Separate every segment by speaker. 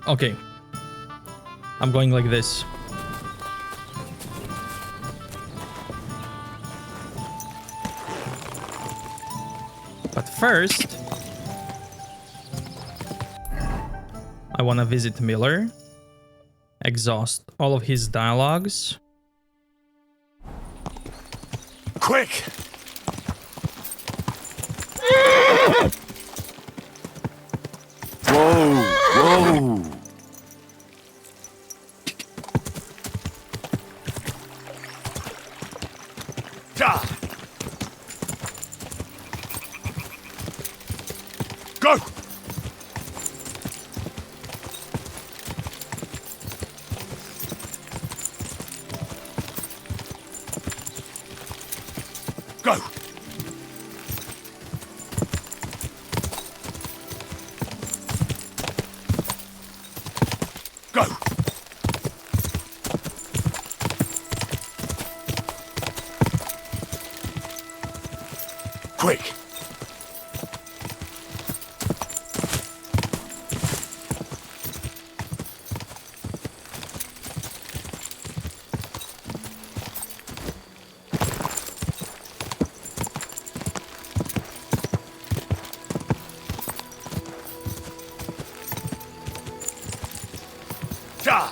Speaker 1: Okay. I'm going like this. But first, I want to visit Miller, exhaust all of his dialogues.
Speaker 2: Quick!
Speaker 3: Whoa! Whoa!
Speaker 2: Ah. Go! Go! Go! Quick! Die!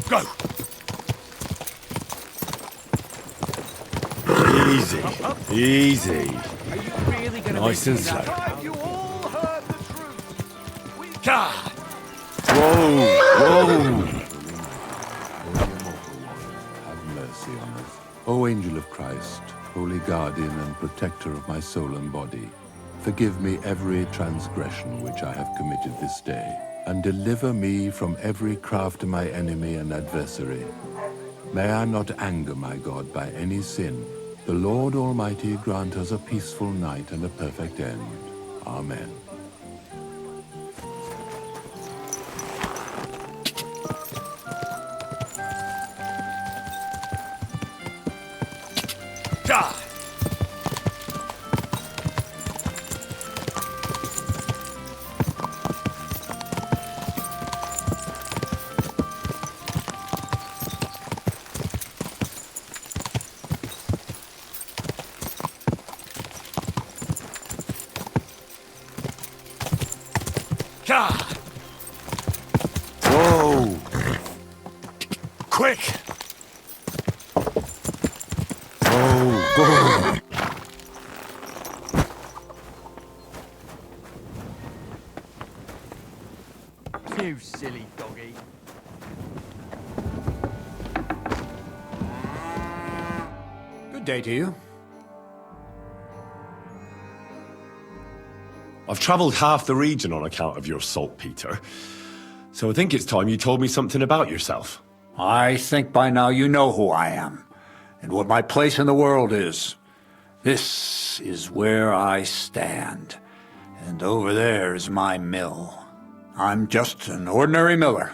Speaker 2: Go!
Speaker 3: Easy. Easy.
Speaker 4: Are you really gonna
Speaker 3: Nice
Speaker 4: make
Speaker 3: and
Speaker 4: me that?
Speaker 3: slow.
Speaker 2: Have you all heard the truth? Die!
Speaker 3: Whoa! Whoa! Have mercy on us. O angel of Christ, holy guardian and protector of my soul and body, forgive me every transgression which I have committed this day, and deliver me from every craft of my enemy and adversary. May I not anger my God by any sin. The Lord Almighty grant us a peaceful night and a perfect end. Amen.
Speaker 2: Die! Die!
Speaker 3: Whoa!
Speaker 2: Quick!
Speaker 3: Whoa!
Speaker 4: You silly doggy.
Speaker 5: Good day to you.
Speaker 6: I've travelled half the region on account of your saltpeter, so I think it's time you told me something about yourself.
Speaker 5: I think by now you know who I am and what my place in the world is. This is where I stand, and over there is my mill. I'm just an ordinary miller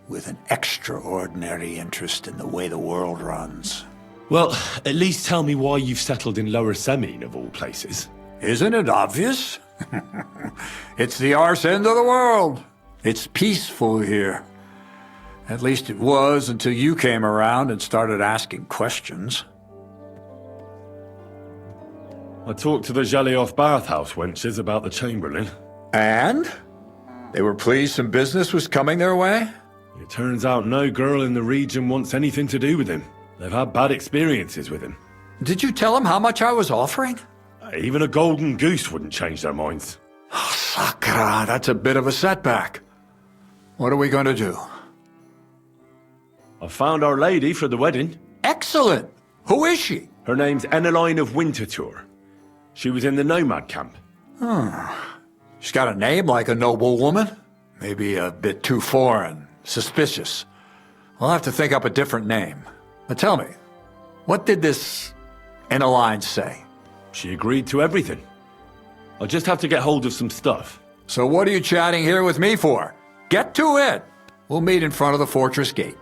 Speaker 5: with an extraordinary interest in the way the world runs.
Speaker 6: Well, at least tell me why you've settled in Lower Semine, of all places.
Speaker 5: Isn't it obvious? It's the arse end of the world. It's peaceful here. At least it was until you came around and started asking questions.
Speaker 6: I talked to the Jalioff bathhouse wenches about the Chamberlain.
Speaker 5: And? They were pleased some business was coming their way?
Speaker 6: It turns out no girl in the region wants anything to do with him. They've had bad experiences with him.
Speaker 5: Did you tell them how much I was offering?
Speaker 6: Even a golden goose wouldn't change their minds.
Speaker 5: Oh, Sakra, that's a bit of a setback. What are we going to do?
Speaker 6: I found our lady for the wedding.
Speaker 5: Excellent. Who is she?
Speaker 6: Her name's Eneline of Winterthur. She was in the nomad camp.
Speaker 5: She's got a name like a noble woman. Maybe a bit too foreign, suspicious. We'll have to think up a different name. But tell me, what did this Eneline say?
Speaker 6: She agreed to everything. I'll just have to get hold of some stuff.
Speaker 5: So what are you chatting here with me for? Get to it. We'll meet in front of the fortress gate.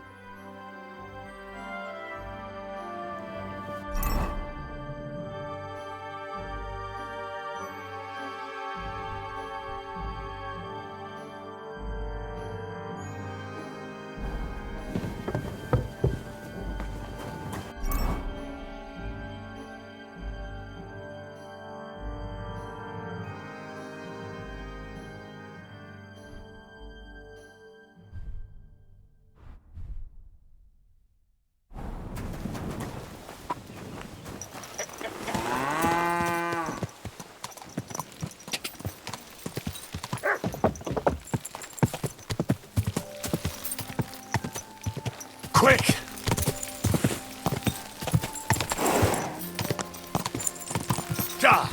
Speaker 6: quick!
Speaker 2: Die!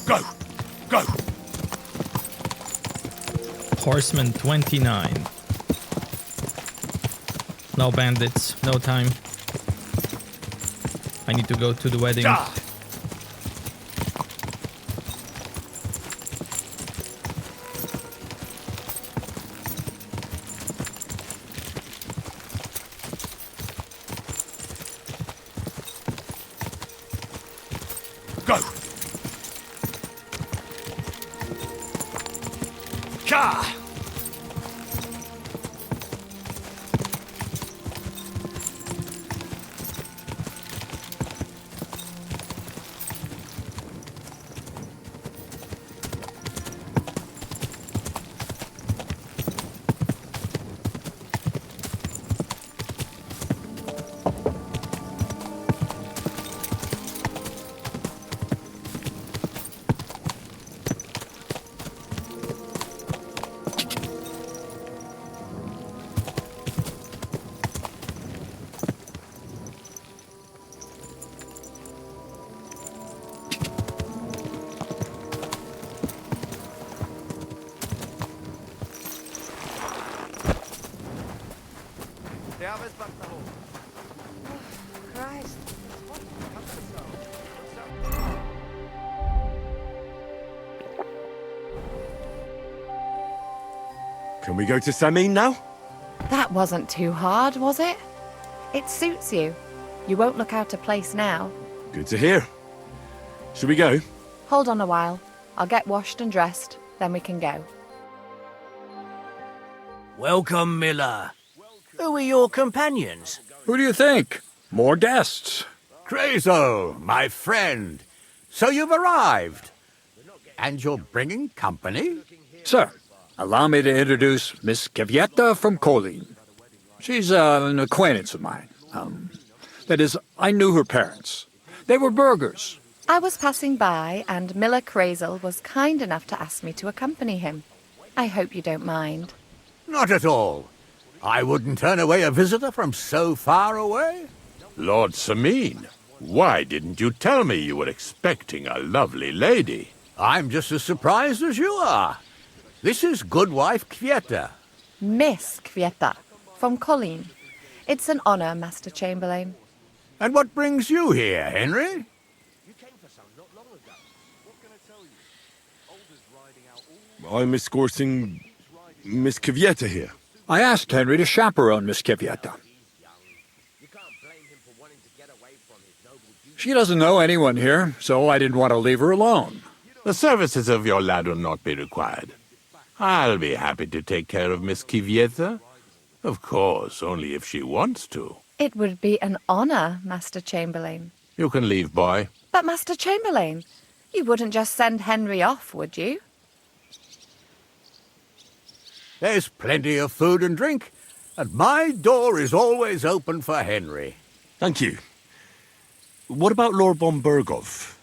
Speaker 2: Go! Go!
Speaker 1: Horseman 29. No bandits, no time. I need to go to the wedding.
Speaker 2: Die! Go! Ka!
Speaker 7: Christ.
Speaker 6: Can we go to Semine now?
Speaker 7: That wasn't too hard, was it? It suits you. You won't look out of place now.
Speaker 6: Good to hear. Should we go?
Speaker 7: Hold on a while. I'll get washed and dressed, then we can go.
Speaker 4: Welcome, Miller. Who are your companions?
Speaker 5: Who do you think? More guests.
Speaker 8: Crazo, my friend. So you've arrived. And you're bringing company?
Speaker 5: Sir, allow me to introduce Miss Kvyetta from Colleen. She's an acquaintance of mine. That is, I knew her parents. They were burghers.
Speaker 7: I was passing by, and Miller Crazel was kind enough to ask me to accompany him. I hope you don't mind.
Speaker 8: Not at all. I wouldn't turn away a visitor from so far away.
Speaker 9: Lord Semine, why didn't you tell me you were expecting a lovely lady?
Speaker 8: I'm just as surprised as you are. This is Goodwife Kvyetta.
Speaker 7: Miss Kvyetta, from Colleen. It's an honor, Master Chamberlain.
Speaker 8: And what brings you here, Henry?
Speaker 6: I'm escorting Miss Kvyetta here.
Speaker 5: I asked Henry to chaperone Miss Kvyetta. She doesn't know anyone here, so I didn't want to leave her alone.
Speaker 9: The services of your lad will not be required. I'll be happy to take care of Miss Kvyetta. Of course, only if she wants to.
Speaker 7: It would be an honor, Master Chamberlain.
Speaker 9: You can leave, boy.
Speaker 7: But, Master Chamberlain, you wouldn't just send Henry off, would you?
Speaker 8: There's plenty of food and drink, and my door is always open for Henry.
Speaker 6: Thank you. What about Lord von Berghoff?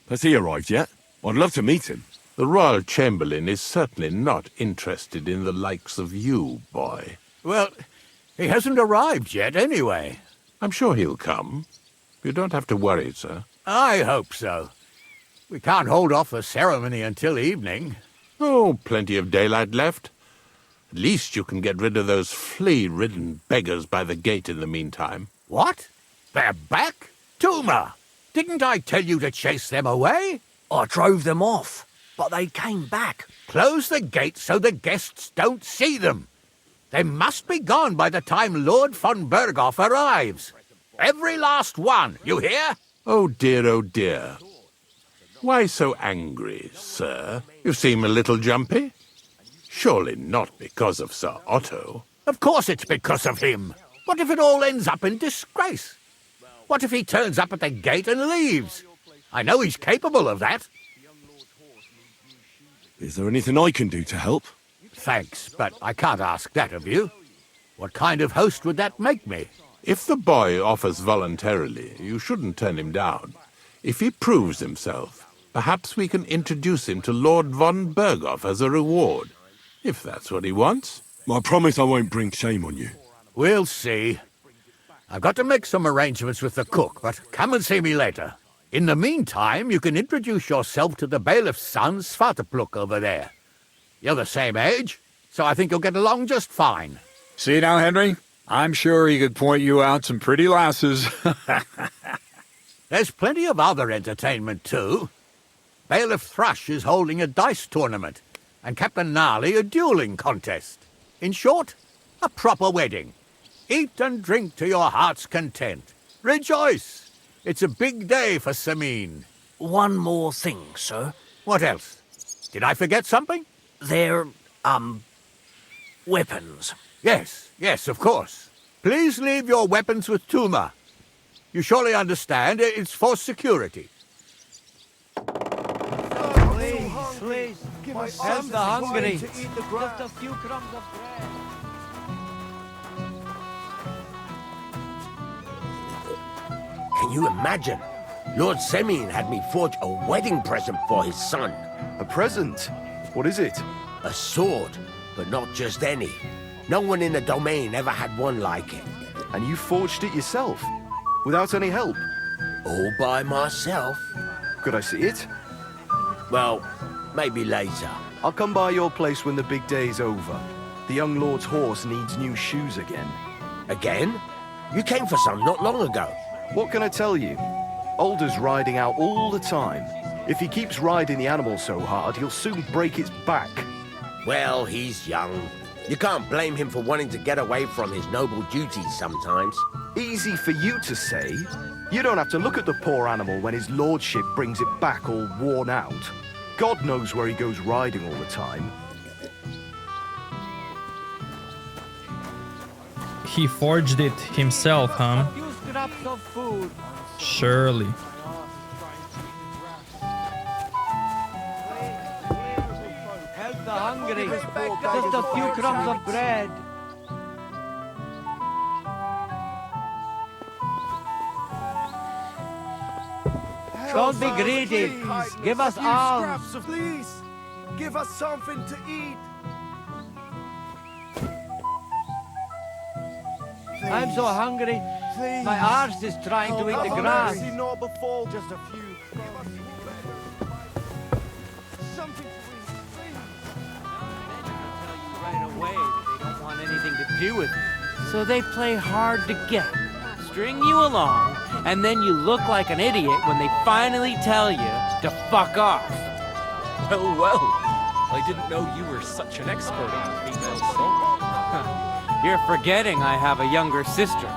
Speaker 6: Has he arrived yet? I'd love to meet him.
Speaker 9: The Royal Chamberlain is certainly not interested in the likes of you, boy.
Speaker 8: Well, he hasn't arrived yet anyway.
Speaker 9: I'm sure he'll come. You don't have to worry, sir.
Speaker 8: I hope so. We can't hold off the ceremony until evening.
Speaker 9: Oh, plenty of daylight left. At least you can get rid of those flea-ridden beggars by the gate in the meantime.
Speaker 8: What? They're back? Tuma! Didn't I tell you to chase them away?
Speaker 4: I drove them off, but they came back.
Speaker 8: Close the gate so the guests don't see them. They must be gone by the time Lord von Berghoff arrives. Every last one, you hear?
Speaker 9: Oh dear, oh dear. Why so angry, sir? You seem a little jumpy. Surely not because of Sir Otto.
Speaker 8: Of course it's because of him. What if it all ends up in disgrace? What if he turns up at the gate and leaves? I know he's capable of that.
Speaker 6: Is there anything I can do to help?
Speaker 8: Thanks, but I can't ask that of you. What kind of host would that make me?
Speaker 9: If the boy offers voluntarily, you shouldn't turn him down. If he proves himself, Perhaps we can introduce him to Lord von Berghoff as a reward, if that's what he wants.
Speaker 6: I promise I won't bring shame on you.
Speaker 8: We'll see. I've got to make some arrangements with the cook, but come and see me later. In the meantime, you can introduce yourself to the bailiff's son, Svartepluk, over there. You're the same age, so I think you'll get along just fine.
Speaker 10: See now, Henry? I'm sure he could point you out some pretty lasses.
Speaker 8: There's plenty of other entertainment, too. Bailiff Thrush is holding a dice tournament, and Captain Gnarly a dueling contest. In short, a proper wedding. Eat and drink to your heart's content. Rejoice! It's a big day for Semine.
Speaker 4: One more thing, sir.
Speaker 8: What else? Did I forget something?
Speaker 4: They're, weapons.
Speaker 8: Yes, of course. Please leave your weapons with Tuma. You surely understand it's for security.
Speaker 2: Please, give us help the hungry. To eat the just a few crumbs of bread.
Speaker 11: Can you imagine? Lord Semine had me forge a wedding present for his son.
Speaker 12: A present? What is it?
Speaker 11: A sword, but not just any. No one in the domain ever had one like it.
Speaker 12: And you forged it yourself? Without any help?
Speaker 11: All by myself.
Speaker 12: Could I see it?
Speaker 11: Well, maybe later.
Speaker 12: I'll come by your place when the big day's over. The young lord's horse needs new shoes again.
Speaker 11: Again? You came for some not long ago.
Speaker 12: What can I tell you? Alder's riding out all the time. If he keeps riding the animal so hard, he'll soon break its back.
Speaker 11: Well, he's young. You can't blame him for wanting to get away from his noble duties sometimes.
Speaker 12: Easy for you to say. You don't have to look at the poor animal when his lordship brings it back all worn out. God knows where he goes riding all the time.
Speaker 1: He forged it himself, huh?
Speaker 2: A few scraps of food.
Speaker 1: Surely.
Speaker 2: Help the hungry. Just a few crumbs of bread. Don't be greedy. Please, give us alms. Please, give us something to eat. I'm so hungry.
Speaker 13: Please.
Speaker 2: My arse is trying to eat the grass.
Speaker 13: Not before. Just a few. Something to eat, please.
Speaker 2: Right away, they don't want anything to do with it. So they play hard to get, string you along, and then you look like an idiot when they finally tell you to fuck off.
Speaker 14: Well, I didn't know you were such an expert on female soul.
Speaker 2: You're forgetting I have a younger sister.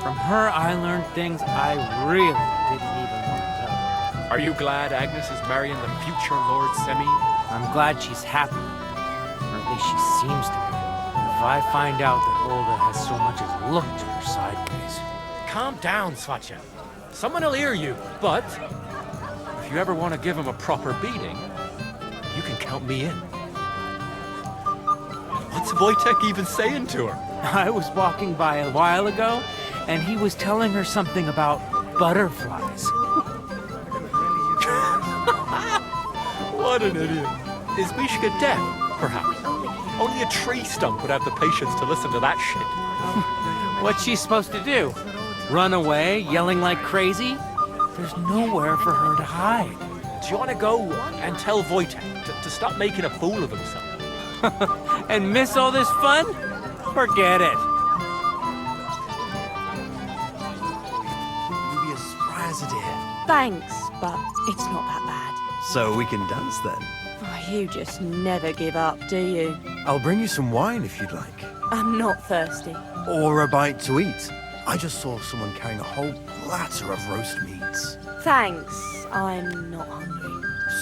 Speaker 2: From her, I learned things I really didn't even want to know.
Speaker 14: Are you glad Agnes is marrying the future Lord Semine?
Speaker 2: I'm glad she's happy. Or at least she seems to be. If I find out that Olga has so much as looked at her sideways.
Speaker 14: Calm down, Svatcha. Someone will hear you, but if you ever want to give him a proper beating, you can count me in. What's Wojtek even saying to her?
Speaker 2: I was walking by a while ago, and he was telling her something about butterflies.
Speaker 14: What an idiot. Is Mishka deaf, perhaps? Only a tree stump would have the patience to listen to that shit.
Speaker 2: What's she supposed to do? Run away, yelling like crazy? There's nowhere for her to hide.
Speaker 14: Do you want to go and tell Wojtek to stop making a fool of himself?
Speaker 2: And miss all this fun? Forget it.
Speaker 13: You'll be as spry as a deer.
Speaker 15: Thanks, but it's not that bad.
Speaker 13: So we can dance then.
Speaker 15: Oh, you just never give up, do you?
Speaker 13: I'll bring you some wine if you'd like.
Speaker 15: I'm not thirsty.
Speaker 13: Or a bite to eat. I just saw someone carrying a whole platter of roast meats.
Speaker 15: Thanks, I'm not hungry.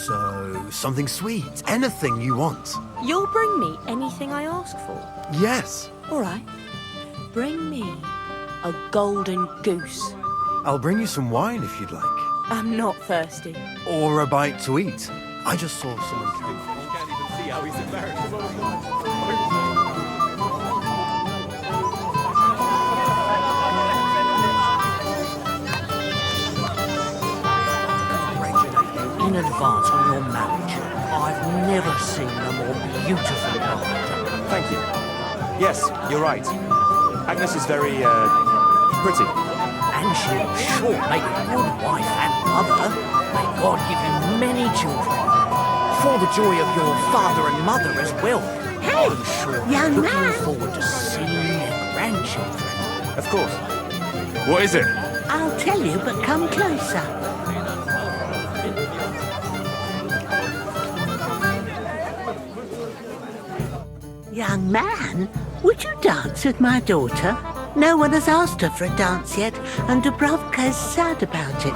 Speaker 13: So, something sweet. Anything you want.
Speaker 15: You'll bring me anything I ask for?
Speaker 13: Yes.
Speaker 15: All right. Bring me a golden goose.
Speaker 13: I'll bring you some wine if you'd like.
Speaker 15: I'm not thirsty.
Speaker 13: Or a bite to eat. I just saw someone carrying...
Speaker 14: I can't even see how he's embarrassed.
Speaker 15: In a
Speaker 4: advance on your marriage. I've never seen a more beautiful bride.
Speaker 12: Thank you. Yes, you're right. Agnes is very, pretty.
Speaker 4: And she'll sure make a good wife and mother. May God give you many children. For the joy of your father and mother as well.
Speaker 15: Hey,
Speaker 4: I'm sure
Speaker 15: young
Speaker 4: looking
Speaker 15: man.
Speaker 4: forward to seeing their grandchildren.
Speaker 12: Of course.
Speaker 6: What is it?
Speaker 15: I'll tell you, but come closer. Young man, would you dance with my daughter? No one has asked her for a dance yet, and Dubrovka is sad about it,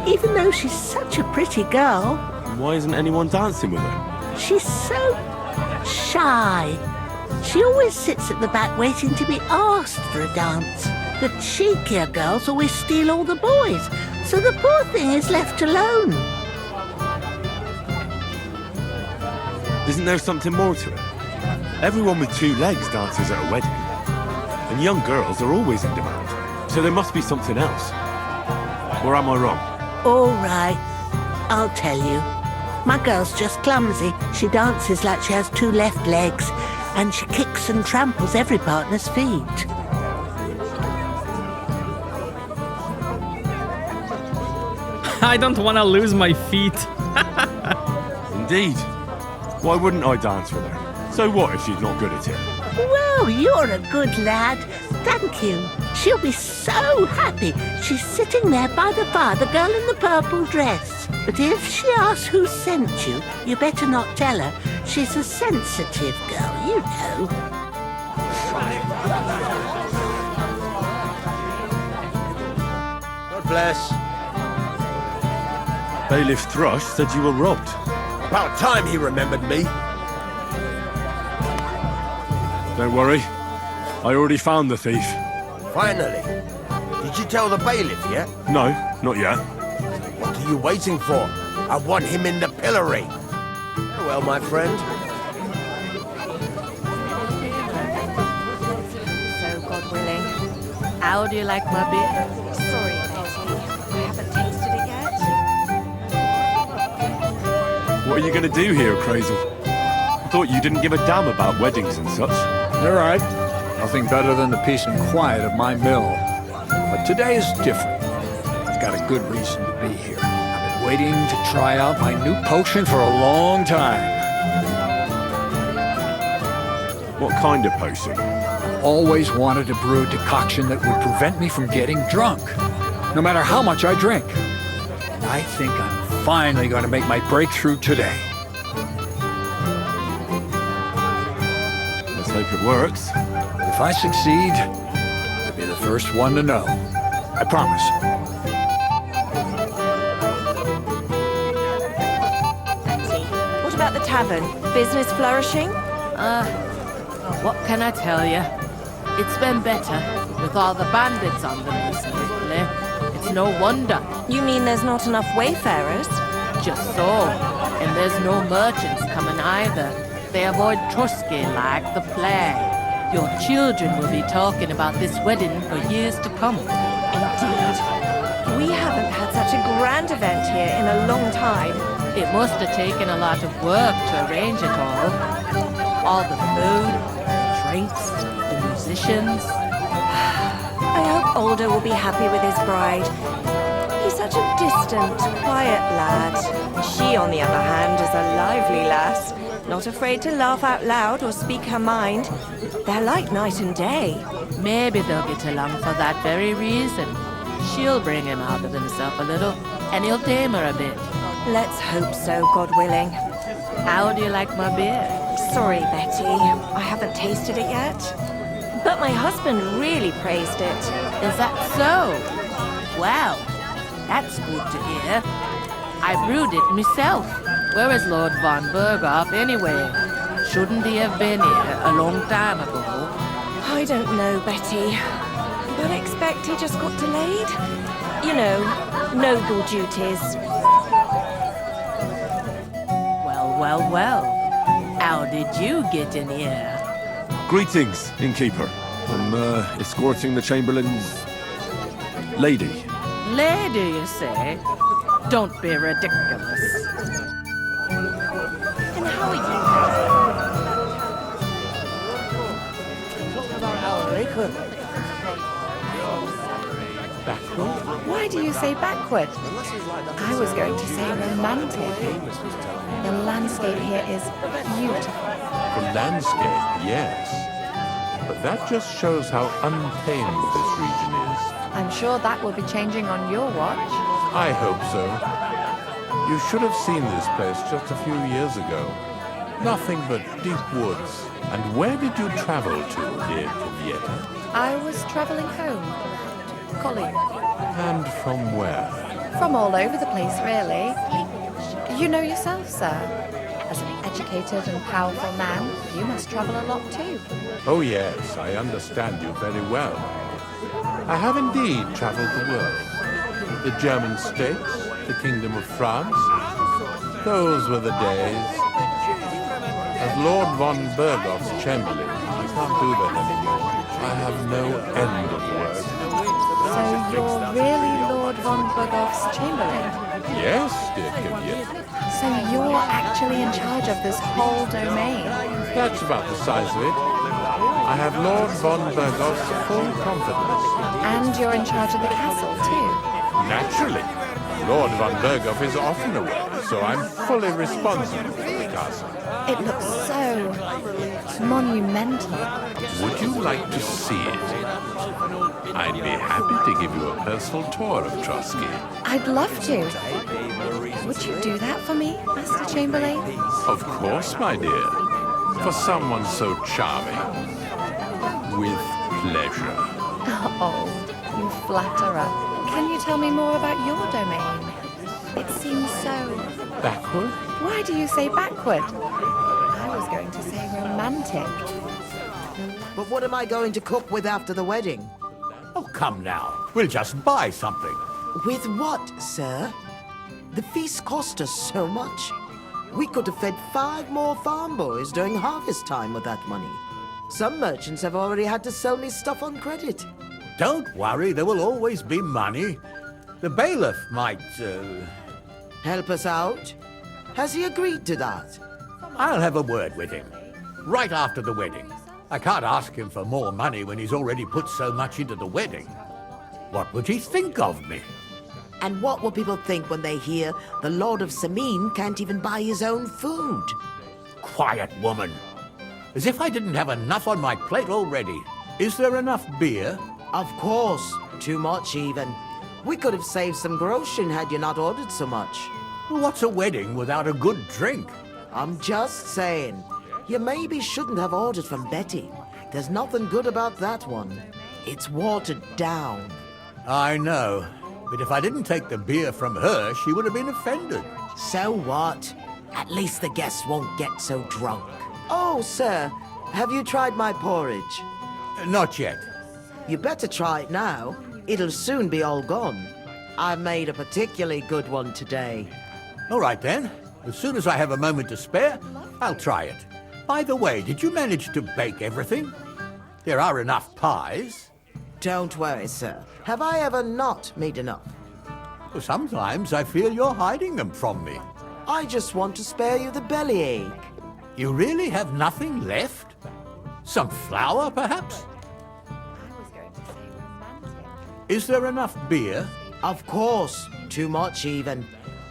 Speaker 15: even though she's such a pretty girl.
Speaker 6: Why isn't anyone dancing with her?
Speaker 15: She's so shy. She always sits at the back waiting to be asked for a dance. The cheekier girls always steal all the boys, so the poor thing is left alone.
Speaker 6: Isn't there something more to it? Everyone with two legs dances at a wedding. And young girls are always in demand. So there must be something else. Or am I wrong?
Speaker 15: All right, I'll tell you. My girl's just clumsy. She dances like she has two left legs, and she kicks and tramples every partner's feet.
Speaker 1: I don't want to lose my feet.
Speaker 6: Indeed. Why wouldn't I dance with her? So what if she's not good at it?
Speaker 15: Well, you're a good lad. Thank you. She'll be so happy. She's sitting there by the fire, the girl in the purple dress. But if she asks who sent you, you better not tell her. She's a sensitive girl, you know.
Speaker 11: God bless.
Speaker 6: Bailiff Thrush said you were robbed.
Speaker 11: About time he remembered me.
Speaker 6: Don't worry. I already found the thief.
Speaker 11: Finally. Did you tell the bailiff yet?
Speaker 6: No, not yet.
Speaker 11: What are you waiting for? I want him in the pillory. Well, my friend.
Speaker 7: So, God willing. How do you like my beer? Sorry, Betty. I haven't tasted it yet.
Speaker 6: What are you going to do here, Crazel? I thought you didn't give a damn about weddings and such.
Speaker 10: You're right. Nothing better than the peace and quiet of my mill. But today is different. I've got a good reason to be here. I've been waiting to try out my new potion for a long time.
Speaker 6: What kind of potion?
Speaker 10: I've always wanted to brew a decoction that would prevent me from getting drunk, no matter how much I drink. And I think I'm finally going to make my breakthrough today.
Speaker 6: Let's hope it works.
Speaker 10: If I succeed, I'll be the first one to know. I promise.
Speaker 7: Betty, what about the tavern? Business flourishing?
Speaker 16: What can I tell you? It's been better with all the bandits on the loose lately. It's no wonder.
Speaker 7: You mean there's not enough wayfarers?
Speaker 16: Just so. And there's no merchants coming either. They avoid Trusky like the plague. Your children will be talking about this wedding for years to come.
Speaker 7: Indeed. We haven't had such a grand event here in a long time.
Speaker 16: It must have taken a lot of work to arrange it all. All the food, the drinks, the musicians.
Speaker 7: I hope Alder will be happy with his bride. He's such a distant, quiet lad. She, on the other hand, is a lively lass. Not afraid to laugh out loud or speak her mind. They're like night and day.
Speaker 16: Maybe they'll get along for that very reason. She'll bring him out of himself a little, and he'll tame her a bit.
Speaker 7: Let's hope so, God willing.
Speaker 16: How do you like my beer?
Speaker 7: Sorry, Betty. I haven't tasted it yet. But my husband really praised it.
Speaker 16: Is that so? Well, that's good to hear. I brewed it myself. Where is Lord von Berghoff anyway? Shouldn't he have been here a long time ago?
Speaker 7: I don't know, Betty. But I expect he just got delayed. You know, noble duties.
Speaker 16: Well. How did you get in here?
Speaker 6: Greetings, innkeeper. I'm escorting the Chamberlain's lady.
Speaker 16: Lady, you say? Don't be ridiculous.
Speaker 7: And how are you?
Speaker 17: Why do you say backward? I was going to say romantic. The landscape here is beautiful.
Speaker 9: The landscape, yes. But that just shows how untamed this region is.
Speaker 17: I'm sure that will be changing on your watch.
Speaker 9: I hope so. You should have seen this place just a few years ago. Nothing but deep woods. And where did you travel to, dear Cavietta?
Speaker 17: I was travelling home. Colleague.
Speaker 9: And from where?
Speaker 17: From all over the place, really. You know yourself, sir. As an educated and powerful man, you must travel a lot too.
Speaker 9: Oh yes, I understand you very well. I have indeed traveled the world. The German states, the Kingdom of France. Those were the days. As Lord von Burgoff's Chamberlain, I can't do that anymore. I have no end of work.
Speaker 17: So you're really Lord von Burgoff's Chamberlain?
Speaker 9: Yes, dear Cavietta.
Speaker 17: So you're actually in charge of this whole domain?
Speaker 9: That's about the size of it. I have Lord von Burgoff's full confidence.
Speaker 17: And you're in charge of the castle, too?
Speaker 9: Naturally. Lord von Burgoff is often away, so I'm fully responsible for the castle.
Speaker 17: It looks so monumental.
Speaker 9: Would you like to see it? I'd be happy to give you a personal tour of Trotsky.
Speaker 17: I'd love to. Would you do that for me, Master Chamberlain?
Speaker 9: Of course, my dear. For someone so charming. With pleasure.
Speaker 17: Oh, you flatterer. Can you tell me more about your domain? It seems so...
Speaker 9: Backward?
Speaker 17: Why do you say backward? I was going to say romantic.
Speaker 18: But what am I going to cook with after the wedding?
Speaker 8: Oh, come now. We'll just buy something.
Speaker 18: With what, sir? The feast cost us so much. We could have fed 5 more farm boys during harvest time with that money. Some merchants have already had to sell me stuff on credit.
Speaker 8: Don't worry, there will always be money. The bailiff might,
Speaker 18: help us out? Has he agreed to that?
Speaker 8: I'll have a word with him. Right after the wedding. I can't ask him for more money when he's already put so much into the wedding. What would he think of me?
Speaker 18: And what will people think when they hear the Lord of Semine can't even buy his own food?
Speaker 8: Quiet, woman. As if I didn't have enough on my plate already. Is there enough beer?
Speaker 18: Of course. Too much, even. We could have saved some groschen had you not ordered so much.
Speaker 8: What's a wedding without a good drink?
Speaker 18: I'm just saying. You maybe shouldn't have ordered from Betty. There's nothing good about that one. It's watered down.
Speaker 8: I know. But if I didn't take the beer from her, she would have been offended.
Speaker 18: So what? At least the guests won't get so drunk. Oh, sir, have you tried my porridge?
Speaker 8: Not yet.
Speaker 18: You better try it now. It'll soon be all gone. I made a particularly good one today.
Speaker 8: All right, then. As soon as I have a moment to spare, I'll try it. By the way, did you manage to bake everything? There are enough pies.
Speaker 18: Don't worry, sir. Have I ever not made enough?
Speaker 8: Sometimes I feel you're hiding them from me.
Speaker 18: I just want to spare you the bellyache.
Speaker 8: You really have nothing left? Some flour, perhaps? Is there enough beer?
Speaker 18: Of course. Too much, even.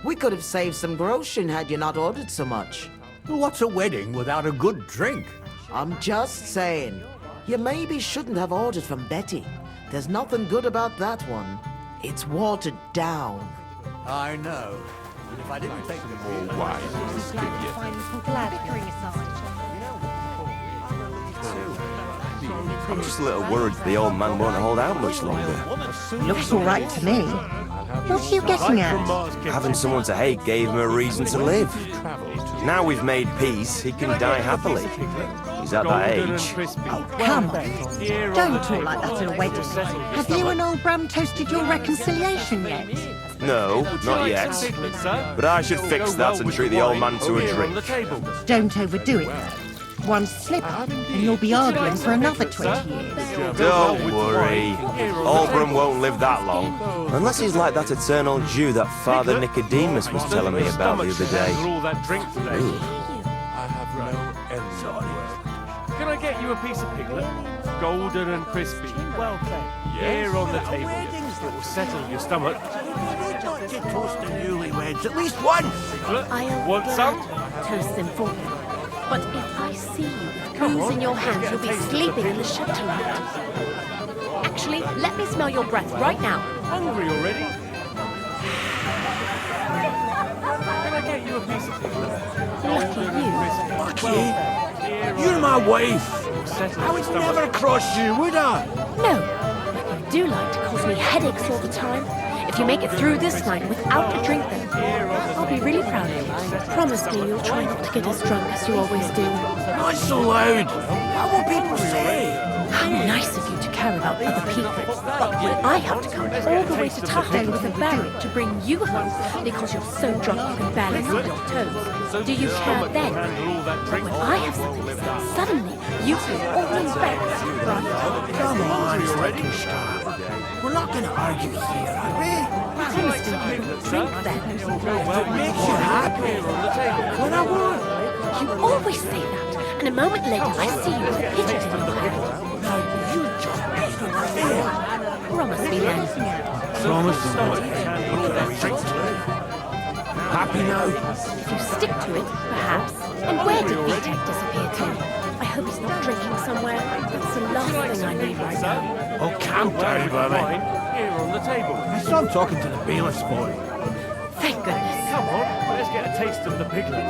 Speaker 18: We could have saved some groschen had you not ordered so much.
Speaker 8: What's a wedding without a good drink?
Speaker 18: I'm just saying. You maybe shouldn't have ordered from Betty. There's nothing good about that one. It's watered down.
Speaker 8: I know. But if I didn't take the more wine,
Speaker 13: I'm just a little worried the old man won't hold out much longer.
Speaker 15: Looks all right to me. What are you getting at?
Speaker 13: Having someone to hate gave him a reason to live. Now we've made peace, he can die happily. He's at that age.
Speaker 15: Oh, come on. Don't talk like that at a wedding. Have you and old Bram toasted your reconciliation yet?
Speaker 13: No, not yet. But I should fix that and treat the old man to a drink.
Speaker 15: Don't overdo it.
Speaker 19: one slip up and you'll be arguing for another 20 years.
Speaker 13: Don't worry. Oberon won't live that long. Unless he's like that eternal Jew that Father Nicodemus was telling me about the other day. Ooh.
Speaker 14: Can I get you a piece of piglet? Golden and crispy. Well played. Here on the table. It will settle your stomach.
Speaker 11: You toast the newlyweds at least once.
Speaker 14: Piglet, want some?
Speaker 20: Toast them for you. But if I see you with booze in your hands, you'll be sleeping in the shed tonight. Actually, let me smell your breath right now.
Speaker 14: Hungry already? Can I get you a piece of piglet?
Speaker 20: Lucky you.
Speaker 11: You're my wife. I would never cross you, would I?
Speaker 20: No, but you do like to cause me headaches all the time. If you make it through this night without a drink, then I'll be really proud of you. Promise me you'll try not to get as drunk as you always do.
Speaker 11: Not so loud. What will people say?
Speaker 20: How nice of you to care about other people. But when I have to come all the way to Tuffdale with a barrack to bring you home because you're so drunk you can barely sit on your toes, do you care then? But when I have something to say, suddenly you feel all in bed, right?
Speaker 11: Come on, Frankenstein. We're not going to argue here, are we?
Speaker 20: Promise me you won't drink then.
Speaker 11: If it makes you happy, when I want.
Speaker 20: You always say that, and a moment later I see you with a pitcher in your hand.
Speaker 11: You just being fair.
Speaker 20: Promise me then.
Speaker 11: Promise me. Happy now?
Speaker 20: If you stick to it, perhaps. And where did Vitek disappear to? I hope he's not drinking somewhere. That's the last thing I need right now.
Speaker 11: Oh, calm down, Bobby.
Speaker 14: Here on the table.
Speaker 11: I saw him talking to the bailiff's boy.
Speaker 20: Thank goodness.
Speaker 14: Come on, let's get a taste of the piglet.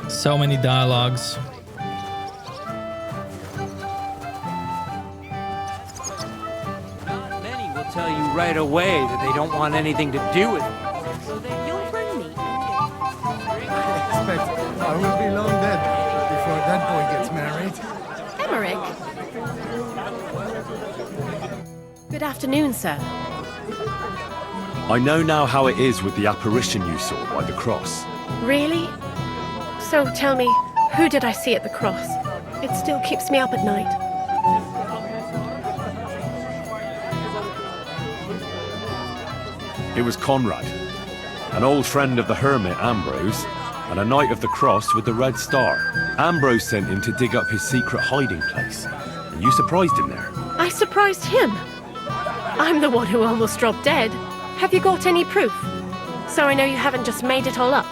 Speaker 1: So many dialogues.
Speaker 2: Not many will tell you right away that they don't want anything to do with it. So then you'll bring me.
Speaker 21: I expect I will be long dead before that boy gets married.
Speaker 20: Emmerich. Good afternoon, sir.
Speaker 6: I know now how it is with the apparition you saw by the cross.
Speaker 20: Really? So tell me, who did I see at the cross? It still keeps me up at night.
Speaker 6: It was Conrad, an old friend of the hermit Ambrose, and a knight of the cross with the red star. Ambrose sent him to dig up his secret hiding place, and you surprised him there.
Speaker 20: I surprised him. I'm the one who almost dropped dead. Have you got any proof? So I know you haven't just made it all up.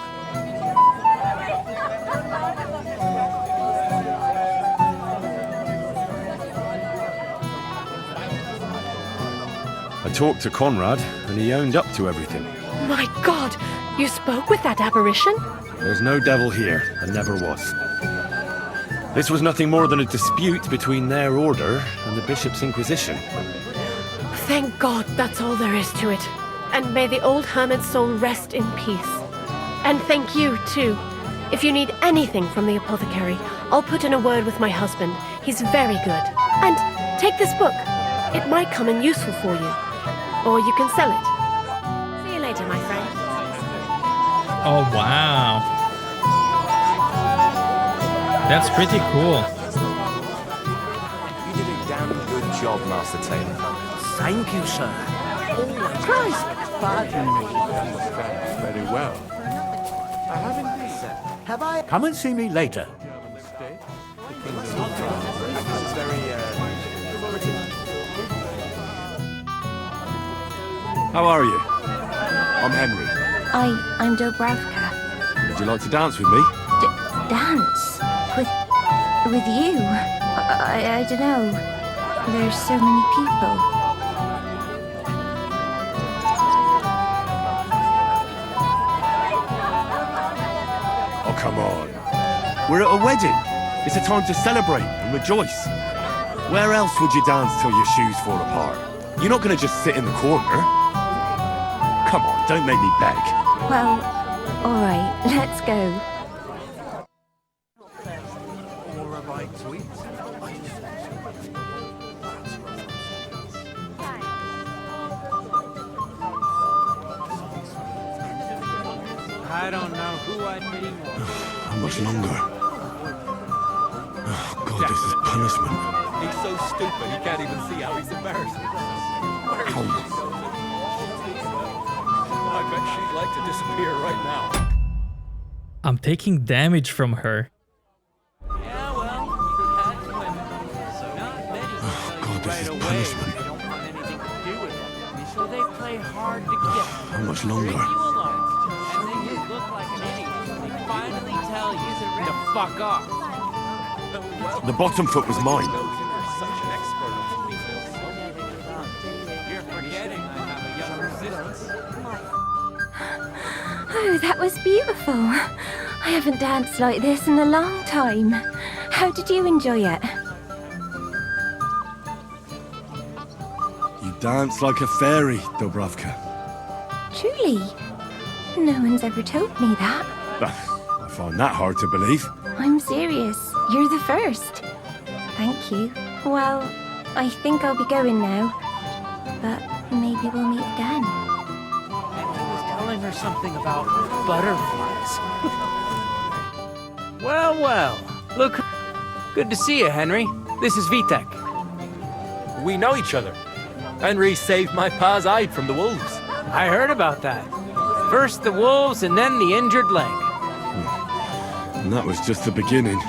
Speaker 6: I talked to Conrad, and he owned up to everything.
Speaker 20: My God! You spoke with that apparition?
Speaker 6: There's no devil here, and never was. This was nothing more than a dispute between their order and the Bishop's Inquisition.
Speaker 20: Thank God that's all there is to it. And may the old hermit's soul rest in peace. And thank you, too. If you need anything from the apothecary, I'll put in a word with my husband. He's very good. And take this book. It might come in useful for you. Or you can sell it. See you later, my friend.
Speaker 1: Oh, wow. That's pretty cool.
Speaker 13: You did a damn good job, Master Taylor.
Speaker 11: Thank you, sir.
Speaker 18: Christ, pardon me.
Speaker 9: Very well. I have indeed.
Speaker 18: Have I?
Speaker 8: Come and see me later.
Speaker 6: How are you? I'm Henry.
Speaker 22: I'm Dobravka.
Speaker 6: Would you like to dance with me?
Speaker 22: Dance? With you? I don't know. There's so many people.
Speaker 6: Oh, come on. We're at a wedding. It's a time to celebrate and rejoice. Where else would you dance till your shoes fall apart? You're not going to just sit in the corner. Come on, don't make me beg.
Speaker 22: Well, all right, let's go.
Speaker 2: I don't know who I'd pity more.
Speaker 6: How much longer? Oh, God, this is punishment.
Speaker 14: He's so stupid, he can't even see how he's embarrassing. I bet she'd like to disappear right now.
Speaker 1: I'm taking damage from her.
Speaker 2: Yeah, well, that's women. Not many
Speaker 6: God, this is punishment.
Speaker 2: they don't want anything to do with it. So they play hard to get.
Speaker 6: How much longer?
Speaker 2: Bring you along, and then you look like an idiot when they finally tell you to fuck off.
Speaker 6: The bottom foot was mine.
Speaker 14: You're such an expert on females.
Speaker 2: You're forgetting I have a younger sister.
Speaker 22: Oh, that was beautiful. I haven't danced like this in a long time. How did you enjoy it?
Speaker 6: You dance like a fairy, Dubravka.
Speaker 22: Truly? No one's ever told me that.
Speaker 6: I find that hard to believe.
Speaker 22: I'm serious. You're the first. Thank you. Well, I think I'll be going now. But maybe we'll meet again.
Speaker 2: Telling her something about butterflies. Well. Look, good to see you, Henry. This is Vitek.
Speaker 14: We know each other. Henry saved my pa's hide from the wolves.
Speaker 2: I heard about that. First the wolves and then the injured leg.
Speaker 6: And that was just the beginning.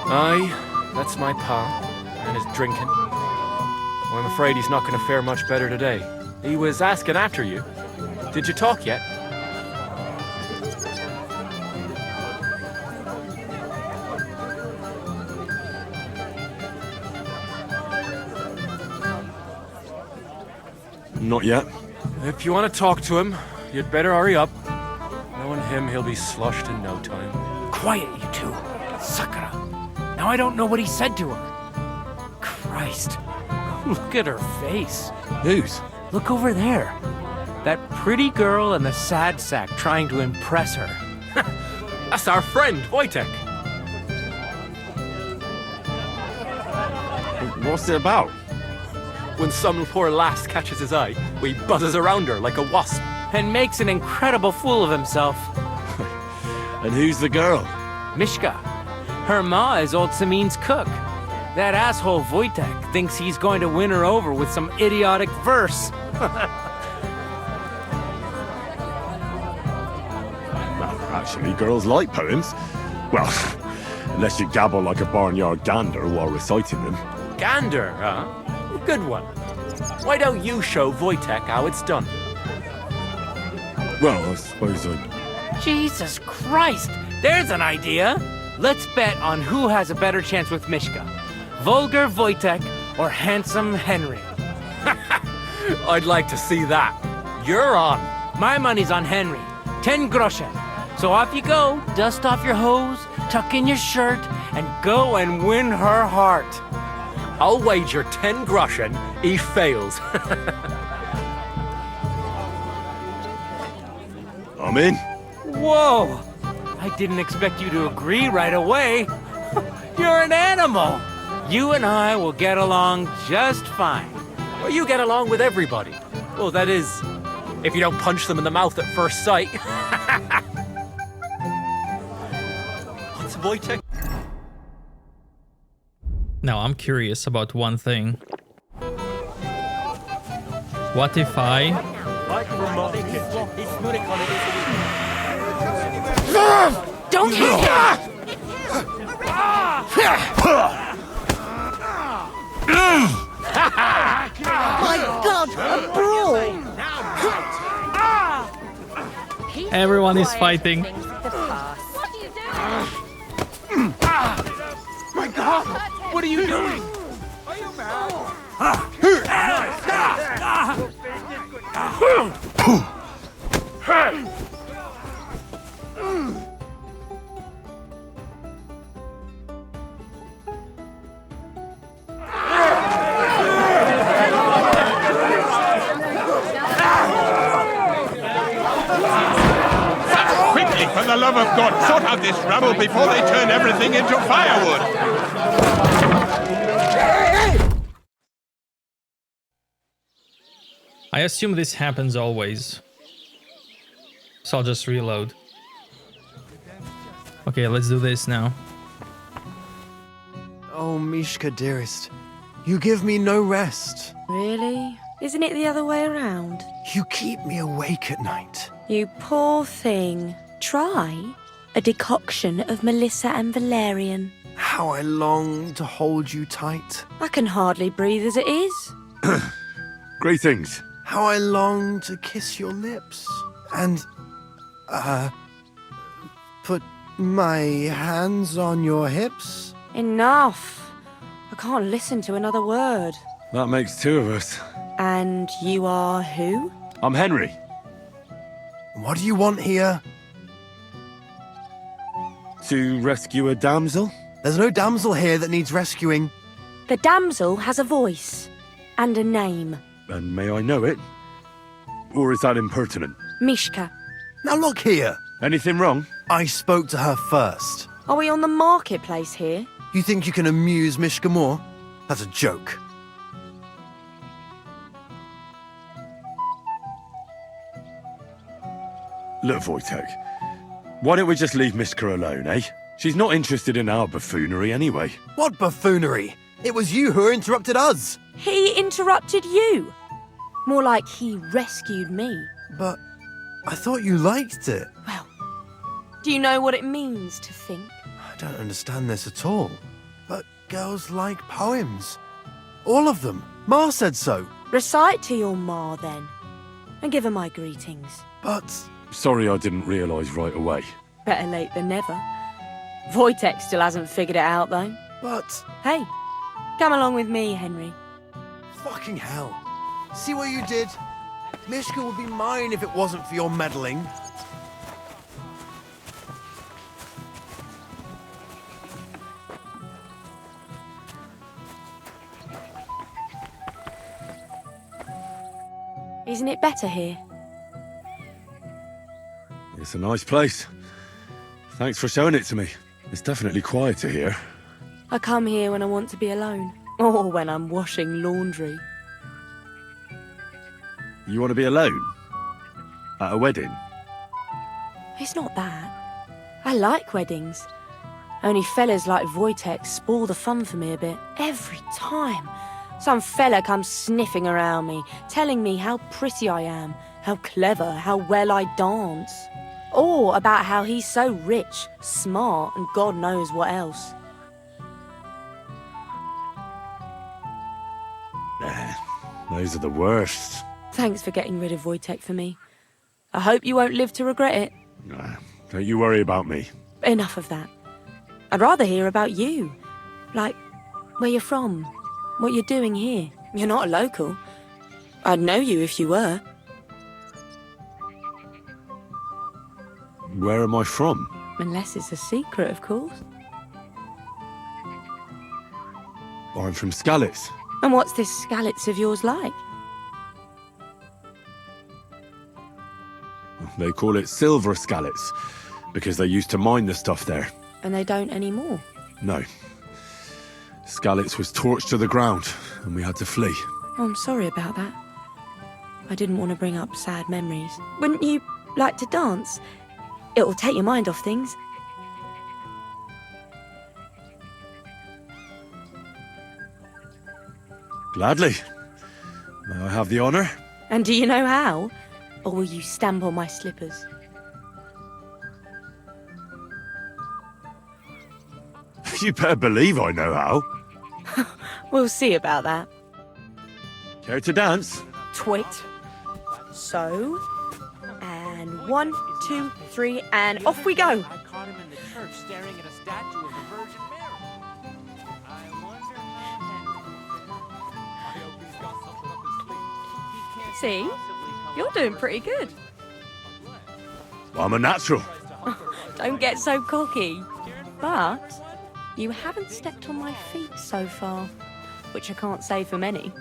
Speaker 14: Aye, that's my pa, and his drinking. Well, I'm afraid he's not going to fare much better today. He was asking after you. Did you talk yet?
Speaker 6: Not yet.
Speaker 14: If you want to talk to him, you'd better hurry up. Knowing him, he'll be sloshed in no time.
Speaker 2: Quiet, you two. Sakura. Now I don't know what he said to her. Christ. Look at her face.
Speaker 6: Whose?
Speaker 2: Look over there. That pretty girl and the sad sack trying to impress her.
Speaker 14: That's our friend, Wojtek.
Speaker 6: What's it about?
Speaker 14: When some poor lass catches his eye, he buzzes around her like a wasp.
Speaker 2: And makes an incredible fool of himself.
Speaker 6: And who's the girl?
Speaker 2: Mishka. Her ma is old Semine's cook. That asshole Wojtek thinks he's going to win her over with some idiotic verse.
Speaker 6: Well, actually, girls like poems. Well, unless you gabble like a barnyard gander while reciting them.
Speaker 14: Gander, huh? Good one. Why don't you show Wojtek how it's done?
Speaker 6: Well, I suppose I...
Speaker 2: Jesus Christ! There's an idea! Let's bet on who has a better chance with Mishka. Vulgar Wojtek or handsome Henry.
Speaker 14: I'd like to see that. You're on.
Speaker 2: My money's on Henry. 10 groschen. So off you go, dust off your hose, tuck in your shirt, and go and win her heart.
Speaker 14: I'll wager 10 groschen he fails.
Speaker 6: I'm in.
Speaker 2: Whoa! I didn't expect you to agree right away. You're an animal. You and I will get along just fine.
Speaker 14: Well, you get along with everybody. Well, that is, if you don't punch them in the mouth at first sight. What's Wojtek?
Speaker 1: Now I'm curious about one thing. What if I...
Speaker 2: Don't hit him!
Speaker 15: My God, a brawl!
Speaker 1: Everyone is fighting.
Speaker 2: My God! What are you doing? Are you mad?
Speaker 9: Quickly, for the love of God, sort out this rabble before they turn everything into firewood!
Speaker 1: I assume this happens always. So I'll just reload. Okay, let's do this now.
Speaker 3: Oh, Mishka, dearest. You give me no rest.
Speaker 7: Really? Isn't it the other way around?
Speaker 3: You keep me awake at night.
Speaker 7: You poor thing. Try a decoction of Melissa and valerian.
Speaker 3: How I long to hold you tight.
Speaker 7: I can hardly breathe as it is.
Speaker 6: Greetings.
Speaker 3: How I long to kiss your lips. And, put my hands on your hips.
Speaker 7: Enough. I can't listen to another word.
Speaker 6: That makes two of us.
Speaker 7: And you are who?
Speaker 6: I'm Henry.
Speaker 3: What do you want here?
Speaker 6: To rescue a damsel?
Speaker 3: There's no damsel here that needs rescuing.
Speaker 7: The damsel has a voice and a name.
Speaker 6: And may I know it? Or is that impertinent?
Speaker 7: Mishka.
Speaker 3: Now look here.
Speaker 6: Anything wrong?
Speaker 3: I spoke to her first.
Speaker 7: Are we on the marketplace here?
Speaker 3: You think you can amuse Mishka more? That's a joke.
Speaker 6: Look, Wojtek. Why don't we just leave Mishka alone, eh? She's not interested in our buffoonery anyway.
Speaker 3: What buffoonery? It was you who interrupted us.
Speaker 7: He interrupted you. More like he rescued me.
Speaker 3: But I thought you liked it.
Speaker 7: Well, do you know what it means to think?
Speaker 3: I don't understand this at all. But girls like poems. All of them. Ma said so.
Speaker 7: Recite to your ma, then. And give her my greetings.
Speaker 3: But...
Speaker 6: Sorry I didn't realise right away.
Speaker 7: Better late than never. Wojtek still hasn't figured it out, though.
Speaker 3: But...
Speaker 7: Hey, come along with me, Henry.
Speaker 3: Fucking hell. See what you did? Mishka would be mine if it wasn't for your meddling.
Speaker 7: Isn't it better here?
Speaker 6: It's a nice place. Thanks for showing it to me. It's definitely quieter here.
Speaker 7: I come here when I want to be alone. Or when I'm washing laundry.
Speaker 6: You want to be alone? At a wedding?
Speaker 7: It's not that. I like weddings. Only fellas like Wojtek spoil the fun for me a bit. Every time. Some fella comes sniffing around me, telling me how pretty I am, how clever, how well I dance. Or about how he's so rich, smart, and God knows what else.
Speaker 6: Those are the worst.
Speaker 7: Thanks for getting rid of Wojtek for me. I hope you won't live to regret it.
Speaker 6: Don't you worry about me.
Speaker 7: Enough of that. I'd rather hear about you. Like, where you're from, what you're doing here. You're not a local. I'd know you if you were.
Speaker 6: Where am I from?
Speaker 7: Unless it's a secret, of course.
Speaker 6: I'm from Skalitz.
Speaker 7: And what's this Skalitz of yours like?
Speaker 6: They call it Silver Skalitz, because they used to mine the stuff there.
Speaker 7: And they don't anymore.
Speaker 6: No. Skalitz was torched to the ground, and we had to flee.
Speaker 7: Oh, I'm sorry about that. I didn't want to bring up sad memories. Wouldn't you like to dance? It'll take your mind off things.
Speaker 6: Gladly. May I have the honour?
Speaker 7: And do you know how? Or will you stamp on my slippers?
Speaker 6: You better believe I know how.
Speaker 7: We'll see about that.
Speaker 6: Care to dance?
Speaker 7: Twit. So. And 1, 2, 3, and off we go.
Speaker 2: I caught him in the church staring at a statue of the Virgin Mary. I wonder how
Speaker 7: See? You're doing pretty good.
Speaker 6: I'm a natural.
Speaker 7: Don't get so cocky. But you haven't stepped on my feet so far, which I can't say for many.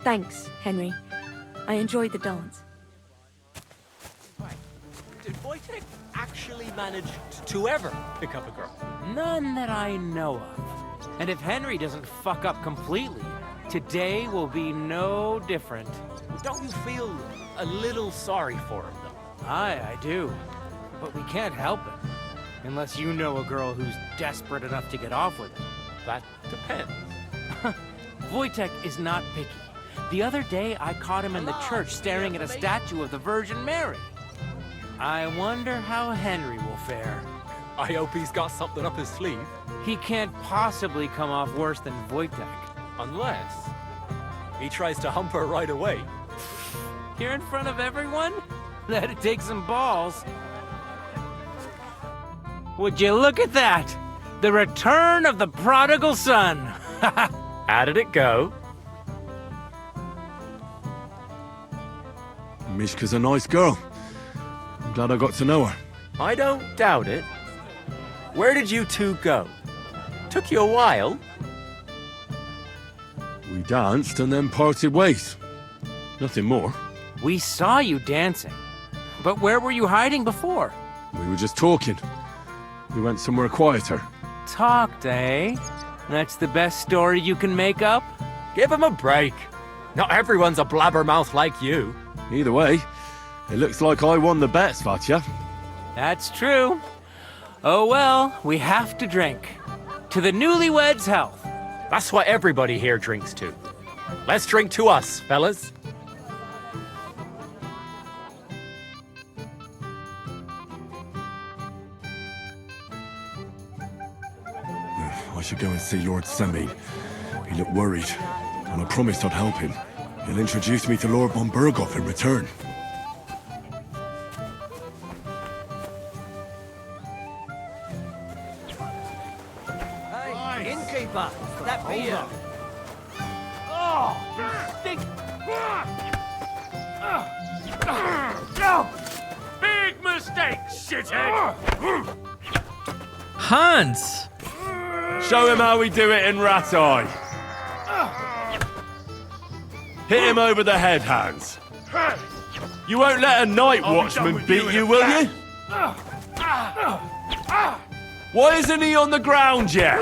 Speaker 7: Thanks, Henry. I enjoyed the dance.
Speaker 14: Did Wojtek actually manage to ever pick up a girl?
Speaker 2: None that I know of. And if Henry doesn't fuck up completely, today will be no different.
Speaker 14: Don't you feel a little sorry for him, though?
Speaker 2: Aye, I do. But we can't help it. Unless you know a girl who's desperate enough to get off with it.
Speaker 14: That depends.
Speaker 2: Wojtek is not picky. The other day, I caught him in the church staring at a statue of the Virgin Mary. I wonder how Henry will fare.
Speaker 14: I hope he's got something up his sleeve.
Speaker 2: He can't possibly come off worse than Wojtek.
Speaker 14: Unless he tries to hump her right away.
Speaker 2: Here in front of everyone? That'd take some balls. Would you look at that? The return of the prodigal son.
Speaker 14: How did it go?
Speaker 6: Mishka's a nice girl. I'm glad I got to know her.
Speaker 14: I don't doubt it. Where did you two go? Took you a while.
Speaker 6: We danced and then parted ways. Nothing more.
Speaker 2: We saw you dancing. But where were you hiding before?
Speaker 6: We were just talking. We went somewhere quieter.
Speaker 2: Talked, eh? That's the best story you can make up?
Speaker 14: Give him a break. Not everyone's a blabbermouth like you.
Speaker 6: Either way, it looks like I won the bet, Svatya.
Speaker 2: That's true. Oh well, we have to drink. To the newlyweds' health.
Speaker 14: That's what everybody here drinks to. Let's drink to us, fellas.
Speaker 6: I should go and see Lord Semine. He looked worried, and I promised I'd help him. He'll introduce me to Lord von Berghoff in return.
Speaker 8: Hey, innkeeper, that beer.
Speaker 2: Oh, you stink! Big mistake, shithead!
Speaker 1: Hans!
Speaker 6: Show him how we do it in Rat Eye. Hit him over the head, Hans. You won't let a night watchman beat you, will you? Why isn't he on the ground yet?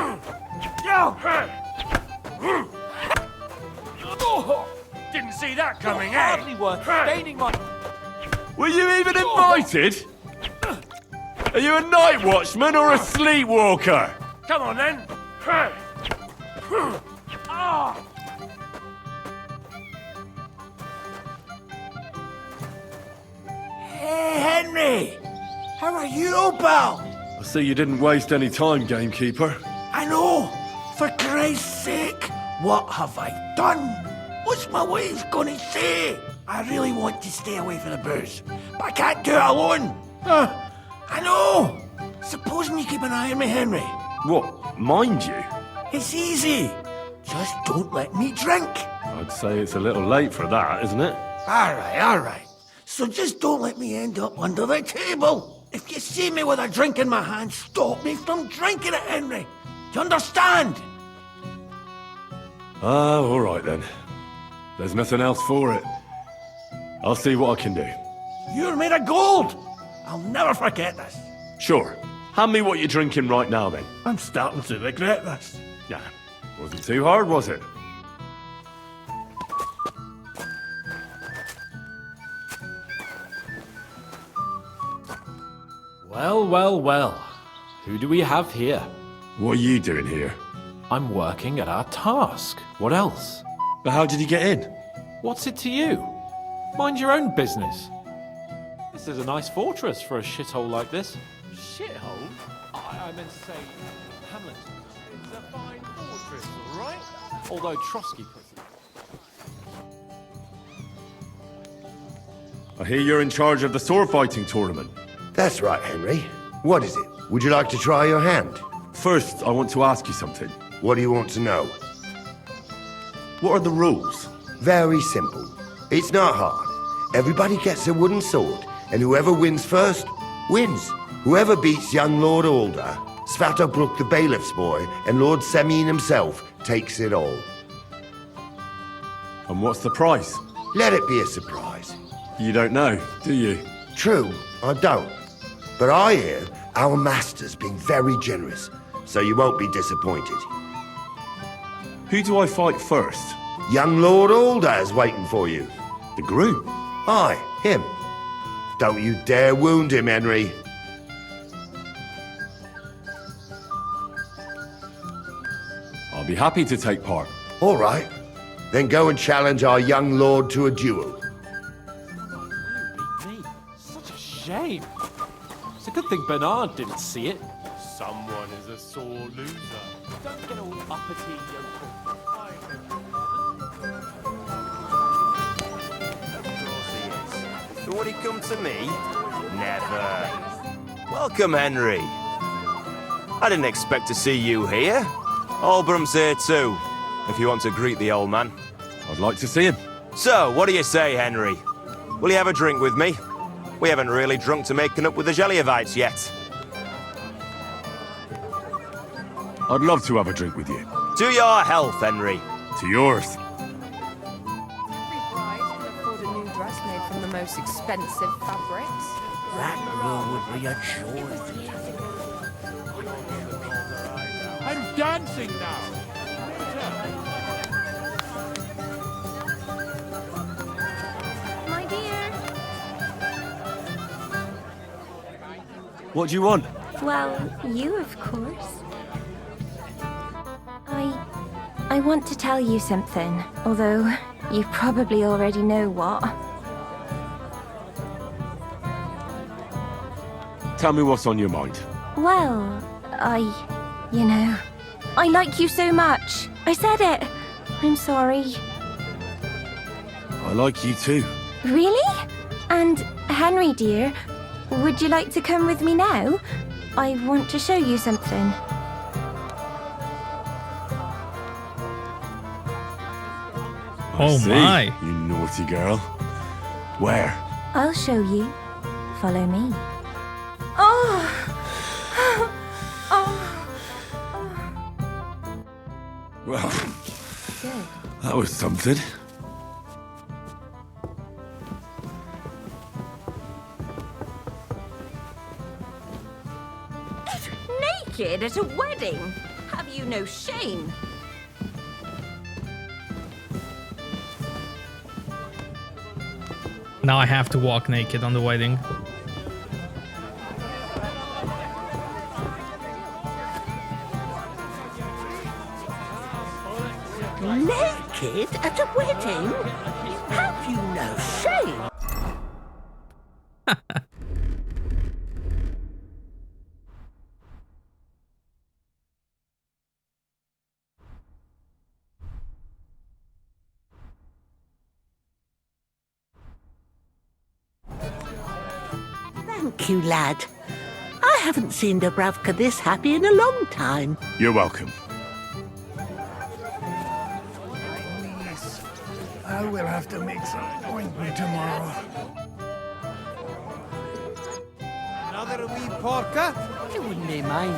Speaker 2: Didn't see that coming, hardly worth staining my...
Speaker 6: Were you even invited? Are you a night watchman or a sleepwalker?
Speaker 2: Come on, then.
Speaker 11: Hey, Henry! How are you, pal?
Speaker 6: I see you didn't waste any time, gamekeeper.
Speaker 11: I know! For Christ's sake! What have I done? What's my wife gonna say? I really want to stay away from the booze, but I can't do it alone. I know! Supposing you keep an eye on me, Henry.
Speaker 6: What, mind you?
Speaker 11: It's easy. Just don't let me drink.
Speaker 6: I'd say it's a little late for that, isn't it?
Speaker 11: All right. So just don't let me end up under the table. If you see me with a drink in my hand, stop me from drinking it, Henry. Do you understand?
Speaker 6: All right then. There's nothing else for it. I'll see what I can do.
Speaker 11: You're made of gold. I'll never forget this.
Speaker 6: Sure. Hand me what you're drinking right now, then.
Speaker 11: I'm starting to regret this.
Speaker 6: Yeah. Wasn't too hard, was it?
Speaker 4: Well. Who do we have here?
Speaker 6: What are you doing here?
Speaker 4: I'm working at our task. What else?
Speaker 6: But how did you get in?
Speaker 4: What's it to you? Mind your own business. This is a nice fortress for a shithole like this.
Speaker 14: Shithole?
Speaker 4: I meant to say, Hamlet. It's a fine fortress, all right? Although Trotsky puts it.
Speaker 6: I hear you're in charge of the sword fighting tournament.
Speaker 11: That's right, Henry. What is it? Would you like to try your hand?
Speaker 6: First, I want to ask you something.
Speaker 11: What do you want to know?
Speaker 6: What are the rules?
Speaker 11: Very simple. It's not hard. Everybody gets a wooden sword, and whoever wins first, wins. Whoever beats young Lord Alder, Svatobrook the bailiff's boy, and Lord Semine himself takes it all.
Speaker 6: And what's the price?
Speaker 5: Let it be a surprise.
Speaker 6: You don't know, do you?
Speaker 5: True, I don't. But I hear our master's being very generous, so you won't be disappointed.
Speaker 6: Who do I fight first?
Speaker 5: Young Lord Alder's waiting for you.
Speaker 6: The groom?
Speaker 5: Aye, him. Don't you dare wound him, Henry.
Speaker 6: I'll be happy to take part.
Speaker 5: All right. Then go and challenge our young lord to a duel.
Speaker 4: Such a shame. It's a good thing Bernard didn't see it.
Speaker 12: Someone is a sore loser.
Speaker 2: Don't get all uppity, yokel.
Speaker 13: Of course he is. But would he come to me? Never. Welcome, Henry. I didn't expect to see you here. Albrum's here too, if you want to greet the old man.
Speaker 6: I'd like to see him.
Speaker 13: So, what do you say, Henry? Will you have a drink with me? We haven't really drunk to making up with the Jellyevites yet.
Speaker 6: I'd love to have a drink with you.
Speaker 13: To your health, Henry.
Speaker 6: To yours.
Speaker 17: Every bride can afford a new dress made from the most expensive fabrics.
Speaker 11: That girl would be a joy.
Speaker 12: I'm dancing now.
Speaker 22: My dear.
Speaker 6: What do you want?
Speaker 22: Well, you, of course. I want to tell you something, although you probably already know what.
Speaker 6: Tell me what's on your mind.
Speaker 22: Well, you know, I like you so much. I said it. I'm sorry.
Speaker 6: I like you too.
Speaker 22: Really? And Henry, dear, would you like to come with me now? I want to show you something.
Speaker 1: Oh my.
Speaker 6: You naughty girl. Where?
Speaker 22: I'll show you. Follow me. Oh!
Speaker 6: Well,
Speaker 22: Good.
Speaker 6: that was something.
Speaker 7: Naked at a wedding? Have you no shame?
Speaker 1: Now I have to walk naked on the wedding.
Speaker 15: Naked at a wedding? Have you no shame? Thank you, lad. I haven't seen Dubravka this happy in a long time.
Speaker 6: You're welcome.
Speaker 11: I will have to make some ointment tomorrow.
Speaker 2: Another wee porker? It wouldn't be mine.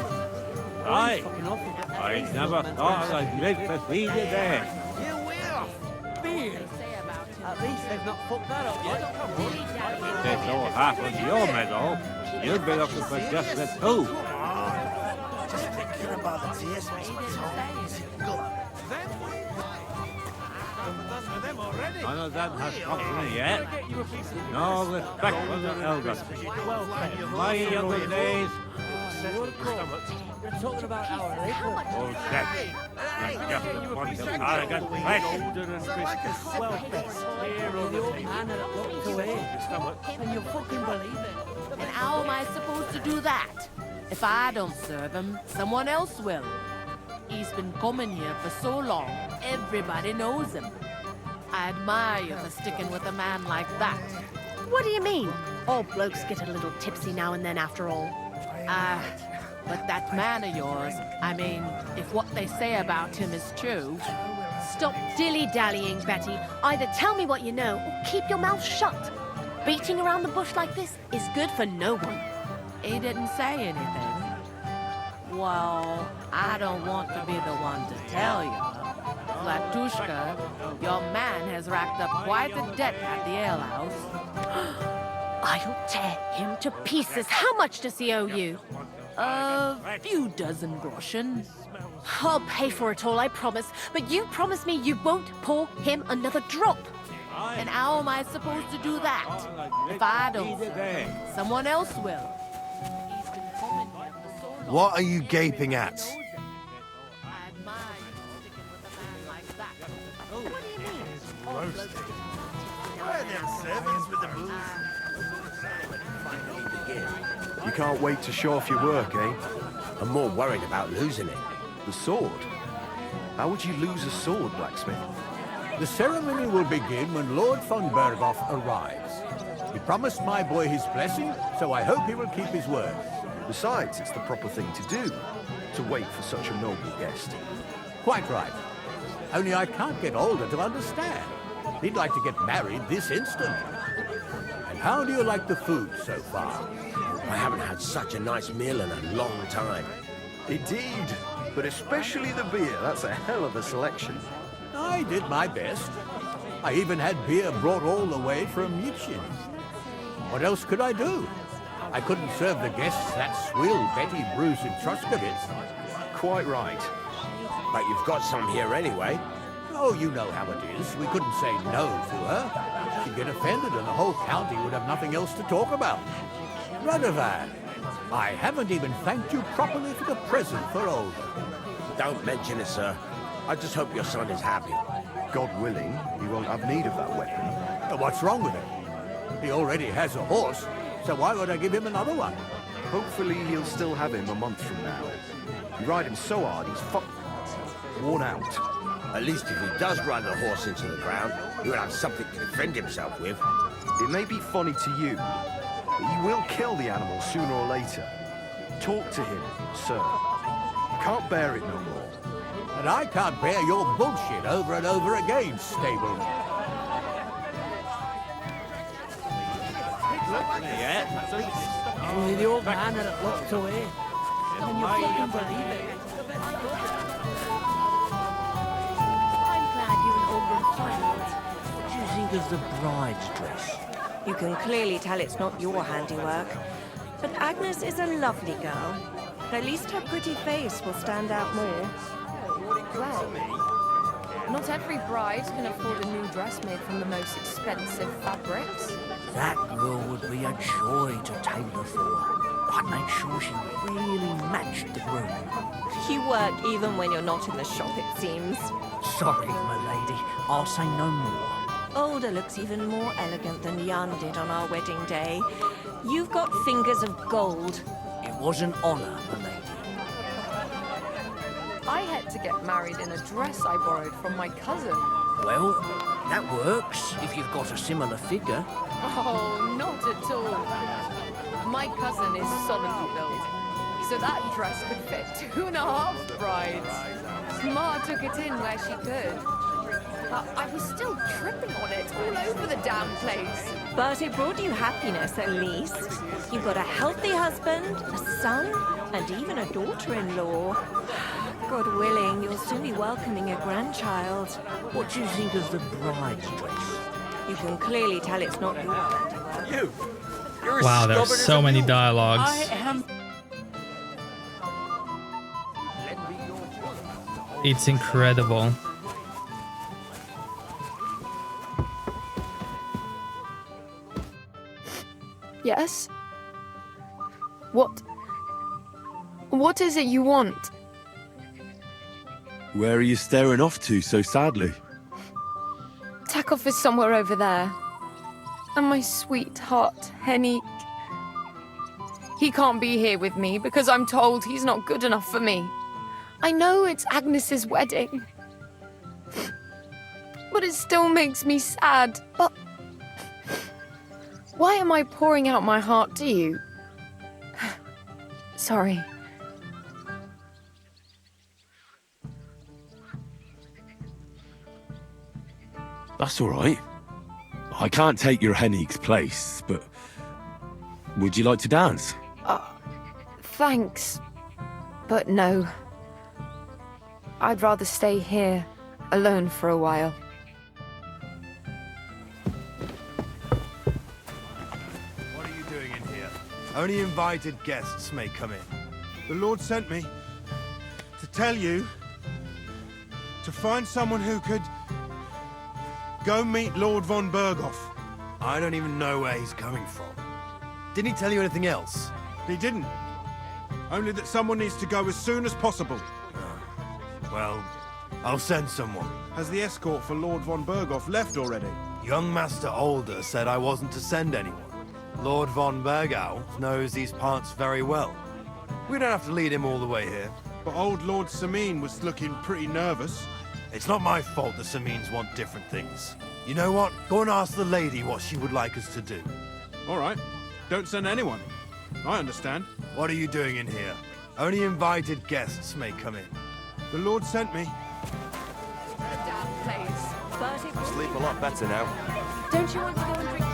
Speaker 12: Aye. I never thought I'd live to see you there.
Speaker 2: You will. Beer. At least they've not fucked that up yet.
Speaker 12: If this all happened to your meadow, you'd be looking for just the two.
Speaker 11: Just thinking about the taste makes my tongue tingle.
Speaker 12: None of them has company yet. No respect for the elders. In my younger days,
Speaker 2: You're talking about our
Speaker 12: old sex, and just a bunch of arrogant flesh.
Speaker 2: Well, the old man had looked away. And you fucking believe it.
Speaker 16: And how am I supposed to do that? If I don't serve him, someone else will. He's been coming here for so long, everybody knows him. I admire you for sticking with a man like that.
Speaker 20: What do you mean? All blokes get a little tipsy now and then after all.
Speaker 16: But that man of yours, I mean, if what they say about him is true...
Speaker 20: Stop dilly-dallying, Betty. Either tell me what you know, or keep your mouth shut. Beating around the bush like this is good for no one.
Speaker 16: He didn't say anything. Well, I don't want to be the one to tell you. Zlatushka, your man has racked up quite a debt at the alehouse.
Speaker 20: I'll tear him to pieces. How much does he owe you?
Speaker 16: A few dozen groschen.
Speaker 20: I'll pay for it all, I promise. But you promise me you won't pour him another drop.
Speaker 16: And how am I supposed to do that? If I don't, someone else will.
Speaker 3: What are you gaping at?
Speaker 10: You can't wait to show off your work, eh?
Speaker 5: I'm more worried about losing it.
Speaker 10: The sword? How would you lose a sword, blacksmith?
Speaker 8: The ceremony will begin when Lord von Berghoff arrives. He promised my boy his blessing, so I hope he will keep his word.
Speaker 10: Besides, it's the proper thing to do, to wait for such a noble guest.
Speaker 8: Quite right. Only I can't get Alder to understand. He'd like to get married this instant. And how do you like the food so far?
Speaker 5: I haven't had such a nice meal in a long time.
Speaker 10: Indeed, but especially the beer. That's a hell of a selection.
Speaker 8: I did my best. I even had beer brought all the way from Yitchin. What else could I do? I couldn't serve the guests that swill Betty brews in Truskowitz.
Speaker 10: Quite right.
Speaker 5: But you've got some here anyway.
Speaker 8: Oh, you know how it is. We couldn't say no to her. She'd get offended and the whole county would have nothing else to talk about. Radovan, I haven't even thanked you properly for the present for Olga.
Speaker 5: Don't mention it, sir. I just hope your son is happy.
Speaker 10: God willing, he won't have need of that weapon.
Speaker 8: What's wrong with him? He already has a horse, so why would I give him another one?
Speaker 10: Hopefully he'll still have him a month from now. You ride him so hard, he's worn out.
Speaker 5: At least if he does run the horse into the ground, he will have something to defend himself with.
Speaker 10: It may be funny to you, but you will kill the animal sooner or later. Talk to him, sir. You can't bear it no more.
Speaker 8: And I can't bear your bullshit over and over again, stable.
Speaker 2: Only the old man had it locked away. Can you fucking believe it?
Speaker 16: I'm glad you and Oldham find it.
Speaker 2: What do you think is the bride's dress?
Speaker 7: You can clearly tell it's not your handiwork. But Agnes is a lovely girl. At least her pretty face will stand out more.
Speaker 17: Well, not every bride can afford a new dress made from the most expensive fabrics.
Speaker 2: That girl would be a joy to tailor for. I'd make sure she really matched the groom.
Speaker 7: You work even when you're not in the shop, it seems.
Speaker 2: Sorry, my lady. I'll say no more.
Speaker 7: Older looks even more elegant than Jan did on our wedding day. You've got fingers of gold.
Speaker 2: It was an honor, my lady.
Speaker 17: I had to get married in a dress I borrowed from my cousin.
Speaker 2: Well, that works if you've got a similar figure.
Speaker 17: Oh, not at all. My cousin is solidly built, so that dress could fit 2.5 brides. Ma took it in where she could. I was still tripping on it all over the damn place.
Speaker 7: But it brought you happiness, at least. You've got a healthy husband, a son, and even a daughter-in-law. God willing, you'll soon be welcoming a grandchild.
Speaker 2: What do you think of the bride's dress?
Speaker 7: You can clearly tell it's not your handiwork.
Speaker 1: Wow, there's so many dialogues. It's incredible.
Speaker 17: Yes? What is it you want?
Speaker 6: Where are you staring off to so sadly?
Speaker 17: Takov is somewhere over there. And my sweetheart, Henning. He can't be here with me because I'm told he's not good enough for me. I know it's Agnes's wedding. But it still makes me sad. But why am I pouring out my heart to you? Sorry.
Speaker 6: That's all right. I can't take your Henig's place, but would you like to dance?
Speaker 17: Thanks. But no. I'd rather stay here. alone for a while.
Speaker 3: What are you doing in here? Only invited guests may come in. The Lord sent me to tell you to find someone who could go meet Lord von Berghoff. I don't even know where he's coming from. Didn't he tell you anything else? He didn't. Only that someone needs to go as soon as possible. Well, I'll send someone. Has the escort for Lord von Berghoff left already? Young Master Older said I wasn't to send anyone. Lord von Berghoff knows these parts very well. We don't have to lead him all the way here. But old Lord Semine was looking pretty nervous. It's not my fault the Semines want different things. You know what? Go and ask the lady what she would like us to do. All right. Don't send anyone. I understand. What are you doing in here? Only invited guests may come in. The Lord sent me.
Speaker 17: Damn place.
Speaker 13: Sleep a lot better now.
Speaker 17: Don't you want to go and drink?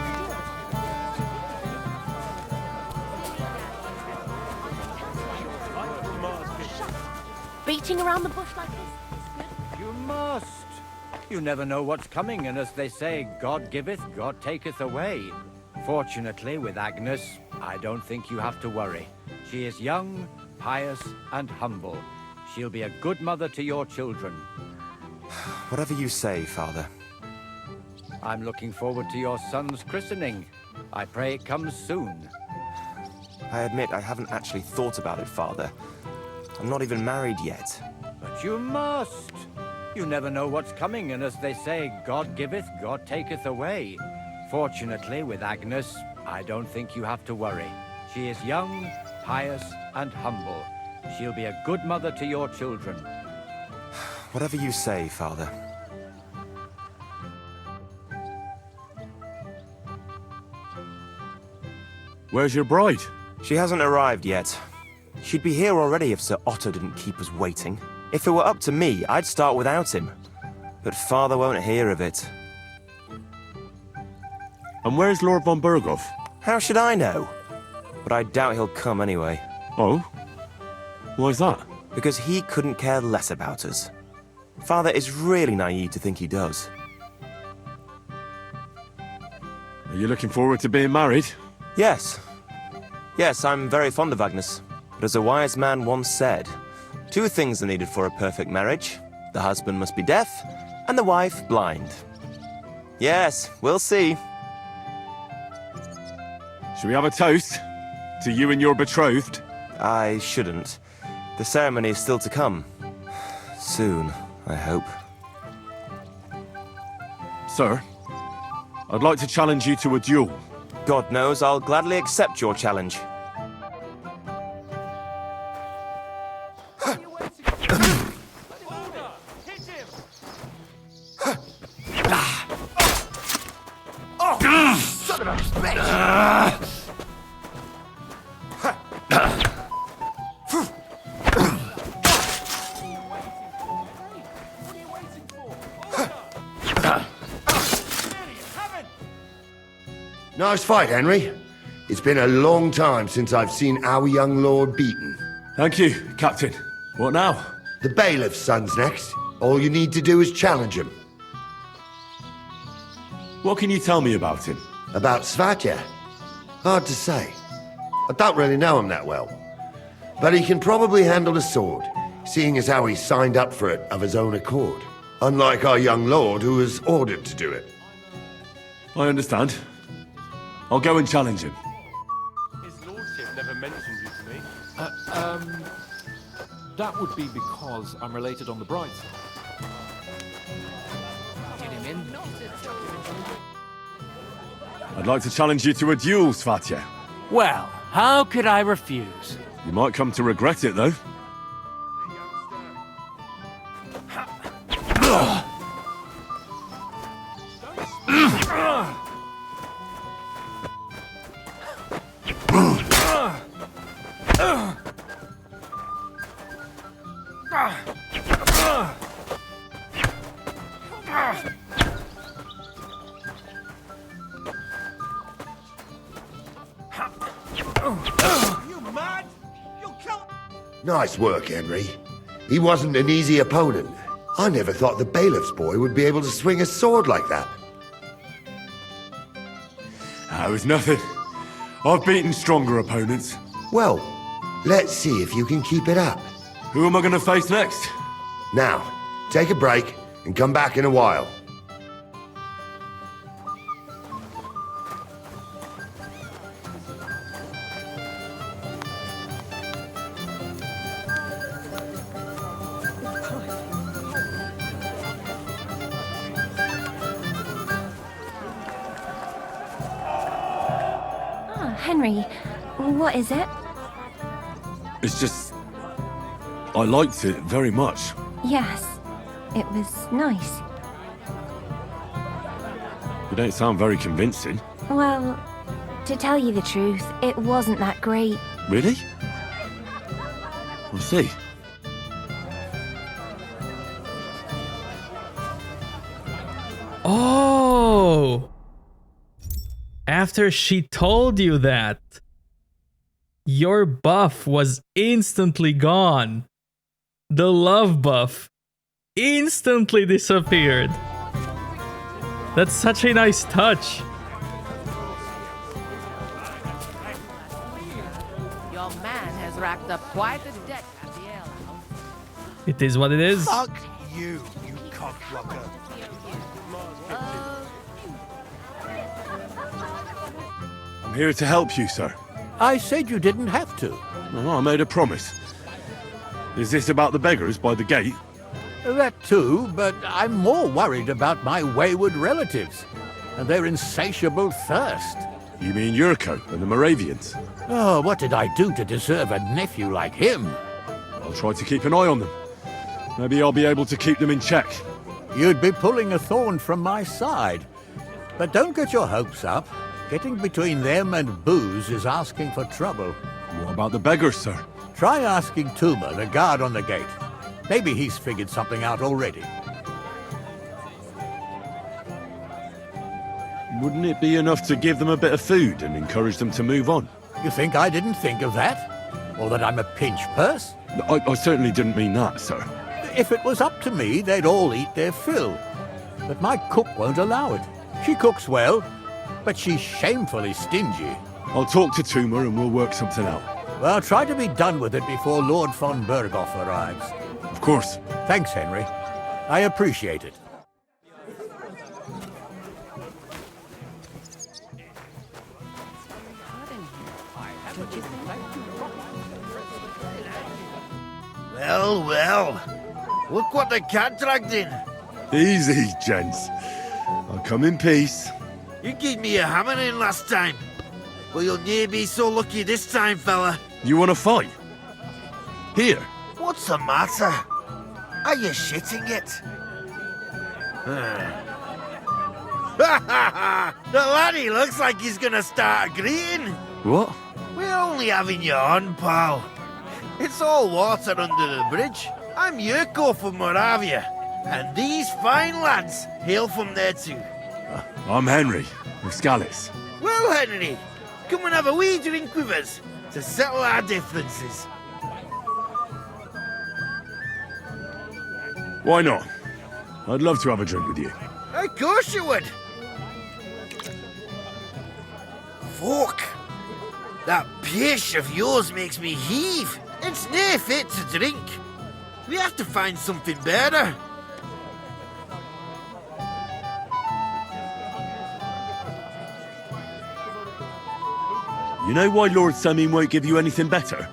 Speaker 20: Beating around the bush like this?
Speaker 12: You must. You never know what's coming, and as they say, God giveth, God taketh away. Fortunately, with Agnes, I don't think you have to worry. She is young, pious, and humble. She'll be a good mother to your children.
Speaker 13: Whatever you say, Father.
Speaker 12: I'm looking forward to your son's christening. I pray it comes soon.
Speaker 13: I admit I haven't actually thought about it, Father. I'm not even married yet.
Speaker 12: But you must. You never know what's coming, and as they say, God giveth, God taketh away. Fortunately, with Agnes, I don't think you have to worry. She is young, pious, and humble. She'll be a good mother to your children.
Speaker 13: Whatever you say, Father.
Speaker 6: Where's your bride?
Speaker 13: She hasn't arrived yet. She'd be here already if Sir Otto didn't keep us waiting. If it were up to me, I'd start without him. But Father won't hear of it.
Speaker 6: And where's Lord von Berghoff?
Speaker 13: How should I know? But I doubt he'll come anyway.
Speaker 6: Oh? Why's that?
Speaker 13: Because he couldn't care less about us. Father is really naive to think he does.
Speaker 6: Are you looking forward to being married?
Speaker 13: Yes. Yes, I'm very fond of Agnes. But as a wise man once said, 2 things are needed for a perfect marriage. The husband must be deaf, and the wife blind. Yes, we'll see.
Speaker 6: Shall we have a toast? To you and your betrothed?
Speaker 13: I shouldn't. The ceremony is still to come. Soon, I hope.
Speaker 6: Sir, I'd like to challenge you to a duel.
Speaker 13: God knows I'll gladly accept your challenge.
Speaker 5: Nice fight, Henry. It's been a long time since I've seen our young lord beaten.
Speaker 6: Thank you, Captain. What now?
Speaker 5: The bailiff's son's next. All you need to do is challenge him.
Speaker 6: What can you tell me about him?
Speaker 5: About Svatja? Hard to say. I don't really know him that well. But he can probably handle a sword, seeing as how he signed up for it of his own accord. Unlike our young lord, who was ordered to do it.
Speaker 6: I understand. I'll go and challenge him.
Speaker 4: His lordship never mentioned you to me. That would be because I'm related on the bride's side.
Speaker 2: Get him in.
Speaker 6: I'd like to challenge you to a duel, Svatja.
Speaker 2: Well, how could I refuse?
Speaker 6: You might come to regret it, though.
Speaker 5: Nice work, Henry. He wasn't an easy opponent. I never thought the bailiff's boy would be able to swing a sword like that.
Speaker 6: That was nothing. I've beaten stronger opponents.
Speaker 5: Well, let's see if you can keep it up.
Speaker 6: Who am I going to face next?
Speaker 5: Now, take a break and come back in a while.
Speaker 22: Henry, what is it?
Speaker 6: It's just... I liked it very much.
Speaker 22: Yes, it was nice.
Speaker 6: You don't sound very convincing.
Speaker 22: Well, to tell you the truth, it wasn't that great.
Speaker 6: Really? I see.
Speaker 1: Oh! After she told you that, your buff was instantly gone. The love buff instantly disappeared. That's such a nice touch.
Speaker 16: Your man has racked up quite a debt at the alehouse.
Speaker 1: It is what it is.
Speaker 3: Fuck you, you cockblocker.
Speaker 6: I'm here to help you, sir.
Speaker 8: I said you didn't have to.
Speaker 6: Oh, I made a promise. Is this about the beggars by the gate?
Speaker 8: That too, but I'm more worried about my wayward relatives and their insatiable thirst.
Speaker 6: You mean Yurko and the Moravians?
Speaker 8: Oh, what did I do to deserve a nephew like him?
Speaker 6: I'll try to keep an eye on them. Maybe I'll be able to keep them in check.
Speaker 8: You'd be pulling a thorn from my side. But don't get your hopes up. Getting between them and booze is asking for trouble.
Speaker 6: What about the beggars, sir?
Speaker 8: Try asking Tuma, the guard on the gate. Maybe he's figured something out already.
Speaker 6: Wouldn't it be enough to give them a bit of food and encourage them to move on?
Speaker 8: You think I didn't think of that? Or that I'm a pinch purse?
Speaker 6: I certainly didn't mean that, sir.
Speaker 8: If it was up to me, they'd all eat their fill. But my cook won't allow it. She cooks well, but she's shamefully stingy.
Speaker 6: I'll talk to Tuma and we'll work something out.
Speaker 8: Well, try to be done with it before Lord von Berghoff arrives.
Speaker 6: Of course.
Speaker 8: Thanks, Henry. I appreciate it.
Speaker 11: Well, well. Look what the cat dragged in.
Speaker 6: Easy, gents. I'll come in peace.
Speaker 11: You gave me a hammering last time. Well, you'll near be so lucky this time, fella.
Speaker 6: You want to fight? Here.
Speaker 11: What's the matter? Are you shitting it? The laddie looks like he's gonna start agreeing.
Speaker 6: What?
Speaker 11: We're only having you on, pal. It's all water under the bridge. I'm Yurko from Moravia, and these fine lads hail from there too.
Speaker 6: I'm Henry, of Scallis.
Speaker 11: Well, Henry, come and have a wee drink with us to settle our differences.
Speaker 6: Why not? I'd love to have a drink with you.
Speaker 11: Of course you would. Fuck. That pish of yours makes me heave. It's nae fit to drink. We have to find something better.
Speaker 6: You know why Lord Semine won't give you anything better?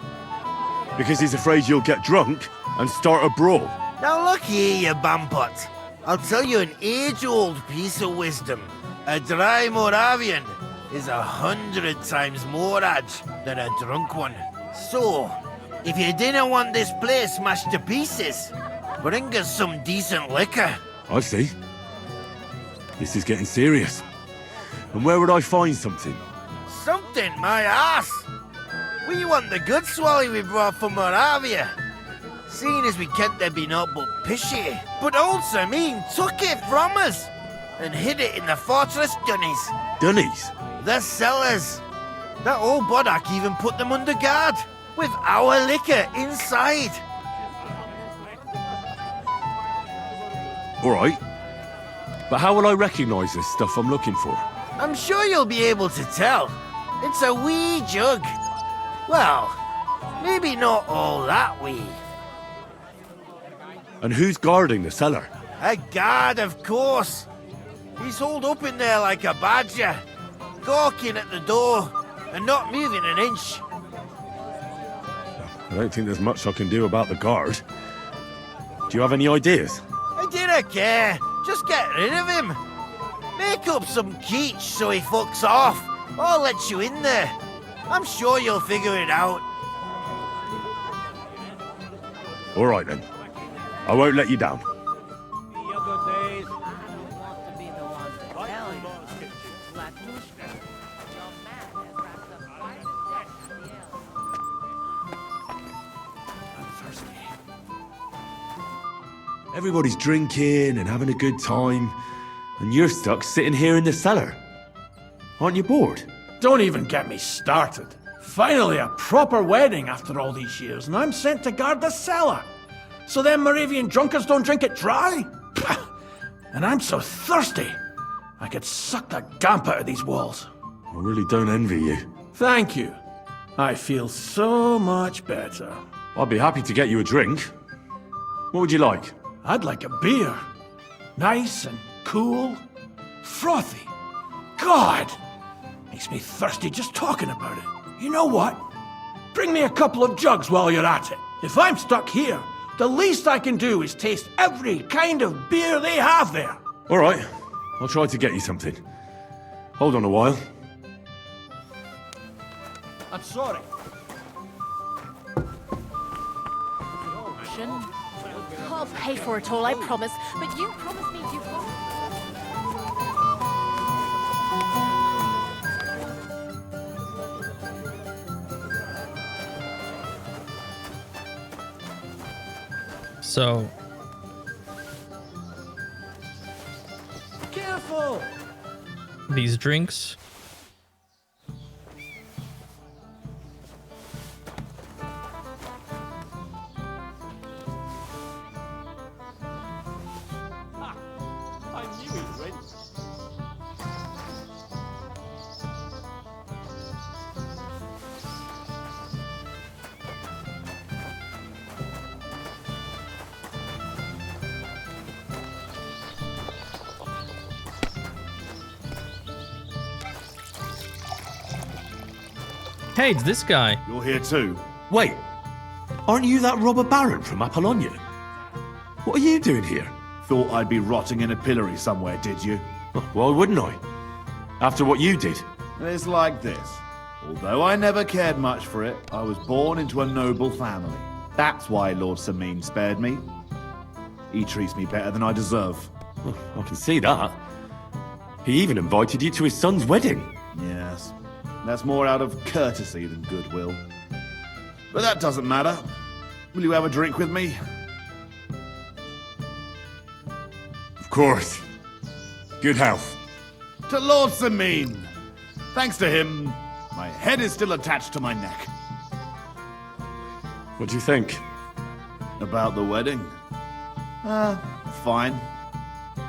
Speaker 6: Because he's afraid you'll get drunk and start a brawl.
Speaker 11: Now look here, you bampot. I'll tell you an age-old piece of wisdom. A dry Moravian is 100 times more edge than a drunk one. So, if you didn't want this place smashed to pieces, bring us some decent liquor.
Speaker 6: I see. This is getting serious. And where would I find something?
Speaker 11: Something, my ass. We want the good swally we brought from Moravia. Seeing as we can't there be naught but pishy. But old Semine took it from us and hid it in the fortress dunnies.
Speaker 6: Dunnies?
Speaker 11: The cellars. That old Boddock even put them under guard, with our liquor inside.
Speaker 6: All right. But how will I recognize this stuff I'm looking for?
Speaker 11: I'm sure you'll be able to tell. It's a wee jug. Well, maybe not all that wee.
Speaker 6: And who's guarding the cellar?
Speaker 11: A guard, of course. He's holed up in there like a badger, gawking at the door and not moving an inch.
Speaker 6: I don't think there's much I can do about the guard. Do you have any ideas?
Speaker 11: I dinna care. Just get rid of him. Make up some keech so he fucks off. I'll let you in there. I'm sure you'll figure it out.
Speaker 6: All right, then. I won't let you down. Everybody's drinking and having a good time, and you're stuck sitting here in the cellar. Aren't you bored?
Speaker 11: Don't even get me started. Finally a proper wedding after all these years, and I'm sent to guard the cellar. So them Moravian drunkards don't drink it dry? And I'm so thirsty, I could suck the damp out of these walls.
Speaker 6: I really don't envy you.
Speaker 11: Thank you. I feel so much better.
Speaker 6: I'd be happy to get you a drink. What would you like?
Speaker 11: I'd like a beer. Nice and cool. Frothy. God! Makes me thirsty just talking about it. You know what? Bring me a couple of jugs while you're at it. If I'm stuck here, the least I can do is taste every kind of beer they have there.
Speaker 6: All right. I'll try to get you something. Hold on a while.
Speaker 11: I'm sorry.
Speaker 20: I'll pay for it all, I promise. But you promised me you'd go.
Speaker 1: So,
Speaker 11: Careful!
Speaker 1: these drinks. Hey, it's this guy.
Speaker 19: You're here too?
Speaker 6: Wait, aren't you that robber baron from Apollonia? What are you doing here?
Speaker 19: Thought I'd be rotting in a pillory somewhere, did you?
Speaker 6: Why wouldn't I? After what you did.
Speaker 19: It's like this. Although I never cared much for it, I was born into a noble family. That's why Lord Semine spared me. He treats me better than I deserve.
Speaker 6: I can see that. He even invited you to his son's wedding.
Speaker 19: Yes. That's more out of courtesy than goodwill. But that doesn't matter. Will you have a drink with me?
Speaker 6: Of course. Good health.
Speaker 19: To Lord Semine. Thanks to him, my head is still attached to my neck.
Speaker 6: What do you think?
Speaker 19: About the wedding? Fine.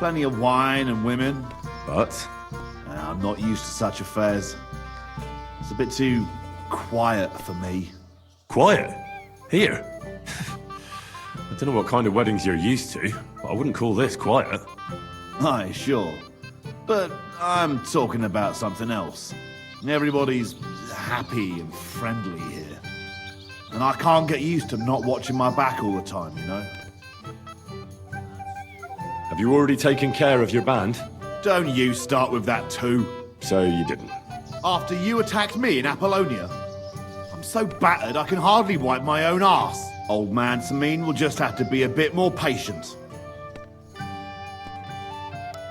Speaker 19: Plenty of wine and women.
Speaker 6: But?
Speaker 19: I'm not used to such affairs. It's a bit too quiet for me.
Speaker 6: Quiet? Here? I don't know what kind of weddings you're used to, but I wouldn't call this quiet.
Speaker 19: Aye, sure. But I'm talking about something else. Everybody's happy and friendly here. And I can't get used to not watching my back all the time, you know?
Speaker 6: Have you already taken care of your band?
Speaker 19: Don't you start with that too.
Speaker 6: So you didn't?
Speaker 19: After you attacked me in Apollonia? I'm so battered I can hardly wipe my own arse. Old man Semine will just have to be a bit more patient.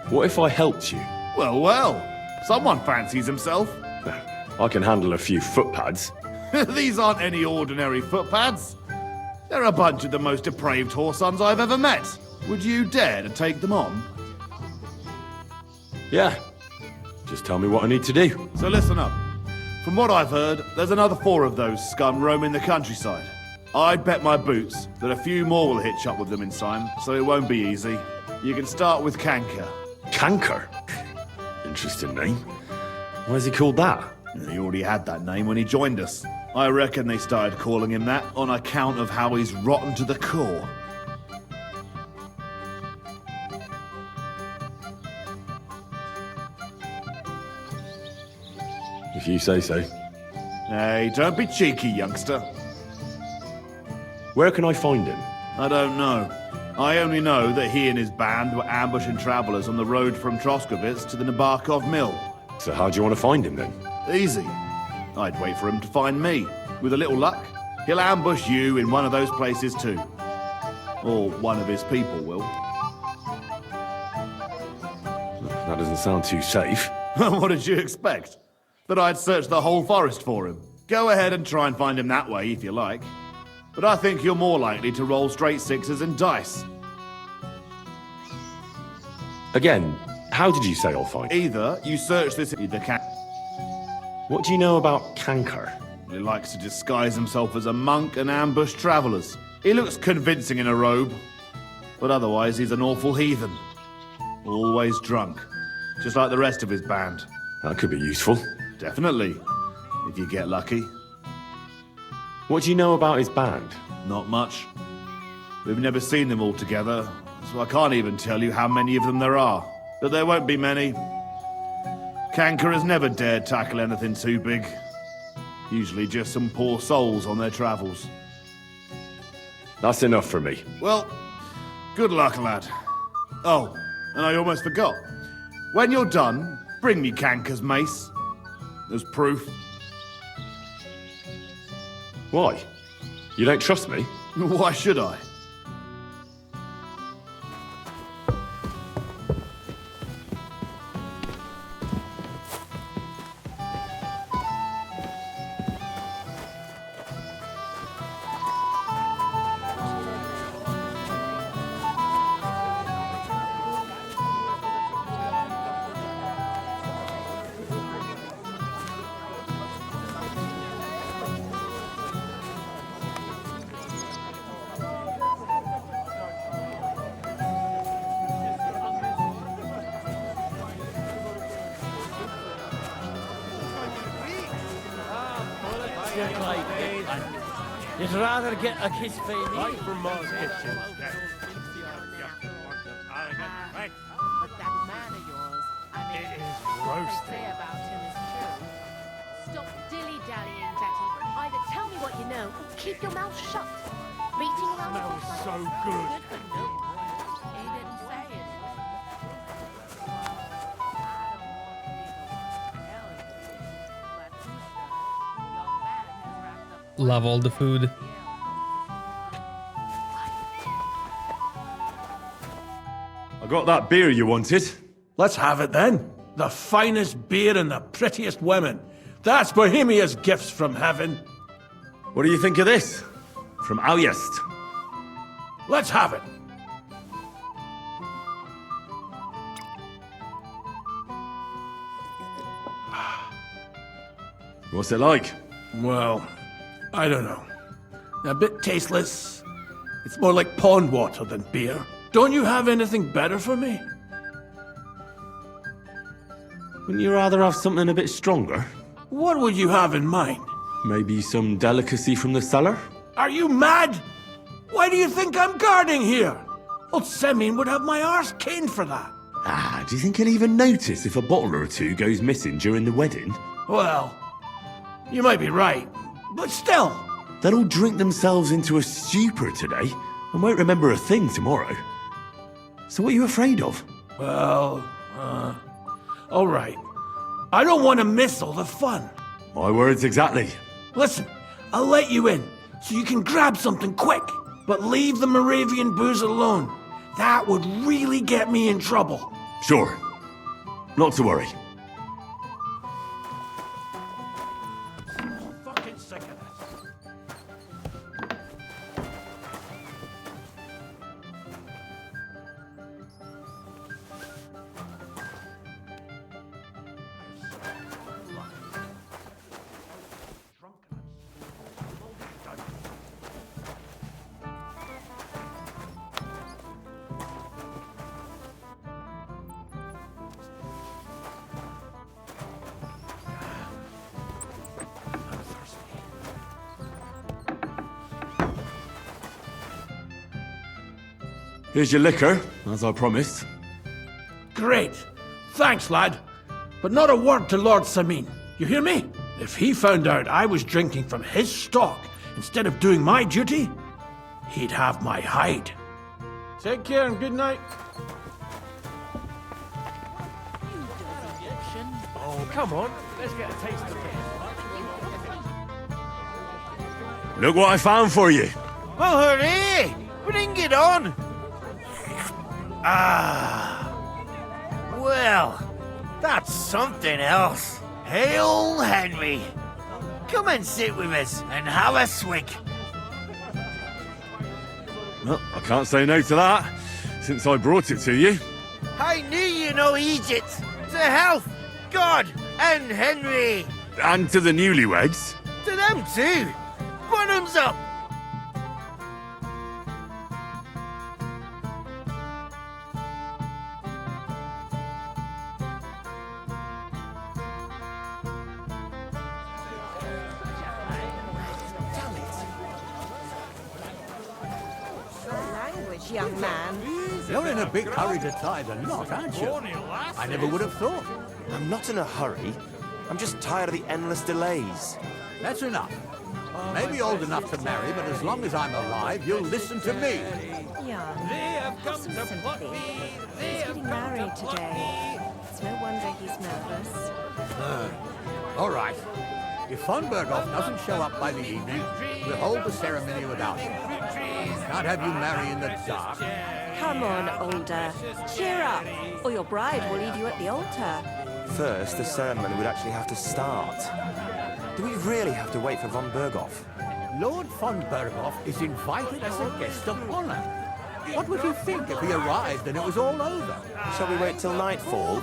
Speaker 6: What if I helped you?
Speaker 19: Well, well. Someone fancies himself.
Speaker 6: I can handle a few footpads.
Speaker 19: These aren't any ordinary footpads. They're a bunch of the most depraved whoresons I've ever met. Would you dare to take them on?
Speaker 6: Yeah. Just tell me what I need to do.
Speaker 19: So listen up. From what I've heard, there's another 4 of those scum roaming the countryside. I'd bet my boots that a few more will hitch up with them in time, so it won't be easy. You can start with Canker.
Speaker 6: Canker? Interesting name. Why is he called that?
Speaker 19: He already had that name when he joined us. I reckon they started calling him that on account of how he's rotten to the core.
Speaker 6: If you say so.
Speaker 19: Hey, don't be cheeky, youngster.
Speaker 6: Where can I find him?
Speaker 19: I don't know. I only know that he and his band were ambushing travelers on the road from Troskovitz to the Nabarkov Mill.
Speaker 6: So how do you want to find him then?
Speaker 19: Easy. I'd wait for him to find me. With a little luck, he'll ambush you in one of those places too. Or one of his people will.
Speaker 6: That doesn't sound too safe.
Speaker 19: What did you expect? That I'd search the whole forest for him? Go ahead and try and find him that way if you like. But I think you're more likely to roll straight sixes and dice.
Speaker 6: Again, how did you say I'll find him?
Speaker 19: Either you search this...
Speaker 6: What do you know about Canker?
Speaker 19: He likes to disguise himself as a monk and ambush travelers. He looks convincing in a robe. But otherwise, he's an awful heathen. Always drunk. Just like the rest of his band.
Speaker 6: That could be useful.
Speaker 19: Definitely. If you get lucky.
Speaker 6: What do you know about his band?
Speaker 19: Not much. We've never seen them all together, so I can't even tell you how many of them there are. But there won't be many. Canker has never dared tackle anything too big. Usually just some poor souls on their travels.
Speaker 6: That's enough for me.
Speaker 19: Well, good luck, lad. Oh, and I almost forgot. When you're done, bring me Canker's mace. As proof.
Speaker 6: Why? You don't trust me?
Speaker 19: Why should I?
Speaker 11: You'd rather get a kiss for me?
Speaker 3: Right from Mars Kitchen.
Speaker 16: But that man of yours, I mean,
Speaker 3: It is
Speaker 16: what
Speaker 3: roasting.
Speaker 16: they say about him is true.
Speaker 20: Stop dilly-dallying, Betty. Either tell me what you know, or keep your mouth shut. Beating around the bush like
Speaker 3: so
Speaker 20: this
Speaker 3: good.
Speaker 20: is for no one.
Speaker 16: He didn't say it.
Speaker 1: Love all the food.
Speaker 6: I got that beer you wanted.
Speaker 11: Let's have it then. The finest beer and the prettiest women. That's Bohemia's gifts from heaven.
Speaker 6: What do you think of this? From Alyest.
Speaker 11: Let's have it.
Speaker 6: What's it like?
Speaker 11: Well, I don't know. A bit tasteless. It's more like pond water than beer. Don't you have anything better for me?
Speaker 6: Wouldn't you rather have something a bit stronger?
Speaker 11: What would you have in mind?
Speaker 6: Maybe some delicacy from the cellar?
Speaker 11: Are you mad? Why do you think I'm guarding here? Old Semine would have my arse caned for that.
Speaker 6: Ah, do you think he'll even notice if a bottle or two goes missing during the wedding?
Speaker 11: Well, you might be right, but still.
Speaker 6: They'll all drink themselves into a stupor today and won't remember a thing tomorrow. So what are you afraid of?
Speaker 11: Well, all right. I don't want to miss all the fun.
Speaker 6: My words exactly.
Speaker 11: Listen, I'll let you in, so you can grab something quick. But leave the Moravian booze alone. That would really get me in trouble.
Speaker 6: Sure. Not to worry.
Speaker 11: Fucking sick of this.
Speaker 6: Here's your liquor, as I promised.
Speaker 11: Great. Thanks, lad. But not a word to Lord Semine. You hear me? If he found out I was drinking from his stock instead of doing my duty, he'd have my hide.
Speaker 4: Take care and good night. Oh, come on. Let's get a taste of it.
Speaker 6: Look what I found for you.
Speaker 18: Well, hooray! Bring it on! Ah. Well, that's something else. Hail, Henry. Come and sit with us and have a swig.
Speaker 6: Well, I can't say no to that, since I brought it to you.
Speaker 18: I knew you know Egypt. To health, God, and Henry.
Speaker 6: And to the newlyweds.
Speaker 18: To them too. Bottoms up.
Speaker 7: Language, young man.
Speaker 8: You're in a big hurry to tie the knot, aren't you? I never would have thought.
Speaker 13: I'm not in a hurry. I'm just tired of the endless delays.
Speaker 8: That's enough. Maybe old enough to marry, but as long as I'm alive, you'll listen to me.
Speaker 7: Young. Have some sympathy. He's getting married today. It's no wonder he's nervous.
Speaker 8: All right. If von Berghoff doesn't show up by the evening, we'll hold the ceremony without him. Can't have you marry in the dark.
Speaker 7: Come on, older. Cheer up, or your bride will leave you at the altar.
Speaker 13: First, the ceremony would actually have to start. Do we really have to wait for von Berghoff?
Speaker 8: Lord von Berghoff is invited as a guest of honor. What would you think if he arrived and it was all over?
Speaker 13: Shall we wait till nightfall?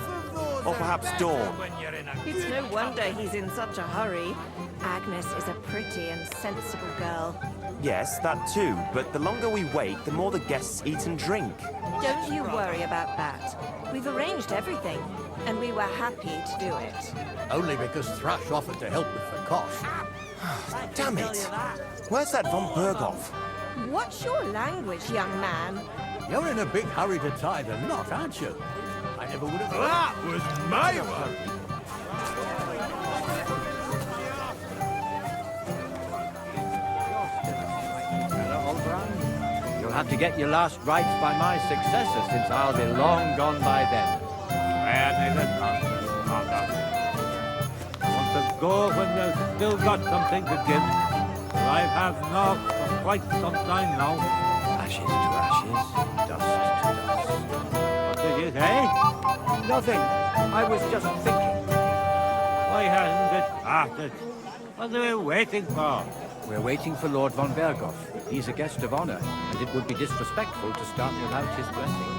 Speaker 13: Or perhaps dawn?
Speaker 7: It's no wonder he's in such a hurry. Agnes is a pretty and sensible girl.
Speaker 13: Yes, that too, but the longer we wait, the more the guests eat and drink.
Speaker 7: Don't you worry about that. We've arranged everything, and we were happy to do it.
Speaker 8: Only because Thrush offered to help with the cost.
Speaker 13: Damn it! Where's that von Berghoff?
Speaker 7: What's your language, young man?
Speaker 8: You're in a big hurry to tie the knot, aren't you? I never would have thought.
Speaker 11: That was my one.
Speaker 12: You'll have to get your last rites by my successor, since I'll be long gone by then.
Speaker 2: I want to go when they've still got something to give. But I have not for quite some time now.
Speaker 12: Ashes to ashes, dust to dust.
Speaker 2: What did you say?
Speaker 12: Nothing. I was just thinking.
Speaker 2: Why hasn't it started? What are we waiting for?
Speaker 12: We're waiting for Lord von Berghoff. He's a guest of honor, and it would be disrespectful to start without his blessing.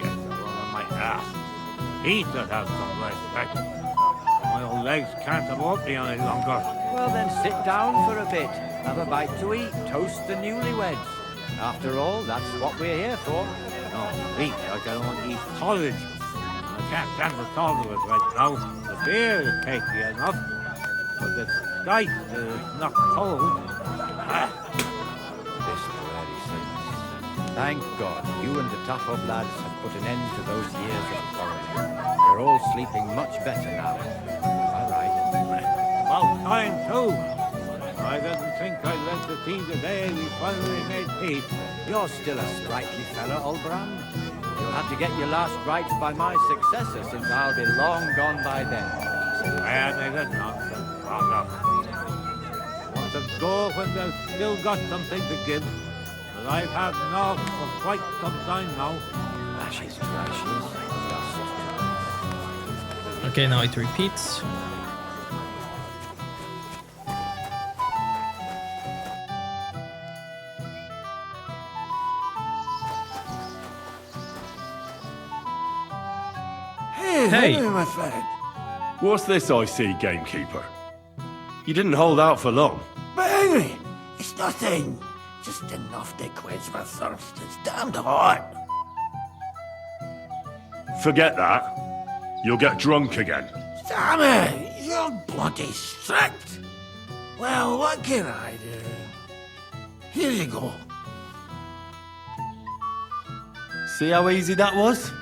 Speaker 2: Yes, on my ass. He should have some respect. My old legs can't support me any longer.
Speaker 12: Well then, sit down for a bit. Have a bite to eat. Toast the newlyweds. After all, that's what we're here for.
Speaker 2: No, eat. I can only eat porridge. I can't stand the thought of it right now. The beer is tasty enough, but the dice is not cold.
Speaker 12: This bloody sins. Thank God, you and the tough lads have put an end to those years of quarreling. We're all sleeping much better now. All right.
Speaker 2: About time, too. I didn't think I'd live to see the day we finally made peace.
Speaker 12: You're still a sprightly fella, Olbram. You'll have to get your last rites by my successor, since I'll be long gone by then.
Speaker 2: And they did nonsense, Father. I want to go when they've still got something to give. But I've had enough for quite some time now.
Speaker 12: Ashes to ashes, dust to
Speaker 1: Okay, now it repeats.
Speaker 11: Hey, my friend.
Speaker 6: What's this I see, gamekeeper? You didn't hold out for long.
Speaker 11: But Henry, it's nothing. Just enough to quench my thirst. It's damned hot.
Speaker 6: Forget that. You'll get drunk again.
Speaker 11: Damn it! You're bloody strict. Well, what can I do? Here you go.
Speaker 6: See how easy that was?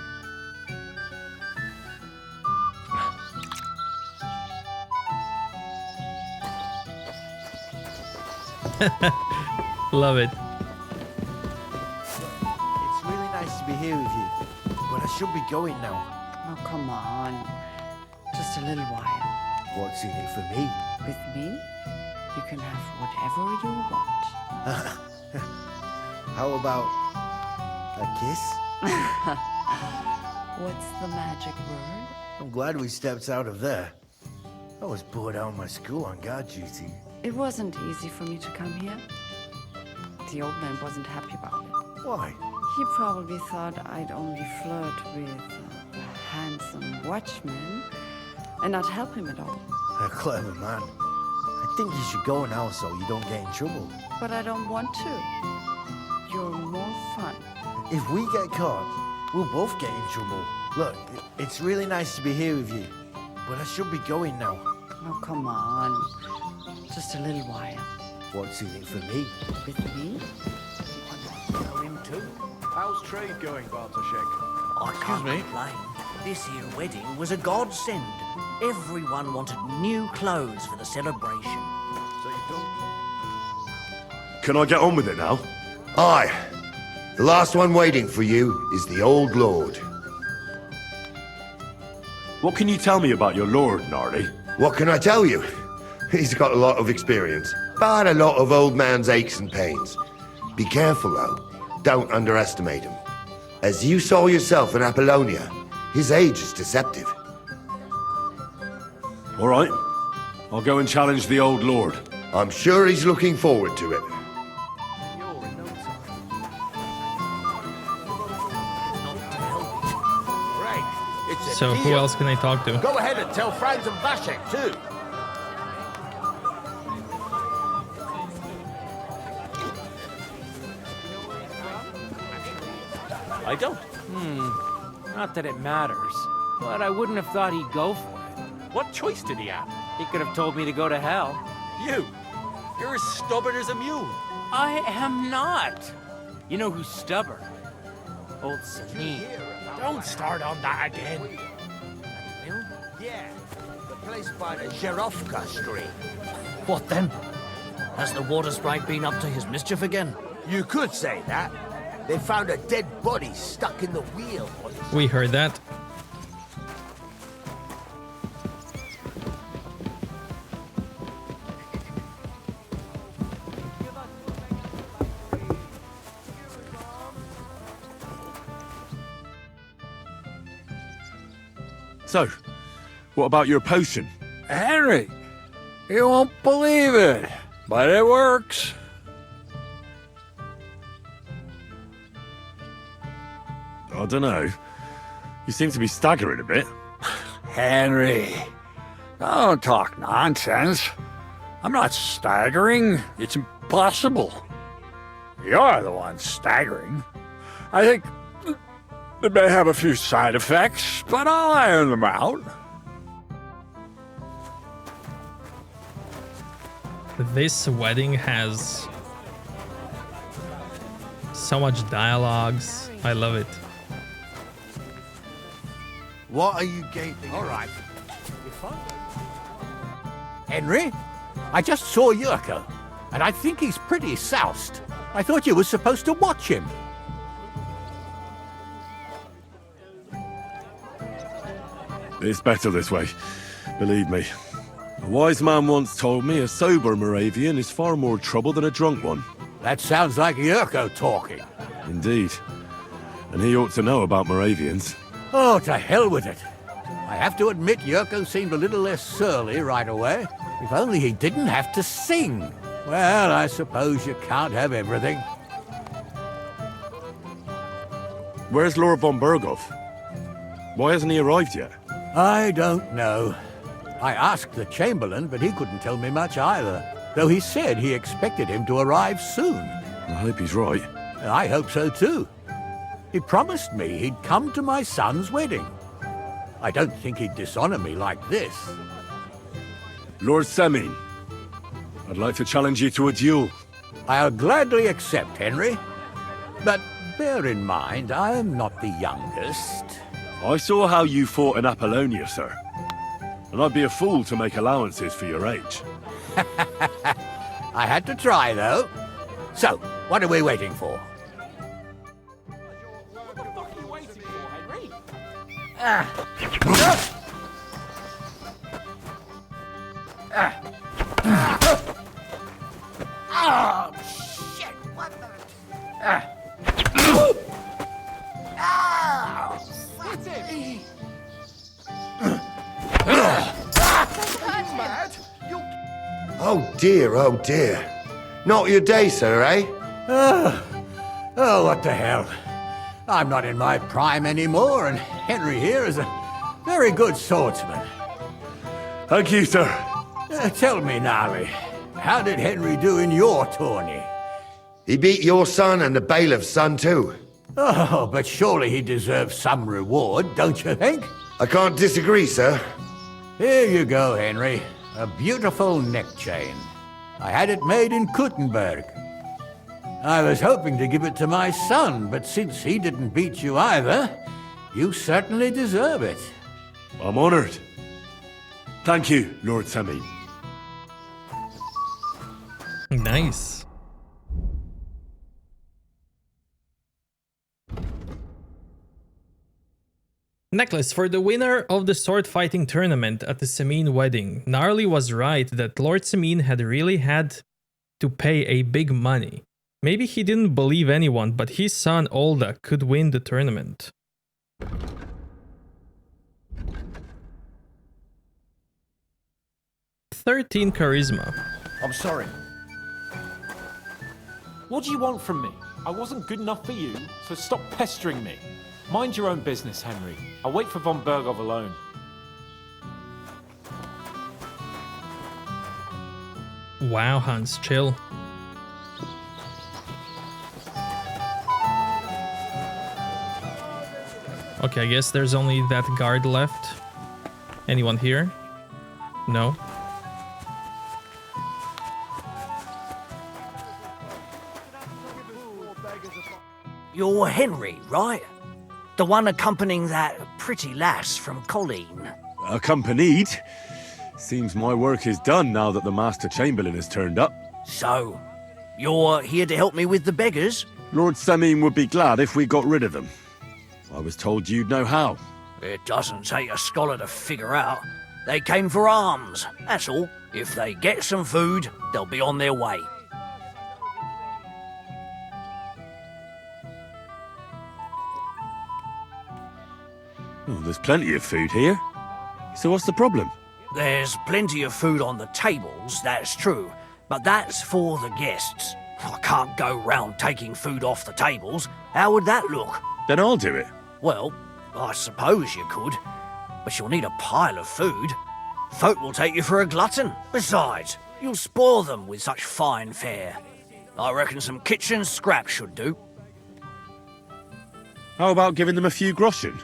Speaker 1: Love it.
Speaker 11: It's really nice to be here with you, but I should be going now.
Speaker 9: Oh, come on. Just a little while.
Speaker 11: What's in it for me?
Speaker 9: With me, you can have whatever you want.
Speaker 11: How about a kiss?
Speaker 9: What's the magic word?
Speaker 11: I'm glad we stepped out of there. I was bored out of my school on guard duty.
Speaker 9: It wasn't easy for me to come here. The old man wasn't happy about it.
Speaker 11: Why?
Speaker 9: He probably thought I'd only flirt with a handsome watchman and not help him at all.
Speaker 11: A clever man. I think you should go now so you don't get in trouble.
Speaker 9: But I don't want to. You're more fun.
Speaker 11: If we get caught, we'll both get in trouble. Look, it's really nice to be here with you, but I should be going now.
Speaker 9: Oh, come on. Just a little while.
Speaker 11: What's in it for me?
Speaker 9: With me?
Speaker 10: Know him too. How's trade going, Bartoszek?
Speaker 18: I can't complain. This here wedding was a godsend. Everyone wanted new clothes for the celebration.
Speaker 10: So you don't...
Speaker 5: Can I get on with it now? Aye. The last one waiting for you is the Old Lord.
Speaker 6: What can you tell me about your lord, Gnarly?
Speaker 5: What can I tell you? He's got a lot of experience, but a lot of old man's aches and pains. Be careful, though. Don't underestimate him. As you saw yourself in Apollonia, his age is deceptive.
Speaker 6: All right. I'll go and challenge the old lord.
Speaker 5: I'm sure he's looking forward to it.
Speaker 1: So who else can I talk to?
Speaker 18: Go ahead and tell Franz and Vashek too.
Speaker 2: I don't. Not that it matters, but I wouldn't have thought he'd go for it.
Speaker 4: What choice did he have?
Speaker 2: He could have told me to go to hell.
Speaker 4: You're as stubborn as a mule.
Speaker 2: I am not. You know who's stubborn? Old Semine.
Speaker 18: Don't start on that again. Yeah, the place by the Zherovka Street. What then? Has the water sprite been up to his mischief again? You could say that. They found a dead body stuck in the wheel.
Speaker 1: We heard that.
Speaker 6: So, what about your potion?
Speaker 21: Henry, you won't believe it, but it works.
Speaker 6: I don't know. You seem to be staggering a bit.
Speaker 21: Henry, don't talk nonsense. I'm not staggering. It's impossible. You're the one staggering. I think it may have a few side effects, but I'll iron them out.
Speaker 1: This wedding has so much dialogues. I love it.
Speaker 3: What are you gaping?
Speaker 8: All right. Henry, I just saw Yurko, and I think he's pretty soused. I thought you were supposed to watch him.
Speaker 6: It's better this way, believe me. A wise man once told me a sober Moravian is far more trouble than a drunk one.
Speaker 8: That sounds like Yurko talking.
Speaker 6: Indeed. And he ought to know about Moravians.
Speaker 8: Oh, to hell with it. I have to admit Yurko seemed a little less surly right away. If only he didn't have to sing. Well, I suppose you can't have everything.
Speaker 6: Where's Lord von Berghoff? Why hasn't he arrived yet?
Speaker 8: I don't know. I asked the Chamberlain, but he couldn't tell me much either. Though he said he expected him to arrive soon.
Speaker 6: I hope he's right.
Speaker 8: I hope so too. He promised me he'd come to my son's wedding. I don't think he'd dishonor me like this.
Speaker 6: Lord Semine, I'd like to challenge you to a duel.
Speaker 8: I'll gladly accept, Henry. But bear in mind, I am not the youngest.
Speaker 6: I saw how you fought in Apollonia, sir. And I'd be a fool to make allowances for your age.
Speaker 8: I had to try, though. So, what are we waiting for?
Speaker 11: Oh, shit! What the...
Speaker 5: Oh dear, oh dear. Not your day, sir, eh?
Speaker 8: Oh, what the hell. I'm not in my prime anymore, and Henry here is a very good swordsman.
Speaker 6: Thank you, sir.
Speaker 8: Tell me, Nari, how did Henry do in your tourney?
Speaker 5: He beat your son and the bailiff's son too.
Speaker 8: Oh, but surely he deserves some reward, don't you think?
Speaker 5: I can't disagree, sir.
Speaker 8: Here you go, Henry. A beautiful neck chain. I had it made in Kuttenberg. I was hoping to give it to my son, but since he didn't beat you either, you certainly deserve it.
Speaker 6: I'm honored. Thank you, Lord Semine.
Speaker 1: Nice. Necklace for the winner of the sword fighting tournament at the Semine wedding. Gnarly was right that Lord Semine had really had to pay a big money. Maybe he didn't believe anyone, but his son Olda could win the tournament. "13 charisma.
Speaker 4: I'm sorry. What do you want from me? I wasn't good enough for you, so stop pestering me. Mind your own business, Henry. I'll wait for von Bergov alone.
Speaker 1: Wow, Hans, chill. Okay, I guess there's only that guard left. Anyone here? No.
Speaker 18: You're Henry, right? The one accompanying that pretty lass from Colleen.
Speaker 6: Accompanied? Seems my work is done now that the Master Chamberlain has turned up.
Speaker 18: So, you're here to help me with the beggars?
Speaker 6: Lord Semine would be glad if we got rid of them. I was told you'd know how.
Speaker 18: It doesn't take a scholar to figure out. They came for alms, that's all. If they get some food, they'll be on their way.
Speaker 6: Oh, there's plenty of food here. So what's the problem?
Speaker 18: There's plenty of food on the tables, that's true. But that's for the guests. I can't go round taking food off the tables. How would that look?
Speaker 6: Then I'll do it.
Speaker 18: Well, I suppose you could. But you'll need a pile of food. Folk will take you for a glutton. Besides, you'll spoil them with such fine fare. I reckon some kitchen scraps should do.
Speaker 6: How about giving them a few groschen?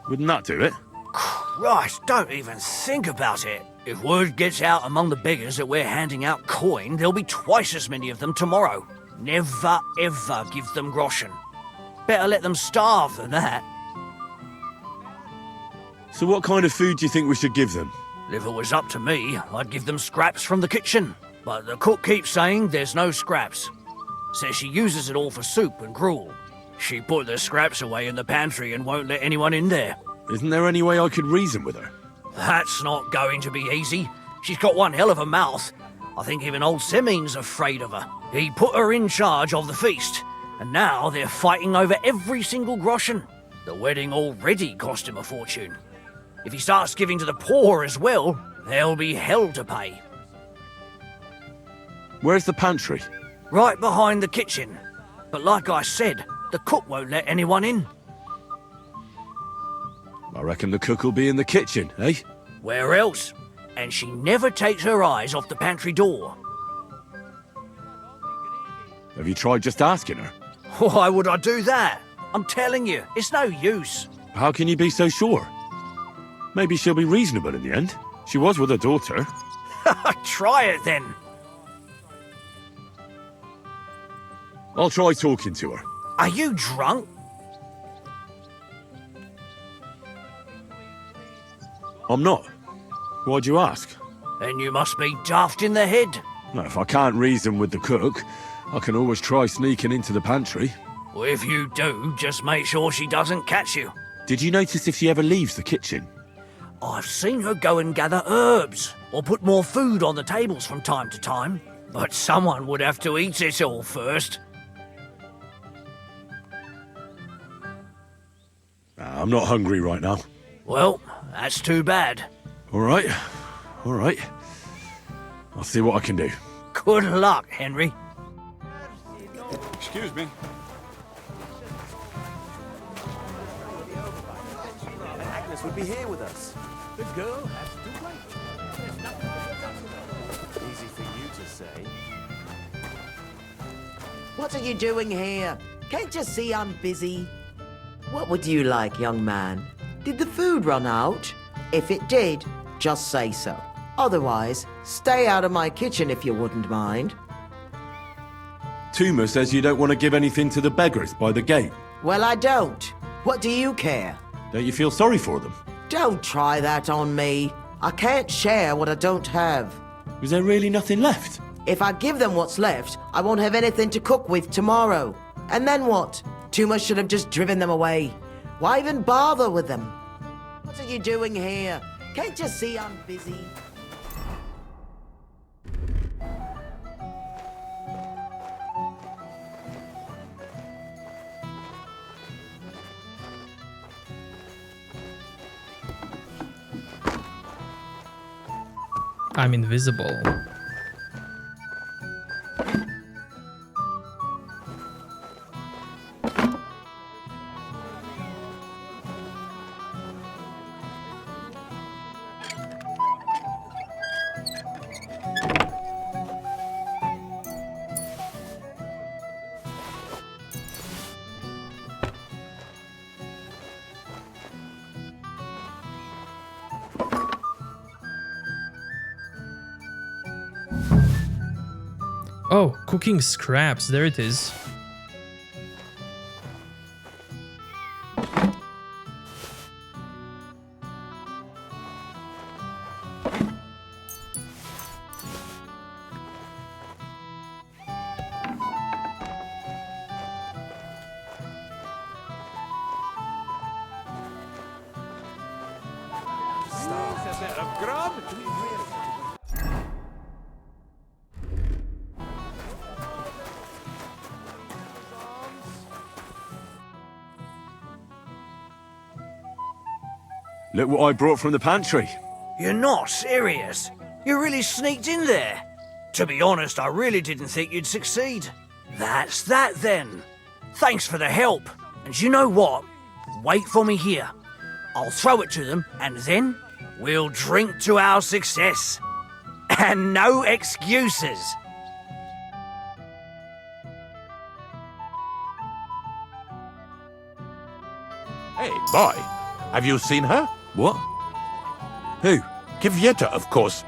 Speaker 6: Wouldn't that do it?
Speaker 18: Christ, don't even think about it. If word gets out among the beggars that we're handing out coin, there'll be twice as many of them tomorrow. Never, ever give them groschen. Better let them starve than that.
Speaker 6: So what kind of food do you think we should give them?
Speaker 18: If it was up to me, I'd give them scraps from the kitchen. But the cook keeps saying there's no scraps. Says she uses it all for soup and gruel. She put the scraps away in the pantry and won't let anyone in there.
Speaker 6: Isn't there any way I could reason with her?
Speaker 18: That's not going to be easy. She's got one hell of a mouth. I think even old Semine's afraid of her. He put her in charge of the feast, and now they're fighting over every single groschen. The wedding already cost him a fortune. If he starts giving to the poor as well, there'll be hell to pay.
Speaker 6: Where's the pantry?
Speaker 18: Right behind the kitchen. But like I said, the cook won't let anyone in.
Speaker 6: I reckon the cook will be in the kitchen, eh?
Speaker 18: Where else? And she never takes her eyes off the pantry door.
Speaker 6: Have you tried just asking her?
Speaker 18: Why would I do that? I'm telling you, it's no use.
Speaker 6: How can you be so sure? Maybe she'll be reasonable in the end. She was with her daughter.
Speaker 18: Try it then.
Speaker 6: I'll try talking to her.
Speaker 18: Are you drunk?
Speaker 6: I'm not. Why'd you ask?
Speaker 18: Then you must be daft in the head.
Speaker 6: No, if I can't reason with the cook, I can always try sneaking into the pantry.
Speaker 18: Well, if you do, just make sure she doesn't catch you.
Speaker 6: Did you notice if she ever leaves the kitchen?
Speaker 18: I've seen her go and gather herbs, or put more food on the tables from time to time. But someone would have to eat it all first.
Speaker 6: I'm not hungry right now.
Speaker 18: Well, that's too bad.
Speaker 6: All right. I'll see what I can do.
Speaker 18: Good luck, Henry.
Speaker 6: Excuse me.
Speaker 13: Agnes would be here with us.
Speaker 8: The girl has to wait.
Speaker 13: Easy for you to say.
Speaker 14: What are you doing here? Can't you see I'm busy? What would you like, young man? Did the food run out? If it did, just say so. Otherwise, stay out of my kitchen if you wouldn't mind.
Speaker 6: Tuma says you don't want to give anything to the beggars by the gate.
Speaker 14: Well, I don't. What do you care?
Speaker 6: Don't you feel sorry for them?
Speaker 14: Don't try that on me. I can't share what I don't have.
Speaker 6: Is there really nothing left?
Speaker 14: If I give them what's left, I won't have anything to cook with tomorrow. And then what? Tuma should have just driven them away. Why even bother with them? What are you doing here? Can't you see I'm busy?
Speaker 1: I'm invisible. Oh, cooking scraps, there it is.
Speaker 8: A bit of grub.
Speaker 6: Look what I brought from the pantry.
Speaker 18: You're not serious? You really sneaked in there? To be honest, I really didn't think you'd succeed. That's that then. Thanks for the help. And you know what? Wait for me here. I'll throw it to them, and then we'll drink to our success. And no excuses.
Speaker 8: Hey, boy. Have you seen her?
Speaker 6: What? Who?
Speaker 8: Kivieta, of course.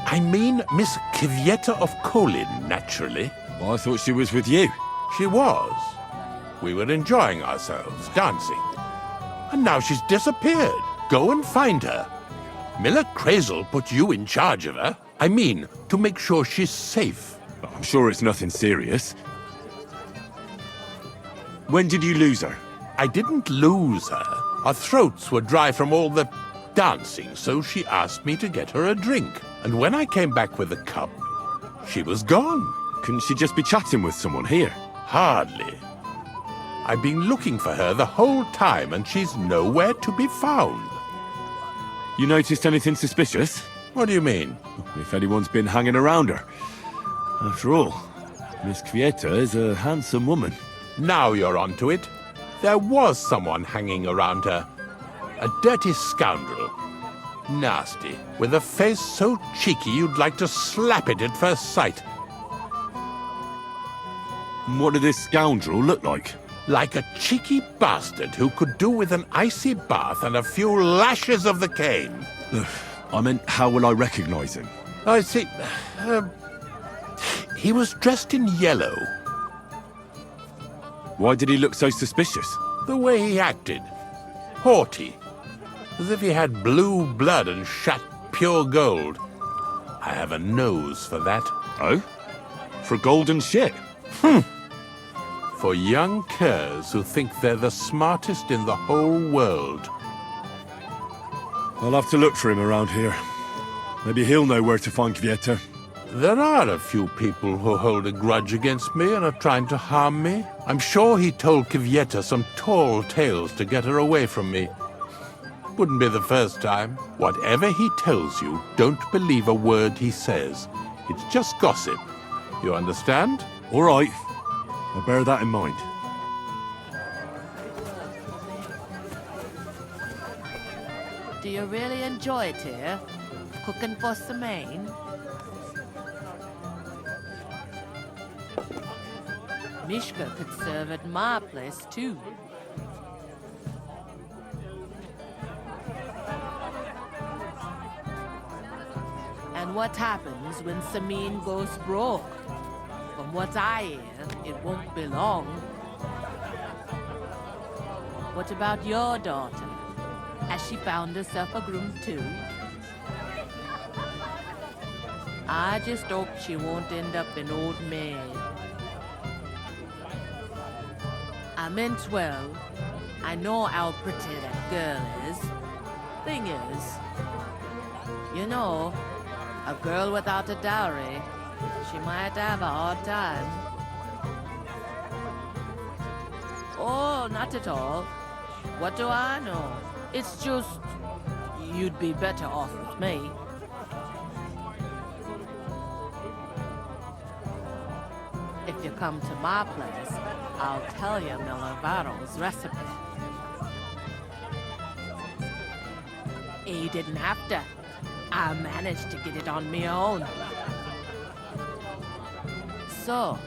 Speaker 8: I mean Miss Kivieta of Colin, naturally.
Speaker 6: Well, I thought she was with you.
Speaker 8: She was. We were enjoying ourselves, dancing. And now she's disappeared. Go and find her. Miller Crazel put you in charge of her. I mean, to make sure she's safe.
Speaker 6: I'm sure it's nothing serious. When did you lose her?
Speaker 8: I didn't lose her. Our throats were dry from all the dancing, so she asked me to get her a drink. And when I came back with the cup, she was gone.
Speaker 6: Couldn't she just be chatting with someone here?
Speaker 8: Hardly. I've been looking for her the whole time, and she's nowhere to be found.
Speaker 6: You noticed anything suspicious?
Speaker 8: What do you mean?
Speaker 6: If anyone's been hanging around her. After all, Miss Kvieta is a handsome woman.
Speaker 8: Now you're onto it. There was someone hanging around her. A dirty scoundrel. Nasty, with a face so cheeky you'd like to slap it at first sight.
Speaker 6: What did this scoundrel look like?
Speaker 8: Like a cheeky bastard who could do with an icy bath and a few lashes of the cane.
Speaker 6: I meant, how will I recognize him?
Speaker 8: I see. He was dressed in yellow.
Speaker 6: Why did he look so suspicious?
Speaker 8: The way he acted. Haughty. As if he had blue blood and shat pure gold. I have a nose for that.
Speaker 6: Oh? For golden shit?
Speaker 8: For young curs who think they're the smartest in the whole world.
Speaker 15: I'll have to look for him around here. Maybe he'll know where to find Kvieta.
Speaker 8: There are a few people who hold a grudge against me and are trying to harm me. I'm sure he told Kvieta some tall tales to get her away from me. Wouldn't be the first time. Whatever he tells you, don't believe a word he says. It's just gossip. You understand?
Speaker 15: All right. I'll bear that in mind.
Speaker 16: Do you really enjoy it here? Cooking for Semine? Mishka could serve at my place, too. And what happens when Semine goes broke? From what I hear, it won't be long. What about your daughter? Has she found herself a groom too? I just hope she won't end up an old maid. I meant well. I know how pretty that girl is. Thing is, you know, a girl without a dowry, she might have a hard time. Oh, not at all. What do I know? It's just, you'd be better off with me. If you come to my place, I'll tell you Milivaro's recipe. He didn't have to. I managed to get it on my own. So,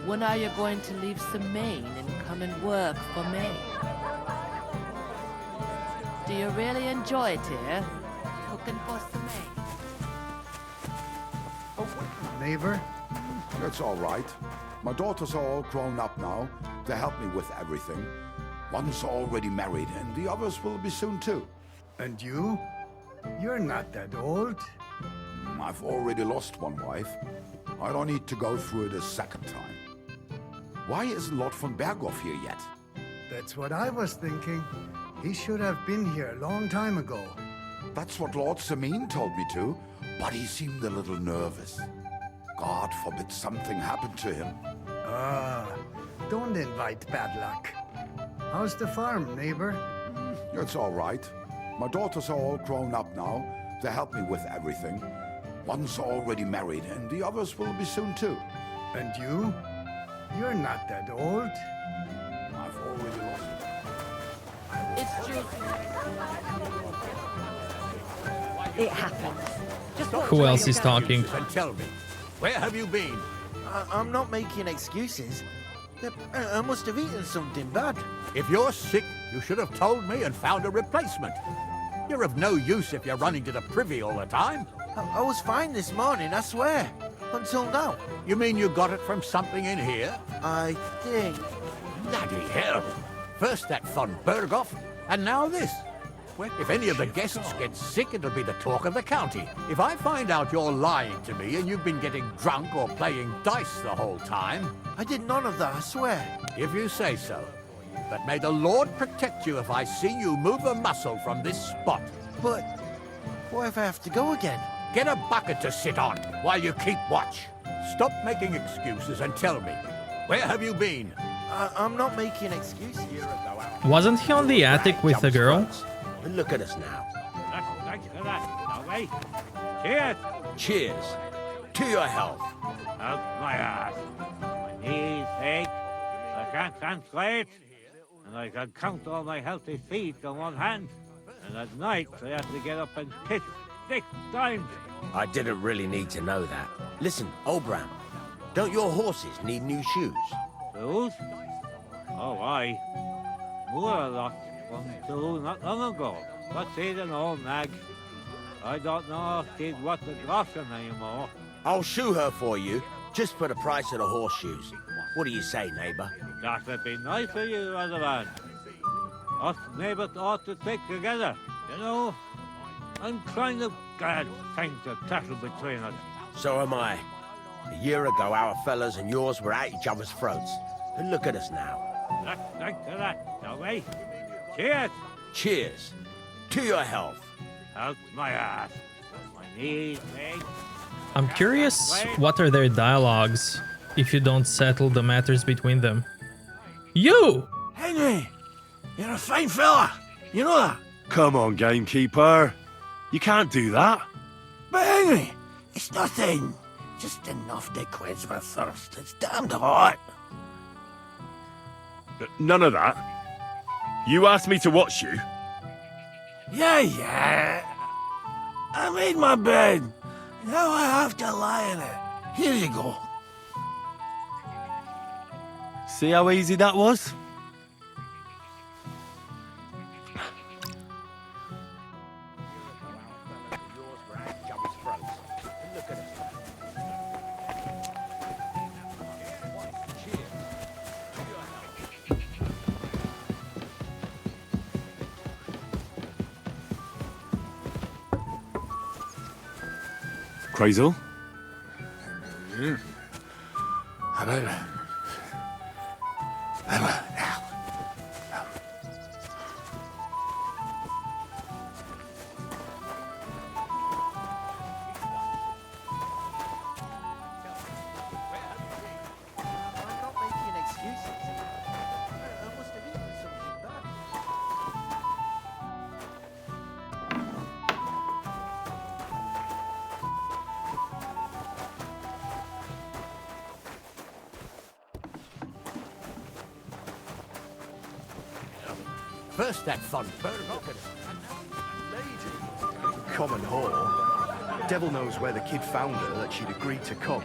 Speaker 16: when are you going to leave Semine and come and work for me? Do you really enjoy it here? Cooking for Semine?
Speaker 17: Neighbor? That's all right. My daughters are all grown up now. They help me with everything. One's already married, and the others will be soon too.
Speaker 11: And you? You're not that old.
Speaker 17: I've already lost one wife. I don't need to go through it a second time. Why isn't Lord von Berghoff here yet?
Speaker 11: That's what I was thinking. He should have been here a long time ago.
Speaker 17: That's what Lord Semine told me to, but he seemed a little nervous. God forbid something happened to him.
Speaker 11: Ah, don't invite bad luck. How's the farm, neighbor?
Speaker 17: It's all right. My daughters are all grown up now. They help me with everything. One's already married, and the others will be soon too.
Speaker 11: And you? You're not that old.
Speaker 17: I've already lost it.
Speaker 16: It's just...
Speaker 7: It happens. Just
Speaker 1: Who else is talking?
Speaker 8: And tell me, where have you been?
Speaker 18: I'm not making excuses. I must have eaten something bad.
Speaker 8: If you're sick, you should have told me and found a replacement. You're of no use if you're running to the privy all the time.
Speaker 18: I was fine this morning, I swear. Until now.
Speaker 8: You mean you got it from something in here?
Speaker 18: I think.
Speaker 8: Bloody hell. First that von Berghoff, and now this. If any of the guests get sick, it'll be the talk of the county. If I find out you're lying to me and you've been getting drunk or playing dice the whole time...
Speaker 18: I did none of that, I swear.
Speaker 8: If you say so. But may the Lord protect you if I see you move a muscle from this spot.
Speaker 18: But what if I have to go again?
Speaker 8: Get a bucket to sit on while you keep watch. Stop making excuses and tell me, where have you been?
Speaker 18: I'm not making excuses.
Speaker 1: Wasn't he on the attic with a girl?
Speaker 18: Look at us now.
Speaker 2: Thanks for that, Doggy. Cheers!
Speaker 18: Cheers. To your health.
Speaker 2: Help my ass. My knees ache. I can't stand straight. And I can count all my healthy feet on one hand. And at night I have to get up and piss 6 times.
Speaker 18: I didn't really need to know that. Listen, Obram, don't your horses need new shoes?
Speaker 2: Shoes? Oh, aye. Moore lost one too not long ago. But she's an old nag. I don't know if she'd want the groschen anymore.
Speaker 18: I'll shoe her for you, just for the price of the horseshoes. What do you say, neighbour?
Speaker 2: That would be nice of you, other man. Us neighbours ought to stick together. You know, I'm trying to get things to settle between us.
Speaker 18: So am I. A year ago, our fellas and yours were at each other's throats. And look at us now.
Speaker 2: Let's drink to that, shall we? Cheers!
Speaker 18: Cheers. To your health.
Speaker 2: Help my ass. My knees ache.
Speaker 1: I'm curious, what are their dialogues if you don't settle the matters between them? You!
Speaker 11: Henry, you're a fine fella. You know that?
Speaker 15: Come on, gamekeeper. You can't do that.
Speaker 11: But Henry, it's nothing. Just enough to quench my thirst. It's damned hot.
Speaker 15: None of that. You asked me to watch you.
Speaker 11: Yeah. I made my bed. Now I have to lie in it. Here you go.
Speaker 15: See how easy that was? Crazel?
Speaker 8: First that fun bird.
Speaker 10: Common whore. Devil knows where the kid found her that she'd agreed to come.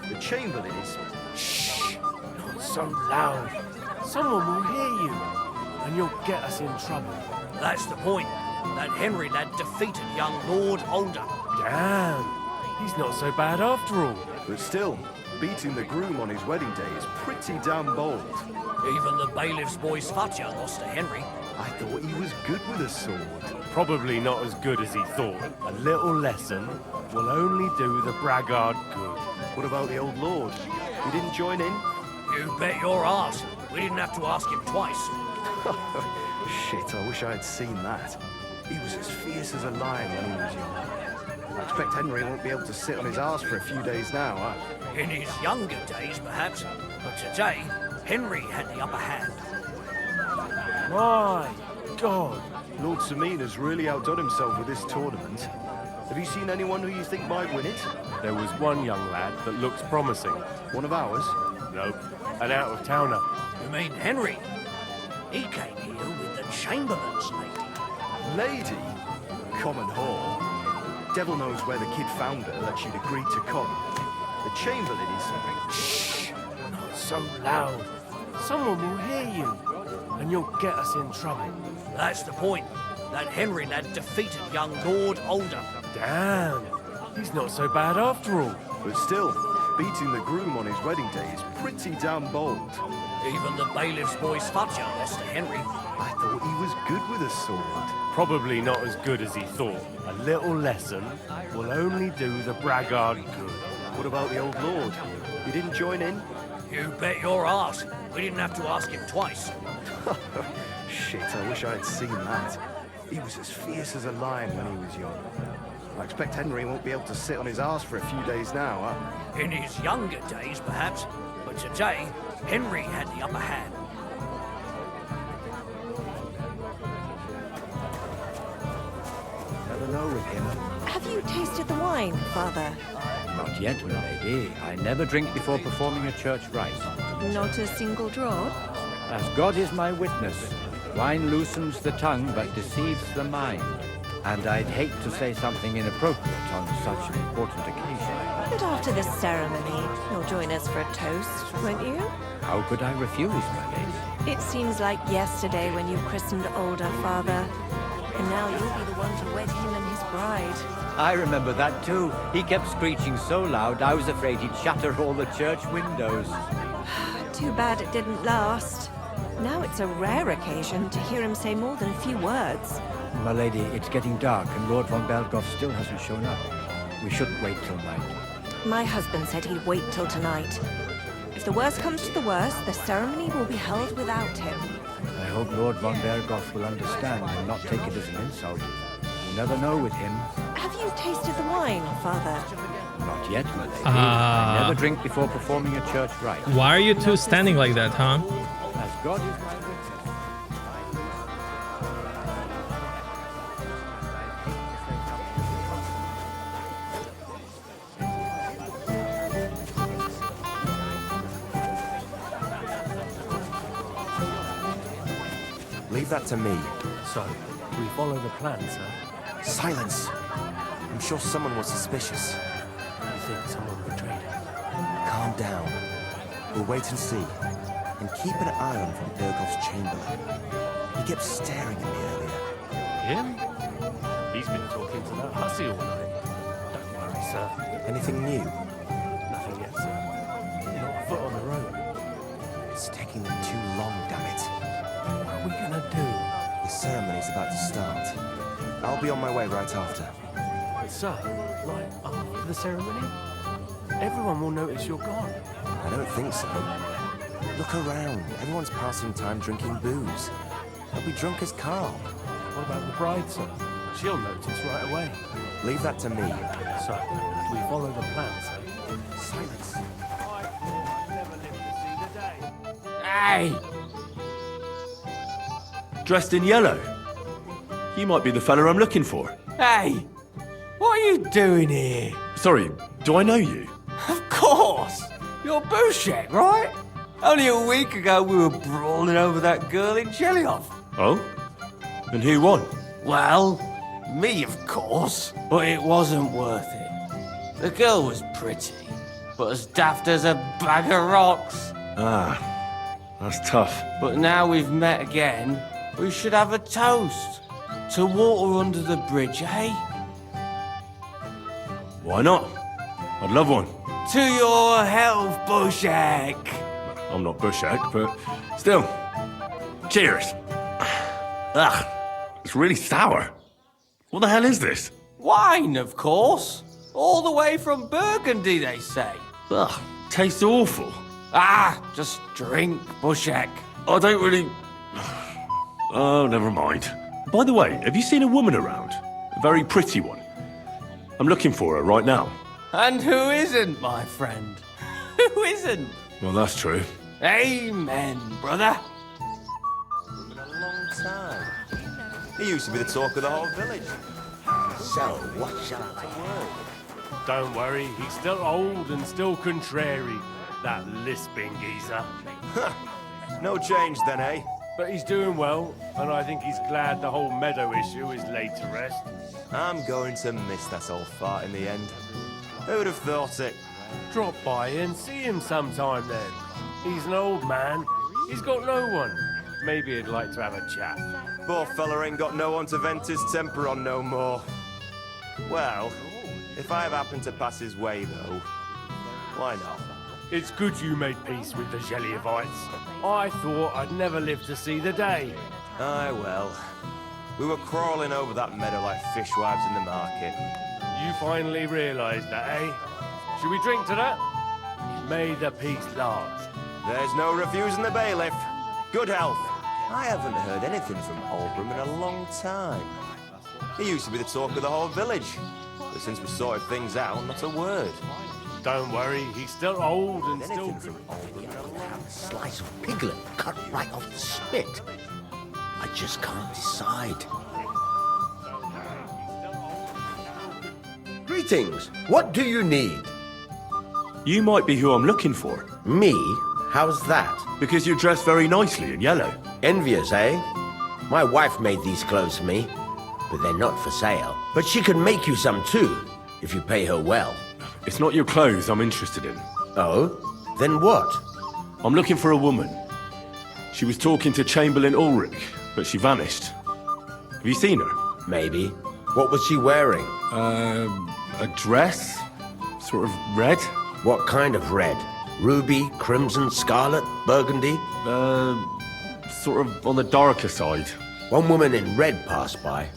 Speaker 10: The Chamberlain is...
Speaker 19: Shh! Not so loud. Someone will hear you, and you'll get us in trouble.
Speaker 18: That's the point. That Henry lad defeated young Lord Older.
Speaker 19: Damn! He's not so bad after all.
Speaker 10: But still, beating the groom on his wedding day is pretty damn bold.
Speaker 18: Even the bailiff's boy Sfatja lost to Henry.
Speaker 10: I thought he was good with a sword.
Speaker 19: Probably not as good as he thought. A little lesson will only do the braggart good.
Speaker 10: What about the old lord? He didn't join in?
Speaker 18: You bet your ass. We didn't have to ask him twice.
Speaker 10: Shit, I wish I had seen that. He was as fierce as a lion when he was young. I expect Henry won't be able to sit on his arse for a few days now, huh?
Speaker 18: In his younger days, perhaps. But today, Henry had the upper hand.
Speaker 19: My God!
Speaker 10: Lord Semine has really outdone himself with this tournament. Have you seen anyone who you think might win it?
Speaker 19: There was one young lad that looks promising.
Speaker 10: One of ours?
Speaker 19: Nope, an out-of-towner.
Speaker 18: You mean Henry? He came here with the Chamberlain's lady.
Speaker 10: Lady? Common whore. Devil knows where the kid found her that she'd agreed to come. The Chamberlain is...
Speaker 19: Shh! Not so loud. Someone will hear you, and you'll get us in trouble.
Speaker 18: That's the point. That Henry lad defeated young Lord Older.
Speaker 19: Damn! He's not so bad after all.
Speaker 10: But still, beating the groom on his wedding day is pretty damn bold.
Speaker 18: Even the bailiff's boy Sfatja lost to Henry.
Speaker 10: I thought he was good with a sword.
Speaker 19: Probably not as good as he thought. A little lesson will only do the braggart good.
Speaker 10: What about the old lord? He didn't join in?
Speaker 18: You bet your ass. We didn't have to ask him twice.
Speaker 10: Shit, I wish I had seen that. He was as fierce as a lion when he was young. I expect Henry won't be able to sit on his arse for a few days now, huh?
Speaker 18: In his younger days, perhaps. But today, Henry had the upper hand.
Speaker 12: Never know with him.
Speaker 7: Have you tasted the wine, Father?
Speaker 12: Not yet, my lady. I never drink before performing a church rite.
Speaker 7: Not a single draught?
Speaker 12: As God is my witness, wine loosens the tongue but deceives the mind. And I'd hate to say something inappropriate on such an important occasion.
Speaker 7: But after this ceremony, you'll join us for a toast, won't you?
Speaker 12: How could I refuse, my lady?
Speaker 7: It seems like yesterday when you christened Older, Father. And now you'll be the one to wed him and his bride.
Speaker 12: I remember that too. He kept screeching so loud I was afraid he'd shatter all the church windows.
Speaker 7: Too bad it didn't last. Now it's a rare occasion to hear him say more than a few words.
Speaker 12: My lady, it's getting dark and Lord von Berghoff still hasn't shown up. We shouldn't wait till night.
Speaker 7: My husband said he'd wait till tonight. If the worst comes to the worst, the ceremony will be held without him.
Speaker 12: I hope Lord von Berghoff will understand and not take it as an insult. You never know with him.
Speaker 7: Have you tasted the wine, Father?
Speaker 12: Not yet, my lady.
Speaker 1: Ah.
Speaker 12: I never drink before performing a church rite.
Speaker 1: Why are you two standing like that, huh?
Speaker 12: As God is my witness.
Speaker 13: Leave that to me.
Speaker 19: So, we follow the plan, sir.
Speaker 13: Silence! I'm sure someone was suspicious.
Speaker 19: You think someone betrayed him?
Speaker 13: Calm down. We'll wait and see. And keep an eye on von Berghoff's chamberlain. He kept staring at me earlier.
Speaker 19: Him? He's been talking to that hussy all night. Don't worry, sir.
Speaker 13: Anything new?
Speaker 19: Nothing yet, sir. Not a foot on the road.
Speaker 13: It's taking them too long, damn it.
Speaker 19: What are we gonna do?
Speaker 13: The ceremony's about to start. I'll be on my way right after.
Speaker 19: Sir, right after the ceremony? Everyone will notice you're gone.
Speaker 13: I don't think so. Look around. Everyone's passing time drinking booze. They'll be drunk as carp.
Speaker 19: What about the bride, sir? She'll notice right away.
Speaker 13: Leave that to me.
Speaker 19: So, do we follow the plan, sir?
Speaker 13: Silence.
Speaker 18: Hey!
Speaker 15: Dressed in yellow. You might be the fella I'm looking for.
Speaker 18: Hey! What are you doing here?
Speaker 15: Sorry, do I know you?
Speaker 18: Of course! You're Bushek, right? Only a week ago we were brawling over that girl in Jelioff.
Speaker 15: Oh? And who won?
Speaker 18: Well, me, of course. But it wasn't worth it. The girl was pretty, but as daft as a bag of rocks.
Speaker 15: Ah, that's tough.
Speaker 18: But now we've met again, we should have a toast. To water under the bridge, eh?
Speaker 15: Why not? I'd love one.
Speaker 18: To your health, Bushek.
Speaker 15: I'm not Bushak, but still. Cheers. Ugh, it's really sour. What the hell is this?
Speaker 18: Wine, of course. All the way from Burgundy, they say.
Speaker 15: Ugh, tastes awful.
Speaker 18: Ah, just drink, Bushek.
Speaker 15: I don't really... Oh, never mind. By the way, have you seen a woman around? A very pretty one. I'm looking for her right now.
Speaker 18: And who isn't, my friend? Who isn't?
Speaker 15: Well, that's true.
Speaker 18: Amen, brother.
Speaker 13: It's been a long time. He used to be the talk of the whole village. So, what shall I do?
Speaker 19: Don't worry, he's still old and still contrary. That lisping geezer.
Speaker 13: No change then, eh?
Speaker 19: But he's doing well, and I think he's glad the whole meadow issue is laid to rest.
Speaker 13: I'm going to miss that old fart in the end. Who'd have thought it?
Speaker 19: Drop by and see him sometime then. He's an old man. He's got no one. Maybe he'd like to have a chat.
Speaker 13: Poor fella ain't got no one to vent his temper on no more. Well, if I have happened to pass his way, though, why not?
Speaker 19: It's good you made peace with the Jeliovites. I thought I'd never live to see the day.
Speaker 13: Aye, well. We were crawling over that meadow like fishwives in the market.
Speaker 19: You finally realised that, eh? Should we drink to that? May the peace last.
Speaker 13: There's no refusing the bailiff. Good health. I haven't heard anything from Oldbrum in a long time. He used to be the talk of the whole village. But since we sorted things out, not a word.
Speaker 19: Don't worry, he's still old and still
Speaker 13: Anything from Oldbrum in a long
Speaker 11: Slice of piglet cut right off the spit. I just can't decide.
Speaker 20: Greetings. What do you need?
Speaker 15: You might be who I'm looking for.
Speaker 20: Me? How's that?
Speaker 15: Because you dress very nicely in yellow.
Speaker 20: Envious, eh? My wife made these clothes for me, but they're not for sale. But she can make you some too, if you pay her well.
Speaker 15: It's not your clothes I'm interested in.
Speaker 20: Oh? Then what?
Speaker 15: I'm looking for a woman. She was talking to Chamberlain Ulrich, but she vanished. Have you seen her?
Speaker 20: Maybe. What was she wearing?
Speaker 15: A dress? Sort of red?
Speaker 20: What kind of red? Ruby, crimson, scarlet, burgundy?
Speaker 15: Sort of on the darker side.
Speaker 20: One woman in red passed by,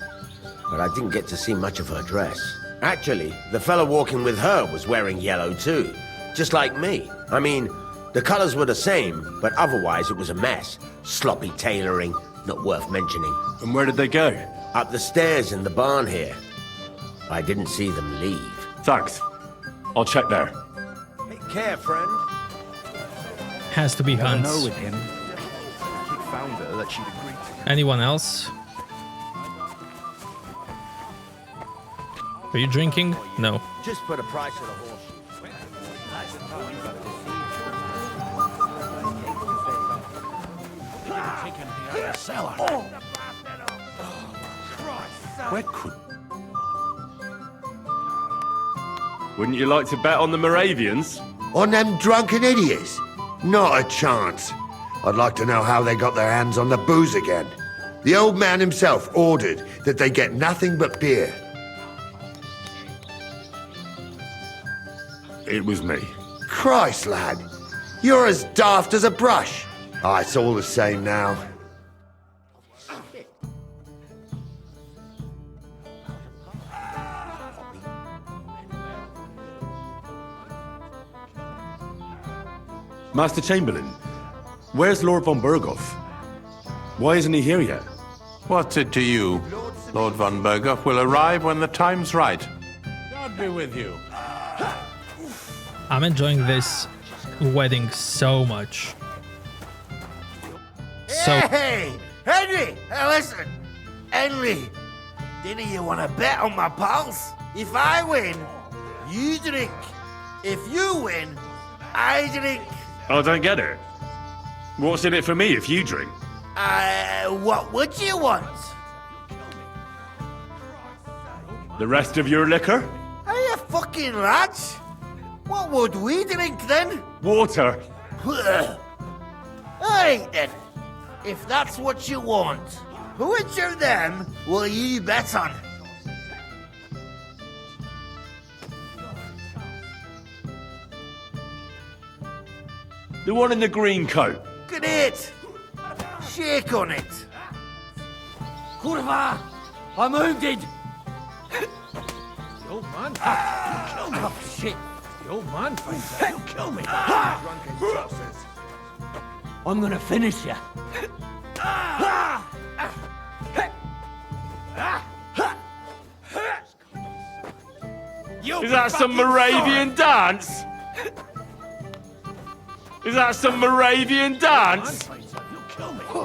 Speaker 20: but I didn't get to see much of her dress. Actually, the fellow walking with her was wearing yellow too, just like me. I mean, the colors were the same, but otherwise it was a mess. Sloppy tailoring, not worth mentioning.
Speaker 15: And where did they go?
Speaker 20: Up the stairs in the barn here. I didn't see them leave.
Speaker 15: Thanks. I'll check there.
Speaker 20: Take care, friend.
Speaker 1: Has to be
Speaker 10: Never
Speaker 1: Hans.
Speaker 10: know with him. He found her that she'd agreed to.
Speaker 1: Anyone else? Are you drinking? No.
Speaker 20: Just for the price of the horse.
Speaker 6: Where could...
Speaker 15: Wouldn't you like to bet on the Moravians?
Speaker 5: On them drunken idiots? Not a chance. I'd like to know how they got their hands on the booze again. The old man himself ordered that they get nothing but beer.
Speaker 15: It was me.
Speaker 5: Christ, lad. You're as daft as a brush. Ah, it's all the same now.
Speaker 15: Master Chamberlain, where's Lord von Berghoff? Why isn't he here yet?
Speaker 2: What's it to you? Lord von Berghoff will arrive when the time's right.
Speaker 8: God be with you.
Speaker 1: I'm enjoying this wedding so much. So
Speaker 11: Hey, Henry! Hey, listen. Henry, didn't you want to bet on my pals? If I win, you drink. If you win, I drink.
Speaker 15: I don't get it. What's in it for me if you drink?
Speaker 11: What would you want?
Speaker 15: The rest of your liquor?
Speaker 11: Are you fucking lads? What would we drink then?
Speaker 15: Water.
Speaker 11: Alright then. If that's what you want, which of them will you bet on?
Speaker 15: The one in the green coat.
Speaker 11: Great. Shake on it. Kurva! I'm wounded!
Speaker 8: The old man finds out. You'll kill me.
Speaker 11: Oh, shit.
Speaker 8: The old man finds out. You'll kill me.
Speaker 11: I'm gonna finish you.
Speaker 15: Is that some Moravian dance? Is that some Moravian dance?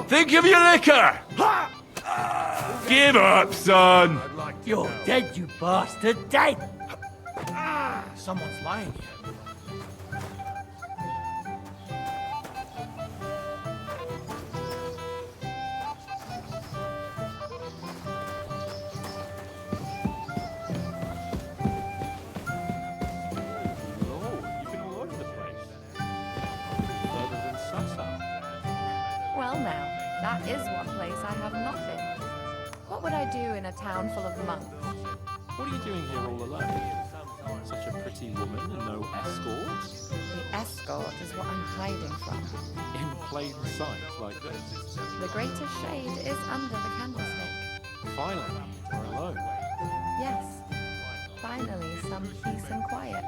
Speaker 15: Think of your liquor! Give up, son!
Speaker 11: You're dead, you bastard. Dead!
Speaker 8: Someone's lying here.
Speaker 9: Well now, that is one place I have not been. What would I do in a town full of monks?
Speaker 4: What are you doing here all alone? Such a pretty woman and no escort?
Speaker 9: The escort is what I'm hiding from.
Speaker 4: In plain sight like this?
Speaker 9: The greater shade is under the candlestick.
Speaker 4: Finally, we're alone.
Speaker 9: Yes. Finally, some peace and quiet.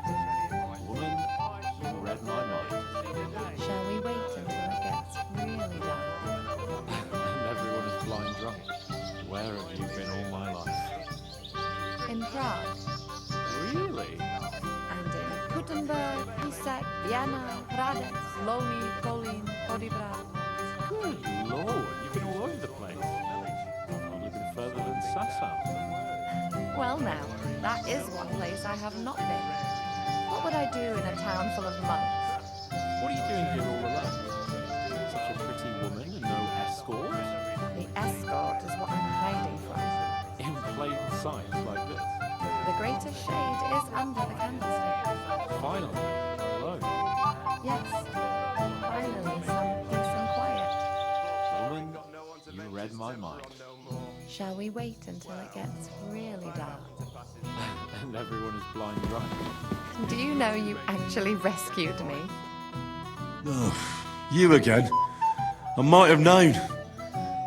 Speaker 4: Woman, you read my mind.
Speaker 9: Shall we wait until it gets really dark?
Speaker 4: And everyone is blind drunk. Where have you been all my life?
Speaker 9: In Prague.
Speaker 4: Really?
Speaker 9: And in Gutenberg, Písek, Vienna, Hradec, Loni, Kolín, Poděbrad.
Speaker 4: Good lord, you've been all over the place. I've hardly been further than Sasau.
Speaker 9: Well now, that is one place I have not been. What would I do in a town full of monks?
Speaker 4: What are you doing here all alone? Such a pretty woman and no escort?
Speaker 9: The escort is what I'm hiding from.
Speaker 4: In plain sight like this?
Speaker 9: The greater shade is under the candlestick.
Speaker 4: Finally, we're alone.
Speaker 9: Yes. Finally, some peace and quiet.
Speaker 4: Woman, you read my mind.
Speaker 9: Shall we wait until it gets really dark?
Speaker 4: And everyone is blind drunk.
Speaker 9: Do you know you actually rescued me?
Speaker 15: You again? I might have known.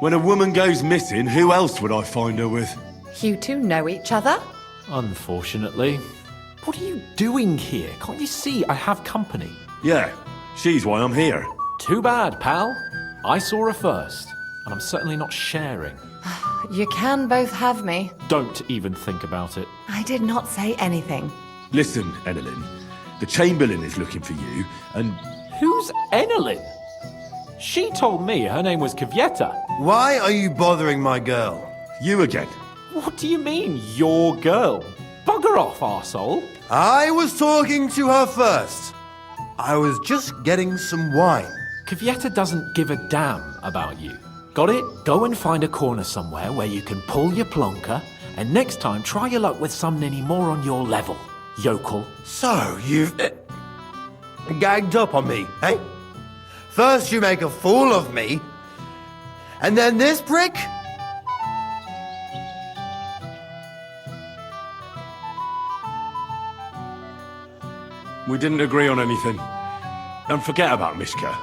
Speaker 15: When a woman goes missing, who else would I find her with?
Speaker 9: You two know each other?
Speaker 4: Unfortunately. What are you doing here? Can't you see I have company?
Speaker 15: Yeah, she's why I'm here.
Speaker 4: Too bad, pal. I saw her first, and I'm certainly not sharing.
Speaker 9: You can both have me.
Speaker 4: Don't even think about it.
Speaker 9: I did not say anything.
Speaker 15: Listen, Enelin, the Chamberlain is looking for you, and...
Speaker 4: Who's Enelin? She told me her name was Kvieta.
Speaker 3: Why are you bothering my girl?
Speaker 15: You again.
Speaker 4: What do you mean, your girl? Bugger off, arsehole.
Speaker 3: I was talking to her first. I was just getting some wine.
Speaker 4: Kvieta doesn't give a damn about you. Got it? Go and find a corner somewhere where you can pull your plonker, and next time try your luck with some ninny more on your level, yokel.
Speaker 3: So, you've... gagged up on me, eh? First you make a fool of me, and then this prick?
Speaker 15: We didn't agree on anything. And forget about Mishka.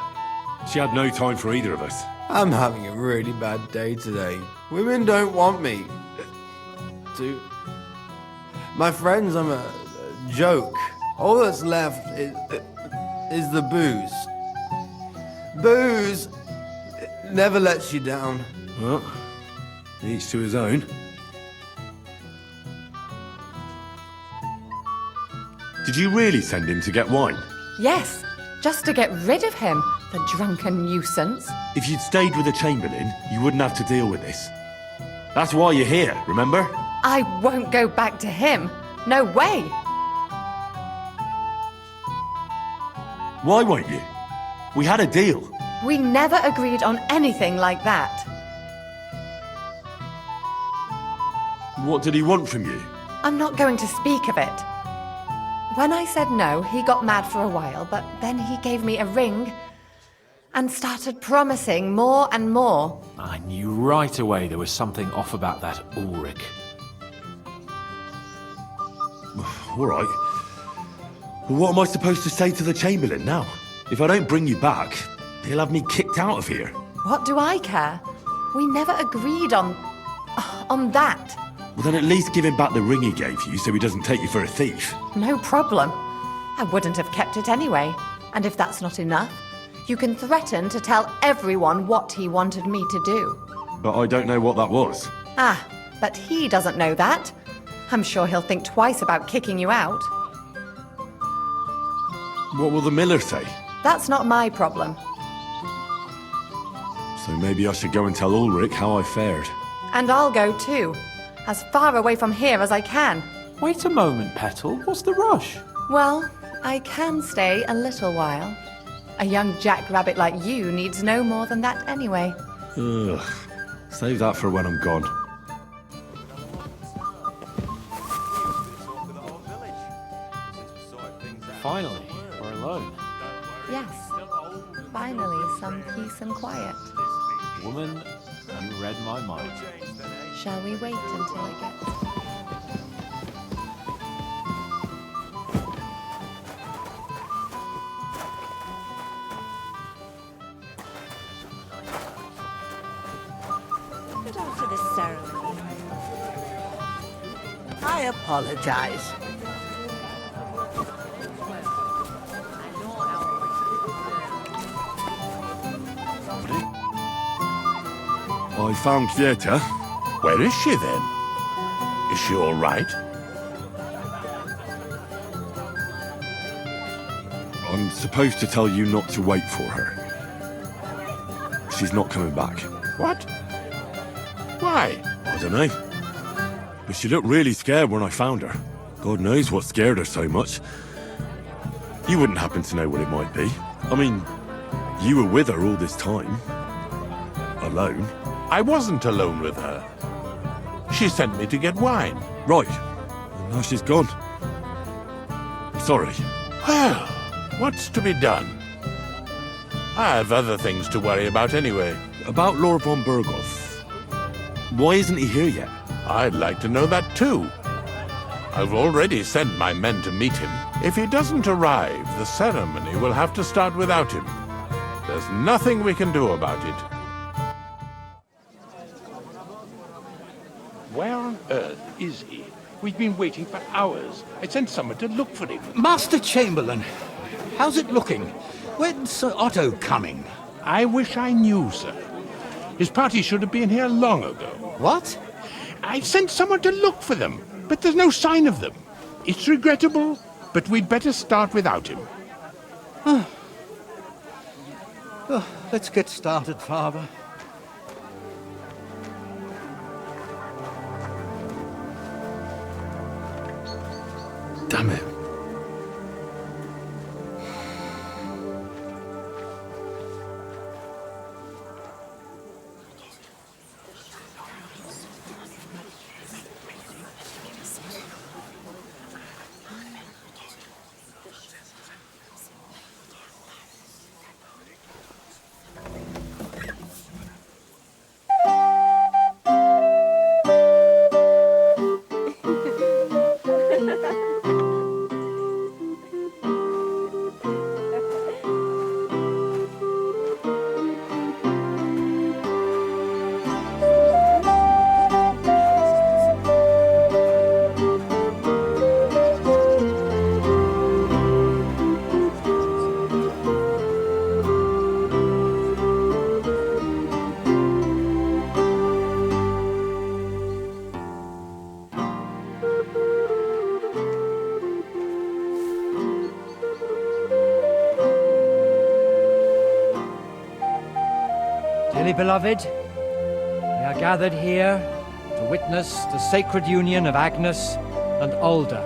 Speaker 15: She had no time for either of us.
Speaker 3: I'm having a really bad day today. Women don't want me. My friends, I'm a joke. All that's left is the booze. Booze never lets you down.
Speaker 15: Well, each to his own. Did you really send him to get wine?
Speaker 9: Yes, just to get rid of him, the drunken nuisance.
Speaker 15: If you'd stayed with the Chamberlain, you wouldn't have to deal with this. That's why you're here, remember?
Speaker 9: I won't go back to him. No way.
Speaker 15: Why won't you? We had a deal.
Speaker 9: We never agreed on anything like that.
Speaker 15: What did he want from you?
Speaker 9: I'm not going to speak of it. When I said no, he got mad for a while, but then he gave me a ring and started promising more and more.
Speaker 4: I knew right away there was something off about that Ulrich.
Speaker 15: All right. Well, what am I supposed to say to the Chamberlain now? If I don't bring you back, he'll have me kicked out of here.
Speaker 9: What do I care? We never agreed on that.
Speaker 15: Well, then at least give him back the ring he gave you so he doesn't take you for a thief.
Speaker 9: No problem. I wouldn't have kept it anyway. And if that's not enough, you can threaten to tell everyone what he wanted me to do.
Speaker 15: But I don't know what that was.
Speaker 9: Ah, but he doesn't know that. I'm sure he'll think twice about kicking you out.
Speaker 15: What will the miller say?
Speaker 9: That's not my problem.
Speaker 15: So maybe I should go and tell Ulrich how I fared.
Speaker 9: And I'll go too. As far away from here as I can.
Speaker 4: Wait a moment, Petal. What's the rush?
Speaker 9: Well, I can stay a little while. A young jackrabbit like you needs no more than that anyway.
Speaker 15: Ugh. Save that for when I'm gone.
Speaker 4: Finally, we're alone.
Speaker 9: Yes. Finally, some peace and quiet.
Speaker 4: Woman, you read my mind.
Speaker 9: Shall we wait until it gets...
Speaker 14: But after the ceremony... I apologize.
Speaker 15: I found Kvieta.
Speaker 8: Where is she then? Is she all right?
Speaker 15: I'm supposed to tell you not to wait for her. She's not coming back.
Speaker 8: What? Why?
Speaker 15: I don't know. But she looked really scared when I found her. God knows what scared her so much. You wouldn't happen to know what it might be. I mean, you were with her all this time. Alone.
Speaker 8: I wasn't alone with her. She sent me to get wine.
Speaker 15: Right. And now she's gone. I'm sorry.
Speaker 8: Well, what's to be done? I have other things to worry about anyway.
Speaker 15: About Lord von Berghoff. Why isn't he here yet?
Speaker 8: I'd like to know that too. I've already sent my men to meet him. If he doesn't arrive, the ceremony will have to start without him.
Speaker 21: There's nothing we can do about it.
Speaker 22: Where on earth is he? We've been waiting for hours. I sent someone to look for him.
Speaker 8: Master Chamberlain, how's it looking? When's Sir Otto coming?
Speaker 22: I wish I knew, sir. His party should have been here long ago.
Speaker 8: What?
Speaker 22: I sent someone to look for them, but there's no sign of them. It's regrettable, but we'd better start without him.
Speaker 8: Let's get started, Father.
Speaker 15: Damn it.
Speaker 12: Dearly beloved, we are gathered here to witness the sacred union of Agnes and Alda.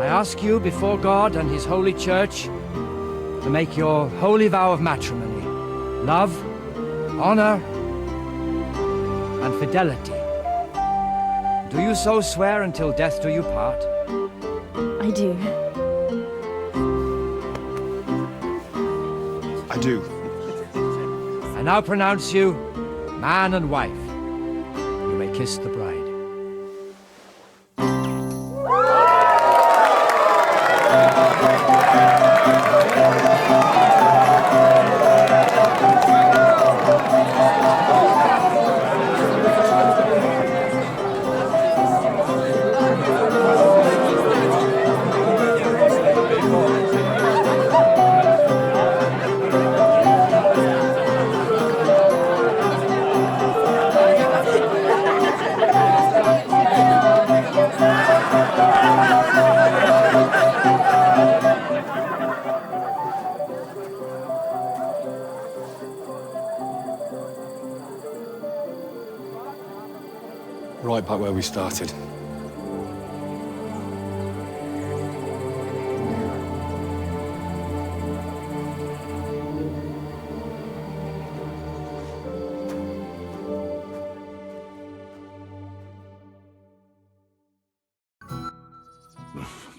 Speaker 12: I ask you before God and His holy church to make your holy vow of matrimony, love, honor, and fidelity. Do you so swear until death do you part?
Speaker 23: I do.
Speaker 10: I do.
Speaker 12: I now pronounce you man and wife. You may kiss the bride.
Speaker 15: Right back where we started.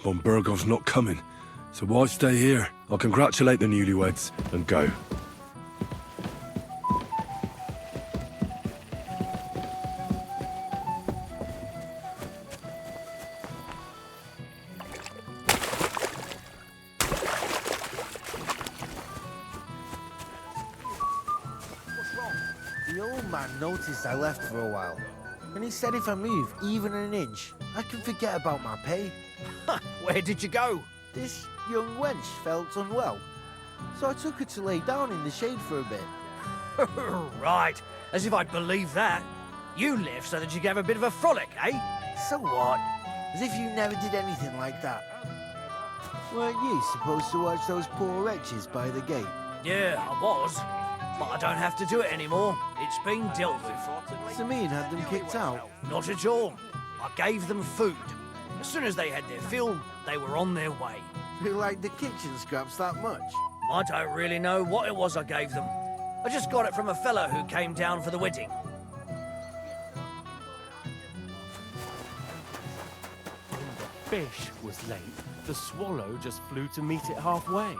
Speaker 15: Von Burgov's not coming, so why stay here? I'll congratulate the newlyweds and go.
Speaker 11: The old man noticed I left for a while, and he said if I move even an inch, I can forget about my pay.
Speaker 18: Where did you go?
Speaker 11: This young wench felt unwell, so I took her to lay down in the shade for a bit.
Speaker 18: Right, as if I'd believe that. You left so that you could have a bit of a frolic, eh?
Speaker 11: So what? As if you never did anything like that. Weren't you supposed to watch those poor wretches by the gate?
Speaker 18: Yeah, I was. But I don't have to do it anymore. It's been dealt with.
Speaker 11: Semine had them kicked out.
Speaker 18: Not at all. I gave them food. As soon as they had their fill, they were on their way.
Speaker 11: You like the kitchen scraps that much?
Speaker 18: I don't really know what it was I gave them. I just got it from a fellow who came down for the wedding.
Speaker 19: When the fish was late, the swallow just flew to meet it halfway.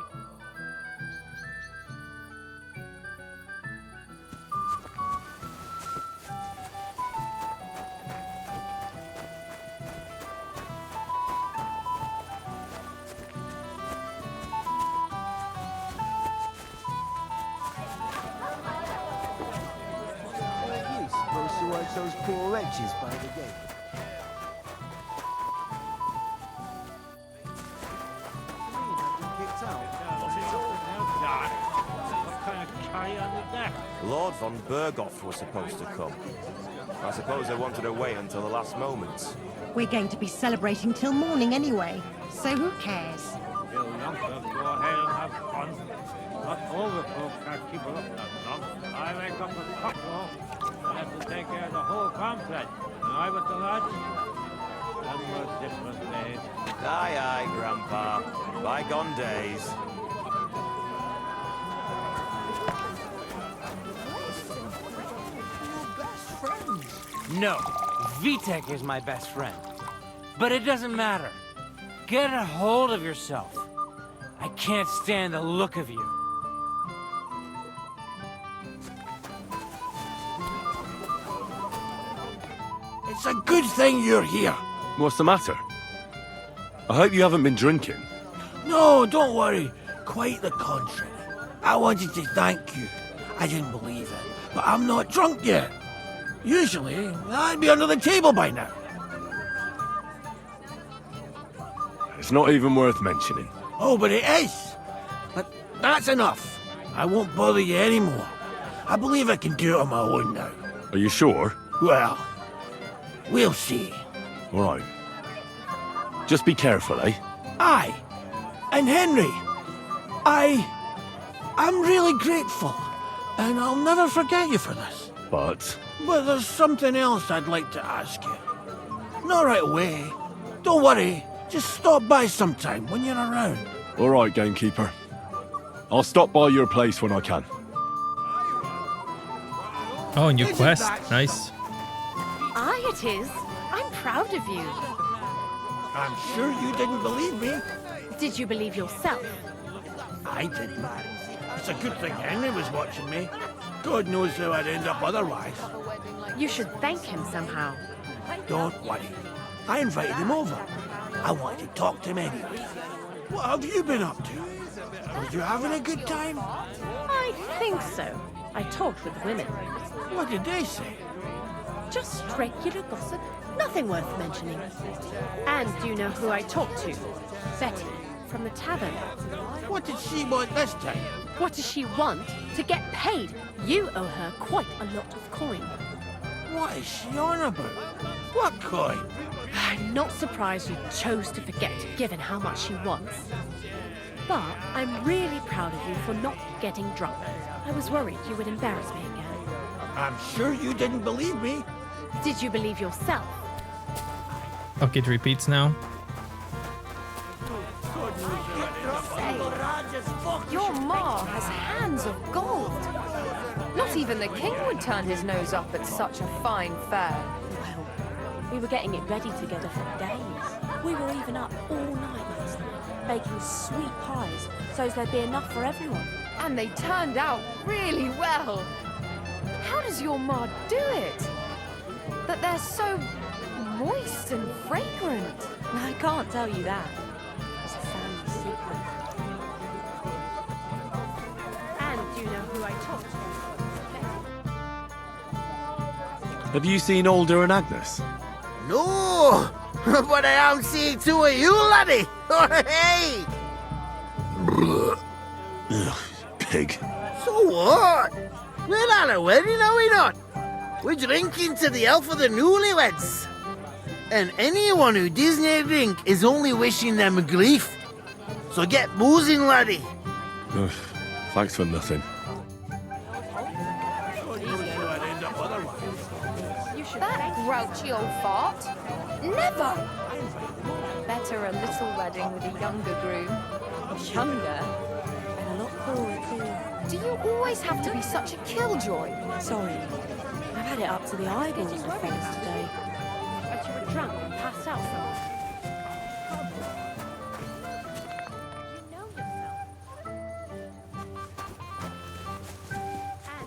Speaker 10: like those poor wretches by the gate.
Speaker 13: Lord von Berghoff was supposed to come. I suppose they wanted to wait until the last moment.
Speaker 7: We're going to be celebrating till morning anyway, so who cares?
Speaker 2: You youngsters go ahead and have fun. Not all the folks can't keep it up that long. I make up a cocktail. I have to take care of the whole complex. And I with the lads. Them were different days.
Speaker 13: Aye, aye, Grandpa. Bygone days.
Speaker 16: No, Vitek is my best friend. But it doesn't matter. Get a hold of yourself. I can't stand the look of you.
Speaker 11: It's a good thing you're here.
Speaker 15: What's the matter? I hope you haven't been drinking.
Speaker 11: No, don't worry. Quite the contrary. I wanted to thank you. I didn't believe it, but I'm not drunk yet. Usually, I'd be under the table by now.
Speaker 15: It's not even worth mentioning.
Speaker 11: Oh, but it is. But that's enough. I won't bother you anymore. I believe I can do it on my own now.
Speaker 15: Are you sure?
Speaker 11: Well, we'll see.
Speaker 15: All right. Just be careful, eh?
Speaker 11: Aye. And Henry, I'm really grateful. And I'll never forget you for this.
Speaker 15: But
Speaker 11: But there's something else I'd like to ask you. Not right away. Don't worry. Just stop by sometime when you're around.
Speaker 15: all right, gamekeeper. I'll stop by your place when I can.
Speaker 1: Oh, new quest. Nice.
Speaker 17: Aye, it is. I'm proud of you.
Speaker 11: I'm sure you didn't believe me.
Speaker 17: Did you believe yourself?
Speaker 11: I didn't. It's a good thing Henry was watching me. God knows how I'd end up otherwise.
Speaker 17: You should thank him somehow.
Speaker 11: Don't worry. I invited him over. I wanted to talk to him anyway. What have you been up to? Were you having a good time?
Speaker 17: I think so. I talked with women.
Speaker 11: What did they say?
Speaker 17: Just regular gossip. Nothing worth mentioning. And do you know who I talked to? Betty, from the tavern.
Speaker 11: What did she want this time?
Speaker 17: What does she want? To get paid. You owe her quite a lot of coin.
Speaker 11: What is she on about? What coin?
Speaker 17: I'm not surprised you chose to forget, given how much she wants. But I'm really proud of you for not getting drunk. I was worried you would embarrass me again.
Speaker 11: I'm sure you didn't believe me.
Speaker 17: Did you believe yourself?
Speaker 1: Okay, it repeats now.
Speaker 9: Your ma has hands of gold. Not even the king would turn his nose up at such a fine fare.
Speaker 24: Well, we were getting it ready together for days. We were even up all night last night, baking sweet pies so as there'd be enough for everyone.
Speaker 9: And they turned out really well. How does your ma do it? That they're so moist and fragrant.
Speaker 24: I can't tell you that. It's a family secret.
Speaker 17: And do you know who I talked to?
Speaker 15: Have you seen Alder and Agnes?
Speaker 11: No, but I am seeing two of you, laddie. Hey!
Speaker 15: Ugh, pig.
Speaker 11: So what? We're at a wedding, are we not? We're drinking to the health of the newlyweds. And anyone who doesn't drink is only wishing them grief. So get boozing, laddie.
Speaker 15: Ugh, thanks for nothing.
Speaker 9: That grouchy old fart. Never! Better a little wedding with a younger groom.
Speaker 24: Younger? And a lot poorer too.
Speaker 9: Do you always have to be such a killjoy?
Speaker 24: Sorry. I've had it up to the eyeballs with friends today.
Speaker 17: But you were drunk and passed out somewhere. You know yourself.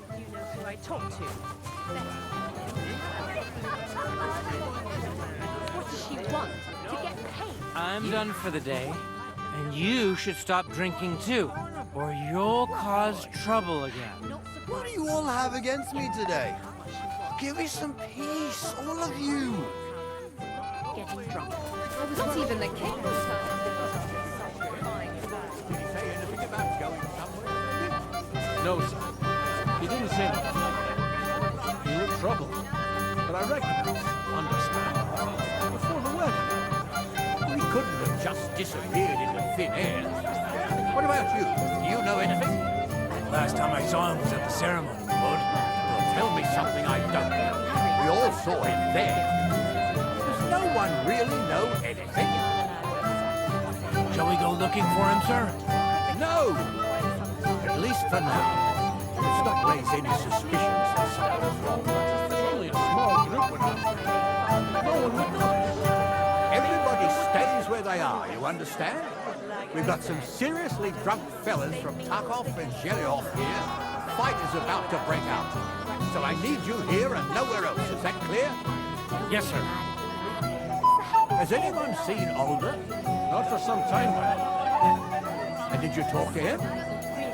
Speaker 17: And you know who I talked to. What does she want? To get paid?
Speaker 16: I'm done for the day, and you should stop drinking too, or you'll cause trouble again.
Speaker 10: What do you all have against me today?
Speaker 11: give me some peace, all of you.
Speaker 17: Getting drunk.
Speaker 9: I was not even the king this time.
Speaker 8: Did he say anything about going somewhere?
Speaker 3: No, sir. He didn't say anything. He looked troubled. But I recognize, understand, before the wedding.
Speaker 8: He couldn't have just disappeared into thin air. What about you? Do you know anything?
Speaker 11: Last time I saw him was at the ceremony, Bud.
Speaker 8: Well, tell me something I don't know. We all saw him there. Does no one really know anything?
Speaker 11: Shall we go looking for him, sir?
Speaker 8: No! At least for now. Let's not raise any suspicions that something's wrong.
Speaker 3: It's only a small group when no one would know.
Speaker 8: Everybody stays where they are, you understand? We've got some seriously drunk fellas from Tarkov and Zhelyov here. Fight is about to break out. So I need you here and nowhere else. Is that clear?
Speaker 11: Yes, sir.
Speaker 8: Has anyone seen Alder?
Speaker 3: Not for some time now.
Speaker 8: And did you talk to him?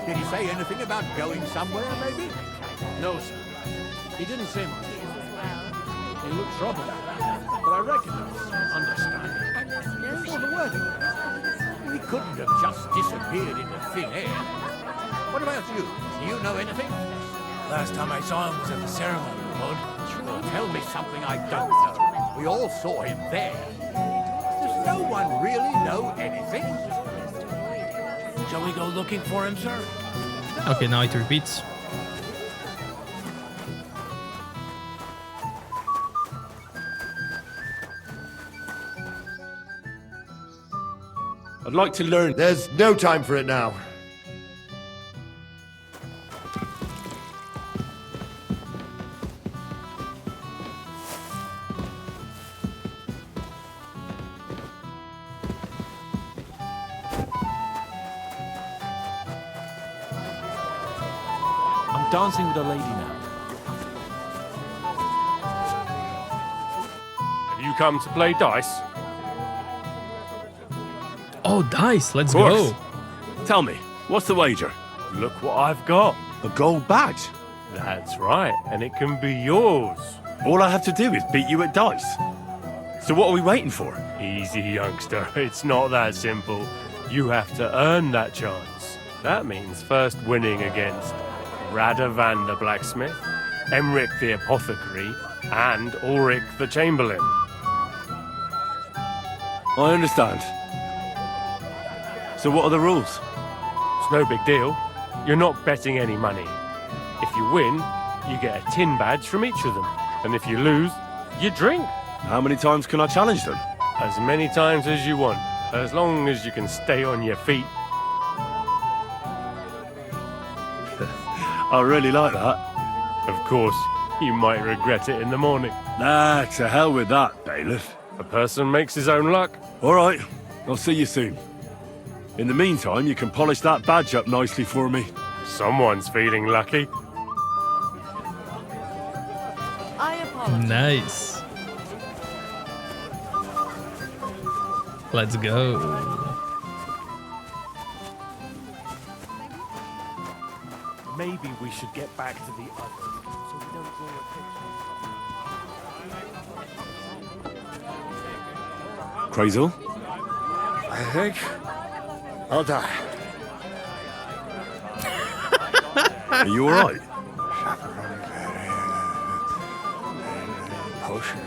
Speaker 8: Did he say anything about going somewhere, maybe?
Speaker 3: No, sir. He didn't say much. He looked troubled. But I recognize, understand, before the wedding.
Speaker 8: He couldn't have just disappeared into thin air. What about you? Do you know anything?
Speaker 11: Last time I saw him was at the ceremony, Bud.
Speaker 8: Well, tell me something I don't know. We all saw him there. Does no one really know anything?
Speaker 11: Shall we go looking for him, sir?
Speaker 1: Okay, now it repeats.
Speaker 15: I'd like to learn.
Speaker 5: There's no time for it now.
Speaker 3: I'm dancing with a lady now.
Speaker 19: Have you come to play dice?
Speaker 1: Oh, dice, let's
Speaker 15: Of course.
Speaker 1: go.
Speaker 15: Tell me, what's the wager?
Speaker 19: Look what I've got.
Speaker 15: A gold badge?
Speaker 19: That's right, and it can be yours.
Speaker 15: All I have to do is beat you at dice. So what are we waiting for?
Speaker 19: Easy, youngster. It's not that simple. You have to earn that chance. That means first winning against Radovan the blacksmith, Emric the apothecary, and Ulrich the chamberlain.
Speaker 15: I understand. So what are the rules?
Speaker 19: It's no big deal. You're not betting any money. If you win, you get a tin badge from each of them. And if you lose, you drink.
Speaker 15: How many times can I challenge them?
Speaker 19: As many times as you want, as long as you can stay on your feet.
Speaker 15: I really like that.
Speaker 19: Of course, you might regret it in the morning.
Speaker 15: Nah, to hell with that, bailiff.
Speaker 19: A person makes his own luck.
Speaker 15: All right, I'll see you soon. In the meantime, you can polish that badge up nicely for me.
Speaker 19: Someone's feeling lucky.
Speaker 24: I apologize.
Speaker 1: Nice. Let's go.
Speaker 3: Maybe we should get back to the others, so we don't draw a picture.
Speaker 15: Crazel?
Speaker 5: I think I'll die.
Speaker 15: Are you all right?
Speaker 5: Potion.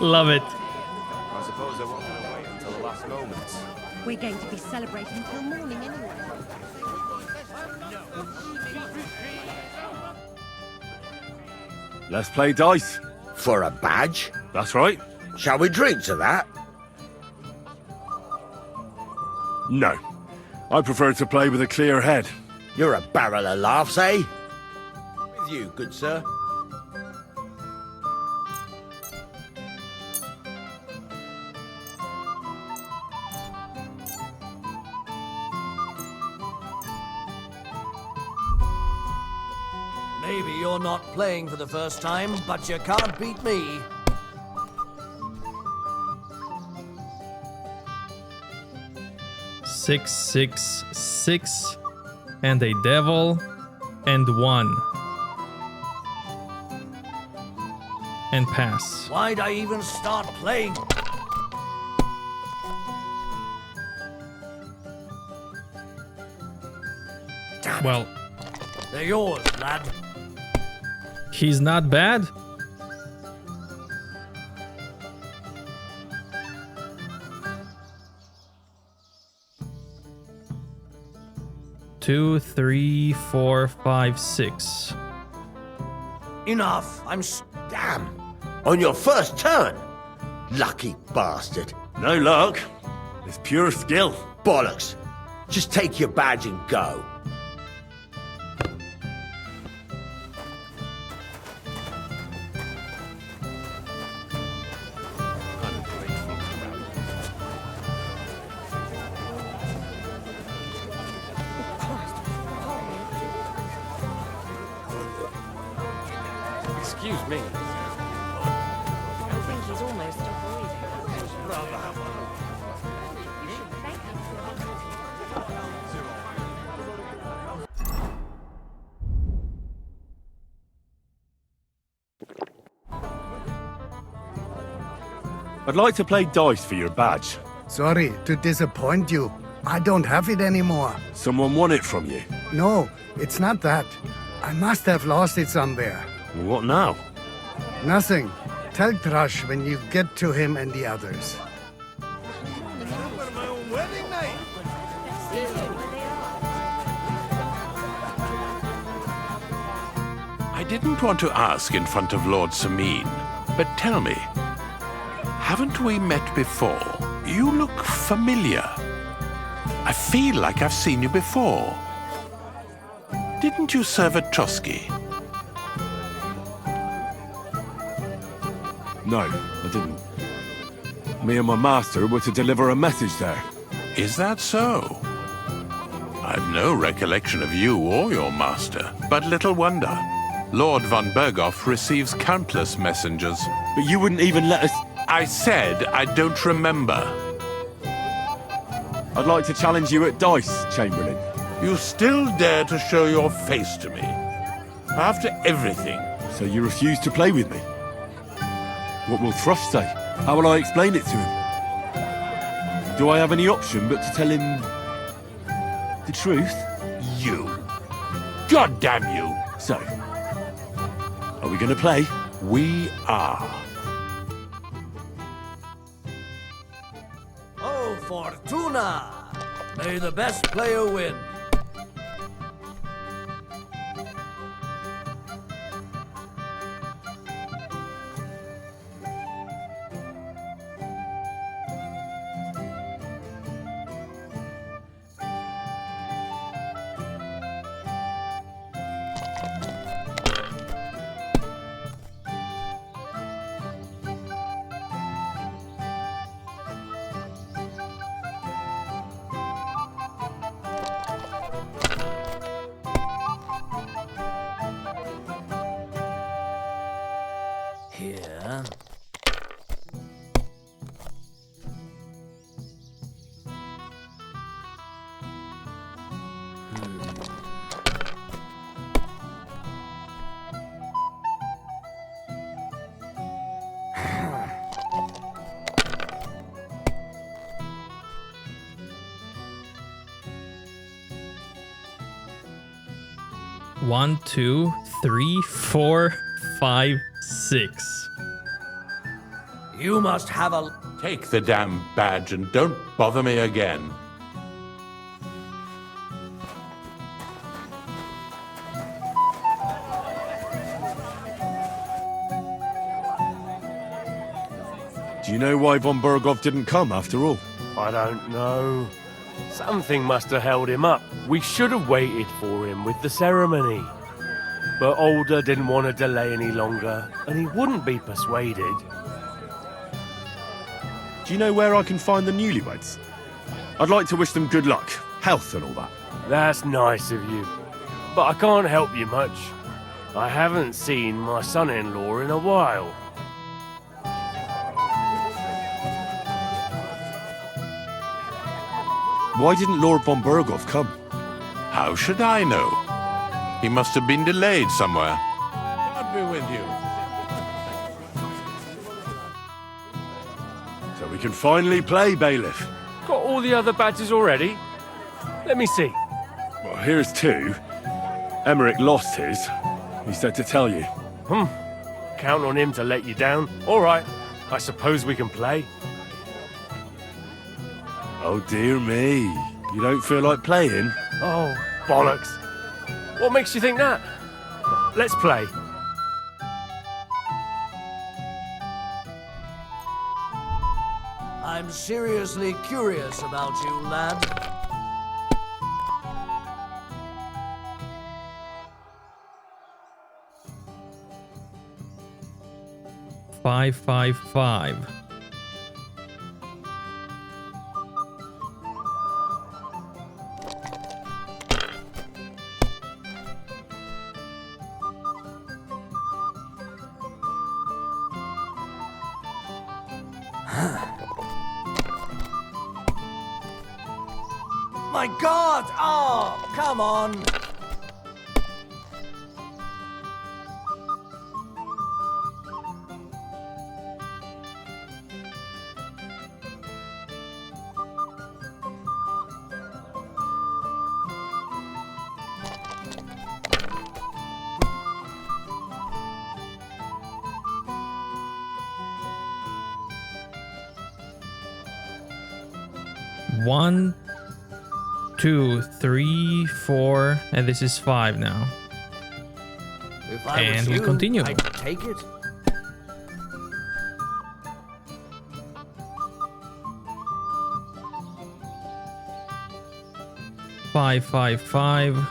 Speaker 1: Love it.
Speaker 13: I suppose I won't wait until the last moment.
Speaker 7: We're going to be celebrating till morning anyway.
Speaker 15: Let's play dice.
Speaker 5: For a badge?
Speaker 15: That's right.
Speaker 5: Shall we drink to that?
Speaker 15: No. I prefer to play with a clear head.
Speaker 5: You're a barrel of laughs, eh? With you, good sir.
Speaker 18: Maybe you're not playing for the first time, but you can't beat me.
Speaker 1: Six, 6, 6. and a devil, and 1. And pass.
Speaker 18: Why'd I even start playing?
Speaker 1: Well,
Speaker 18: They're yours, lad.
Speaker 1: he's not bad. Two, 3, 4, 5, 6.
Speaker 18: Enough.
Speaker 5: Damn! On your first turn! Lucky bastard.
Speaker 15: No luck. It's pure skill.
Speaker 5: Bollocks. Just take your badge and go.
Speaker 19: Excuse me.
Speaker 24: I think he's almost avoiding.
Speaker 15: I'd like to play dice for your badge.
Speaker 10: Sorry to disappoint you. I don't have it anymore.
Speaker 15: Someone won it from you.
Speaker 10: No, it's not that. I must have lost it somewhere.
Speaker 15: Well, what now?
Speaker 10: Nothing. Tell Thrush when you get to him and the others.
Speaker 21: I didn't want to ask in front of Lord Semine, but tell me, haven't we met before? You look familiar. I feel like I've seen you before. Didn't you serve at Trotsky?
Speaker 15: No, I didn't. Me and my master were to deliver a message there.
Speaker 21: Is that so? I've no recollection of you or your master, but little wonder. Lord von Berghoff receives countless messengers.
Speaker 15: But you wouldn't even let us...
Speaker 21: I said I don't remember.
Speaker 15: I'd like to challenge you at dice, Chamberlain.
Speaker 21: You still dare to show your face to me? After everything.
Speaker 15: So you refuse to play with me? What will Thrush say? How will I explain it to him? Do I have any option but to tell him... the truth?
Speaker 21: You. God damn you!
Speaker 15: So, are we going to play?
Speaker 21: We are.
Speaker 18: Oh, Fortuna! May the best player win. Here.
Speaker 1: One, 2, 3, 4, 5, 6.
Speaker 18: You must have a...
Speaker 21: Take the damn badge and don't bother me again.
Speaker 15: Do you know why von Berghoff didn't come after all?
Speaker 19: I don't know. Something must have held him up. We should have waited for him with the ceremony. But Alder didn't want to delay any longer, and he wouldn't be persuaded.
Speaker 15: Do you know where I can find the newlyweds? I'd like to wish them good luck, health and all that.
Speaker 19: That's nice of you. But I can't help you much. I haven't seen my son-in-law in a while.
Speaker 15: Why didn't Lord von Berghoff come?
Speaker 21: How should I know? He must have been delayed somewhere.
Speaker 3: God be with you.
Speaker 15: So we can finally play, Bailiff.
Speaker 19: Got all the other badges already? Let me see.
Speaker 15: Well, here's 2. Emmerich lost his. He said to tell you.
Speaker 19: Count on him to let you down. All right, I suppose we can play.
Speaker 15: Oh, dear me. You don't feel like playing?
Speaker 19: Oh, bollocks. What makes you think that? Let's play.
Speaker 18: I'm seriously curious about you, lad.
Speaker 1: Five, 5.
Speaker 18: My God! Oh, come on!
Speaker 1: One, 2, 3, 4, and this is 5 now.
Speaker 18: If I
Speaker 1: And
Speaker 18: was
Speaker 1: we
Speaker 18: you,
Speaker 1: continue.
Speaker 18: I'd take it.
Speaker 1: Five, 5,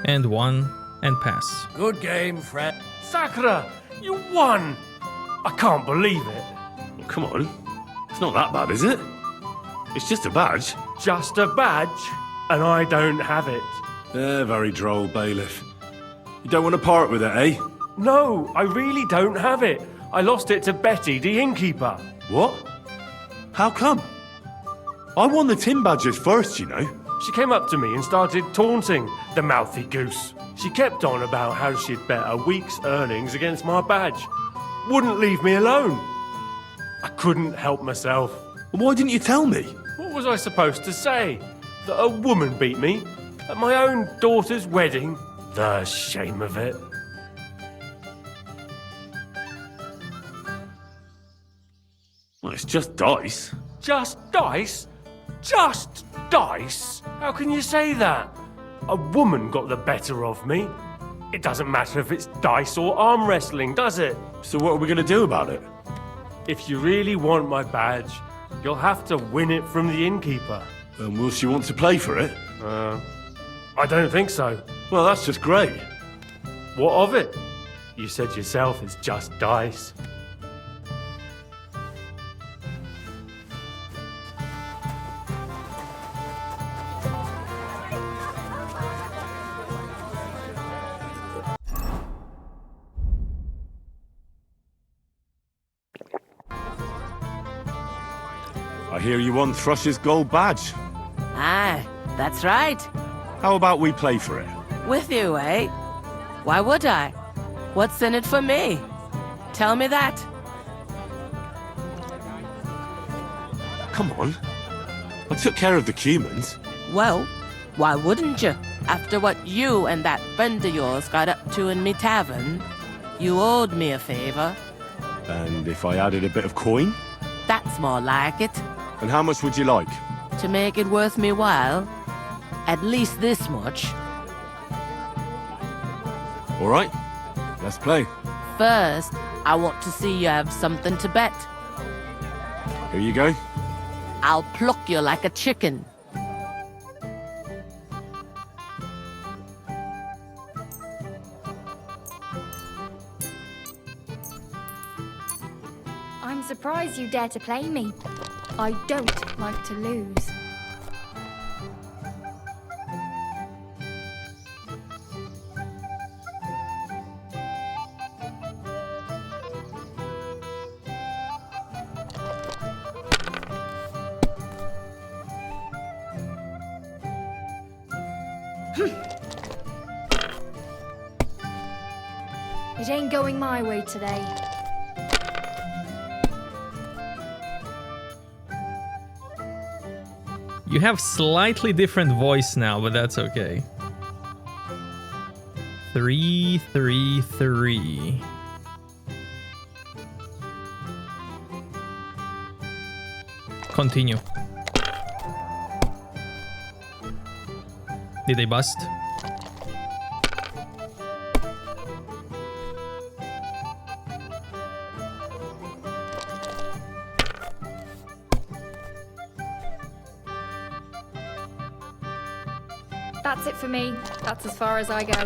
Speaker 1: and 1, and pass.
Speaker 18: Good game, friend.
Speaker 19: Sakura, you won! I can't believe it.
Speaker 15: Well, come on. It's not that bad, is it? It's just a badge.
Speaker 19: Just a badge, and I don't have it.
Speaker 15: Very droll, Bailiff. You don't want to part with it, eh?
Speaker 19: No, I really don't have it. I lost it to Betty, the innkeeper.
Speaker 15: What? How come? I won the tin badges first, you know.
Speaker 19: She came up to me and started taunting, the mouthy goose. She kept on about how she'd bet a week's earnings against my badge. Wouldn't leave me alone. I couldn't help myself.
Speaker 15: Why didn't you tell me?
Speaker 19: What was I supposed to say? That a woman beat me? At my own daughter's wedding? The shame of it.
Speaker 15: Well, it's just dice.
Speaker 19: Just dice? Just dice? How can you say that? A woman got the better of me. It doesn't matter if it's dice or arm wrestling, does it?
Speaker 15: So what are we going to do about it?
Speaker 19: If you really want my badge, you'll have to win it from the innkeeper.
Speaker 15: And will she want to play for it?
Speaker 19: I don't think so.
Speaker 15: Well, that's just great.
Speaker 19: What of it? You said yourself it's just dice.
Speaker 15: I hear you won Thrush's gold badge.
Speaker 4: Aye, that's right.
Speaker 15: How about we play for it?
Speaker 4: With you, eh? Why would I? What's in it for me? Tell me that.
Speaker 15: Come on. I took care of the Cumans.
Speaker 4: Well, why wouldn't you? After what you and that friend of yours got up to in me tavern, you owed me a favor.
Speaker 15: And if I added a bit of coin?
Speaker 4: That's more like it.
Speaker 15: And how much would you like?
Speaker 4: To make it worth me while, at least this much.
Speaker 15: All right, let's play.
Speaker 4: First, I want to see you have something to bet.
Speaker 15: Here you go.
Speaker 4: I'll pluck you like a chicken.
Speaker 6: I'm surprised you dare to play me. I don't like to lose. It ain't going my way today.
Speaker 1: You have slightly different voice now, but that's okay. 3, 3, 3. Continue. Did they bust?
Speaker 6: That's it for me. That's as far as I go.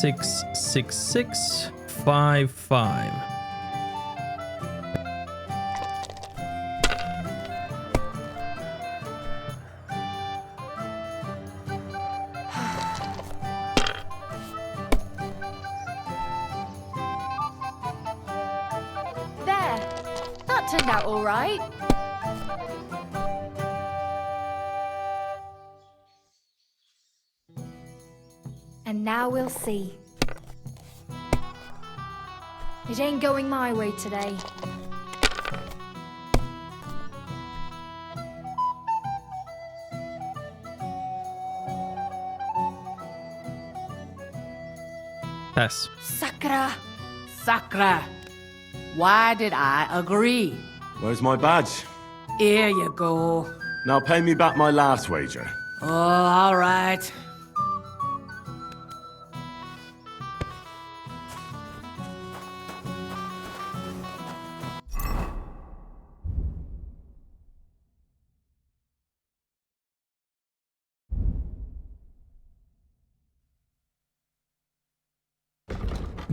Speaker 1: Six, 6, 6, 5, 5.
Speaker 6: There. That turned out all right. And now we'll see. It ain't going my way today.
Speaker 1: Pass.
Speaker 4: Sakra! Sakra! Why did I agree?
Speaker 15: Where's my badge?
Speaker 4: Here you go.
Speaker 15: Now pay me back my last wager.
Speaker 4: Oh, all right.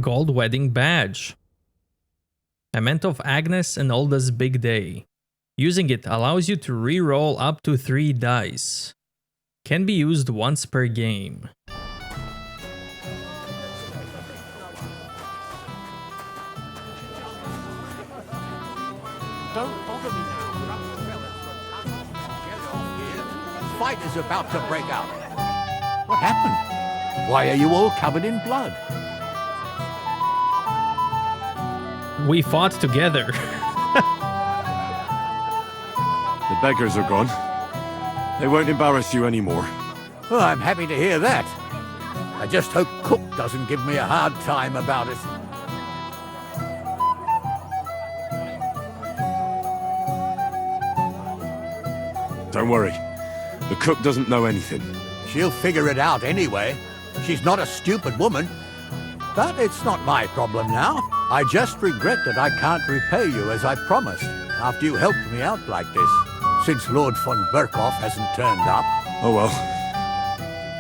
Speaker 1: Gold wedding badge. Memento of Agnes and Olda's big day. Using it allows you to re-roll up to 3 dice. Can be used once per game.
Speaker 8: Don't bother me now. Fight is about to break out. What happened? Why are you all covered in blood?
Speaker 1: We fought together.
Speaker 15: The beggars are gone. They won't embarrass you anymore.
Speaker 8: Well, I'm happy to hear that. I just hope Cook doesn't give me a hard time about it.
Speaker 15: Don't worry. The cook doesn't know anything.
Speaker 8: She'll figure it out anyway. She's not a stupid woman. But it's not my problem now. I just regret that I can't repay you as I promised, after you helped me out like this, since Lord von Berkhoff hasn't turned up.
Speaker 15: Oh well.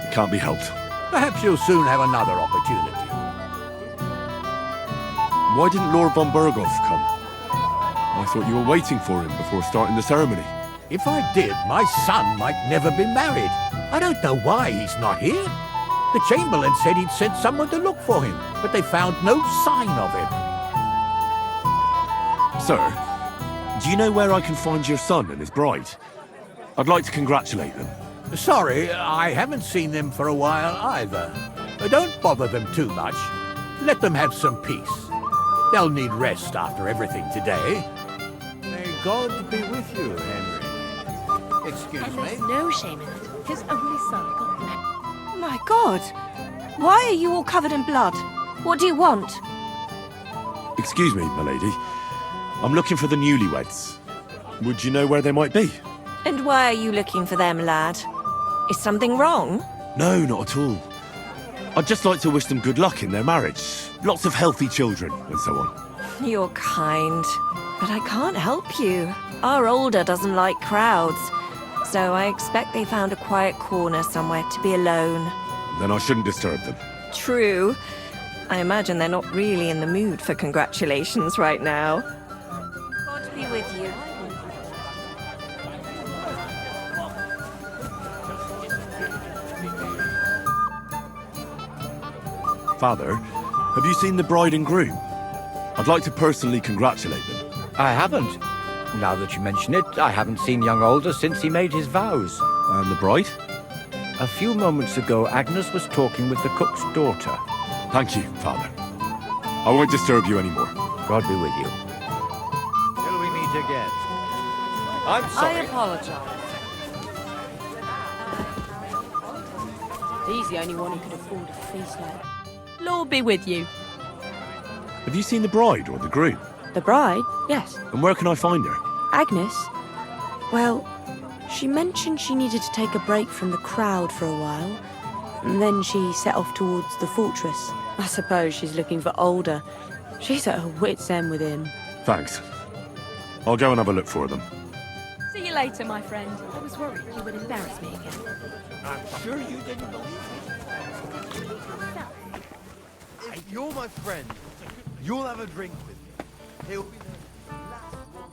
Speaker 15: It can't be helped.
Speaker 8: Perhaps you'll soon have another opportunity.
Speaker 15: Why didn't Lord von Berkhoff come? I thought you were waiting for him before starting the ceremony.
Speaker 8: If I did, my son might never be married. I don't know why he's not here. The Chamberlain said he'd sent someone to look for him, but they found no sign of him.
Speaker 15: Sir, do you know where I can find your son and his bride? I'd like to congratulate them.
Speaker 8: Sorry, I haven't seen them for a while either. Don't bother them too much. Let them have some peace. They'll need rest after everything today. May God be with you, Henry. Excuse
Speaker 17: And
Speaker 8: me.
Speaker 17: there's no shame in it. His only son got married.
Speaker 14: My God! Why are you all covered in blood? What do you want?
Speaker 15: Excuse me, my lady. I'm looking for the newlyweds. Would you know where they might be?
Speaker 14: And why are you looking for them, lad? Is something wrong?
Speaker 15: No, not at all. I'd just like to wish them good luck in their marriage. Lots of healthy children, and so on.
Speaker 14: You're kind, but I can't help you. Our older doesn't like crowds, so I expect they found a quiet corner somewhere to be alone.
Speaker 15: Then I shouldn't disturb them.
Speaker 14: True. I imagine they're not really in the mood for congratulations right now. God be with you.
Speaker 15: Father, have you seen the bride and groom? I'd like to personally congratulate them.
Speaker 12: I haven't. Now that you mention it, I haven't seen young Alder since he made his vows.
Speaker 15: And the bride?
Speaker 12: A few moments ago, Agnes was talking with the cook's daughter.
Speaker 15: Thank you, Father. I won't disturb you anymore.
Speaker 12: God be with you.
Speaker 8: Till we meet again. I'm sorry.
Speaker 24: I apologize. He's the only one who could afford a feast like that. Lord be with you.
Speaker 15: Have you seen the bride or the groom?
Speaker 14: The bride? Yes.
Speaker 15: And where can I find her?
Speaker 14: Agnes? Well, she mentioned she needed to take a break from the crowd for a while. And then she set off towards the fortress. I suppose she's looking for Alder. She's at her wit's end with him.
Speaker 15: Thanks. I'll go and have a look for them.
Speaker 17: See you later, my friend. I was worried you would embarrass me again.
Speaker 11: I'm sure you didn't believe me.
Speaker 10: If you're my friend, you'll have a drink with me. He'll be the last one.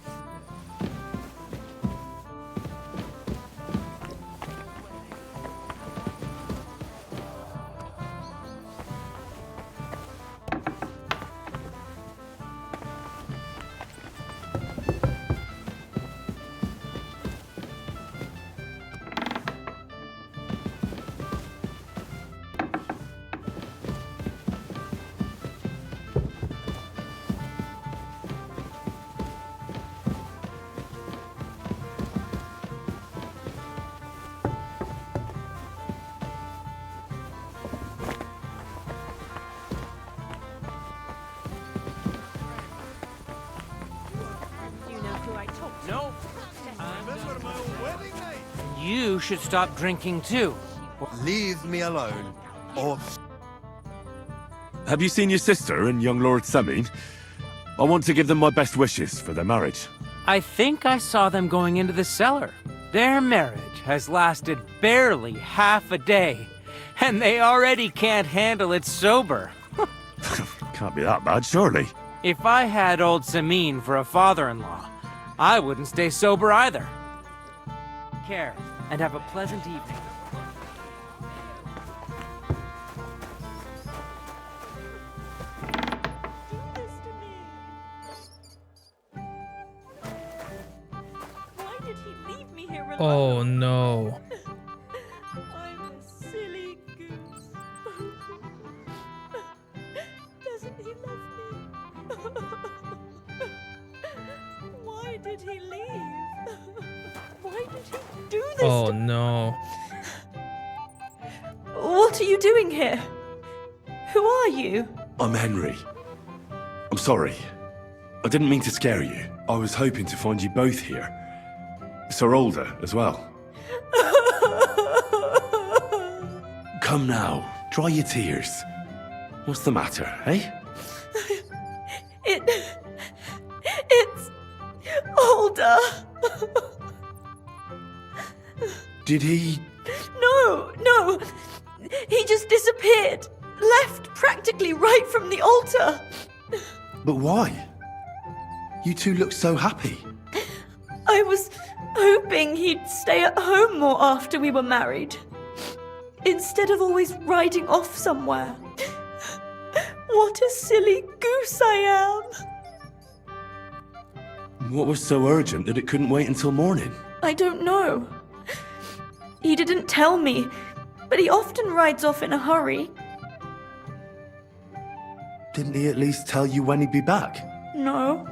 Speaker 16: No. You should stop drinking too.
Speaker 10: Leave me alone, or...
Speaker 15: Have you seen your sister and young Lord Semine? I want to give them my best wishes for their marriage.
Speaker 16: I think I saw them going into the cellar. Their marriage has lasted barely half a day, and they already can't handle it sober.
Speaker 15: Can't be that bad, surely.
Speaker 16: If I had old Semine for a father-in-law, I wouldn't stay sober either. Care, and have a pleasant evening.
Speaker 1: Oh no.
Speaker 24: I'm a silly goose. Doesn't he love me? Why did he leave? Why did he do this?
Speaker 1: Oh no.
Speaker 14: What are you doing here? Who are you?
Speaker 15: I'm Henry. I'm sorry. I didn't mean to scare you. I was hoping to find you both here. Sir Alder as well. Come now, dry your tears. What's the matter, eh?
Speaker 14: It's Alder.
Speaker 15: Did he...
Speaker 14: No. He just disappeared. Left practically right from the altar.
Speaker 15: But why? You two look so happy.
Speaker 14: I was hoping he'd stay at home more after we were married. Instead of always riding off somewhere. What a silly goose I am.
Speaker 15: What was so urgent that it couldn't wait until morning?
Speaker 14: I don't know. He didn't tell me, but he often rides off in a hurry.
Speaker 15: Didn't he at least tell you when he'd be back?
Speaker 14: No.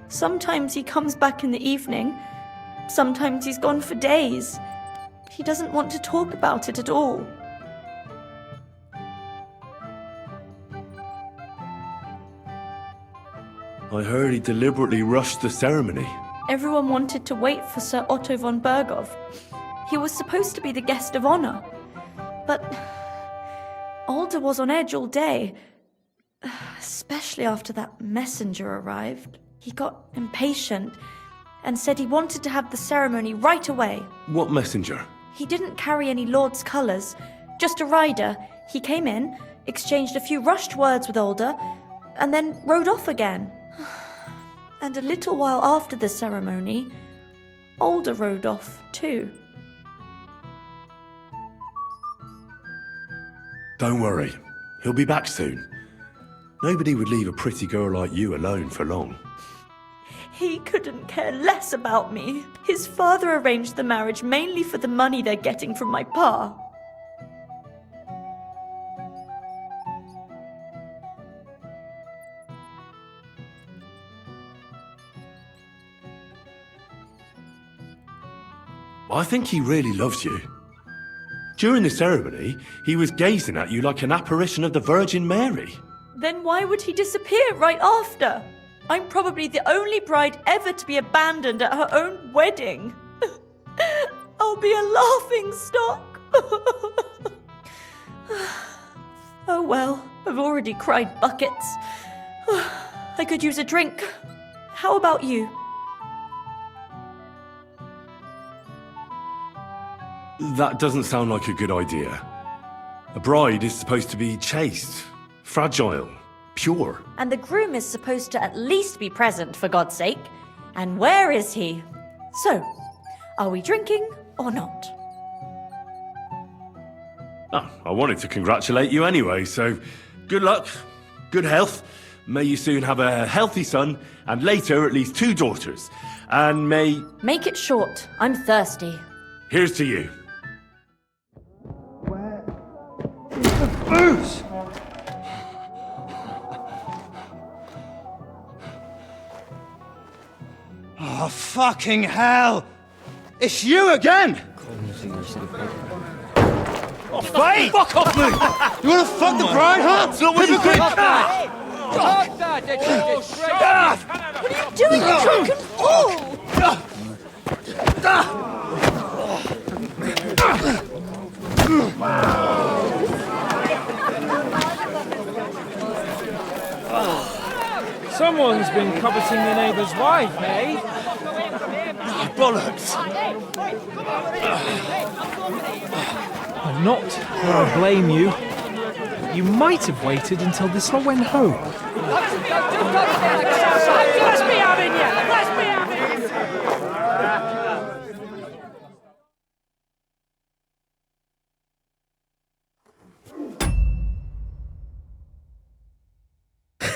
Speaker 14: Sometimes he comes back in the evening. Sometimes he's gone for days. He doesn't want to talk about it at all.
Speaker 15: I heard he deliberately rushed the ceremony.
Speaker 14: Everyone wanted to wait for Sir Otto von Berghoff. He was supposed to be the guest of honor. But Alder was on edge all day. Especially after that messenger arrived. He got impatient and said he wanted to have the ceremony right away.
Speaker 15: What messenger?
Speaker 14: He didn't carry any lord's colours, just a rider. He came in, exchanged a few rushed words with Alder, and then rode off again. And a little while after the ceremony, Alder rode off too.
Speaker 15: Don't worry. He'll be back soon. Nobody would leave a pretty girl like you alone for long.
Speaker 14: He couldn't care less about me. His father arranged the marriage mainly for the money they're getting from my pa.
Speaker 15: I think he really loves you. During the ceremony, he was gazing at you like an apparition of the Virgin Mary.
Speaker 14: Then why would he disappear right after? I'm probably the only bride ever to be abandoned at her own wedding. I'll be a laughing stock. Oh well, I've already cried buckets. I could use a drink. How about you?
Speaker 15: That doesn't sound like a good idea. A bride is supposed to be chaste, fragile, pure.
Speaker 14: And the groom is supposed to at least be present, for God's sake. And where is he? So, are we drinking or not?
Speaker 15: Oh, I wanted to congratulate you anyway, so good luck, good health. May you soon have a healthy son, and later at least 2 daughters. And may...
Speaker 14: Make it short. I'm thirsty.
Speaker 15: Here's to you.
Speaker 11: Booze! Oh, fucking hell! It's you again! Oh, fight! Fuck off me! You wanna fuck the bride, huh? It's not what you think!
Speaker 14: What are you doing, you drunken fool?
Speaker 16: Someone's been coveting the neighbour's wife, eh?
Speaker 11: Bollocks!
Speaker 16: I'm not going to blame you. You might have waited until this lot went home.
Speaker 11: Let's be having you! Let's be having you!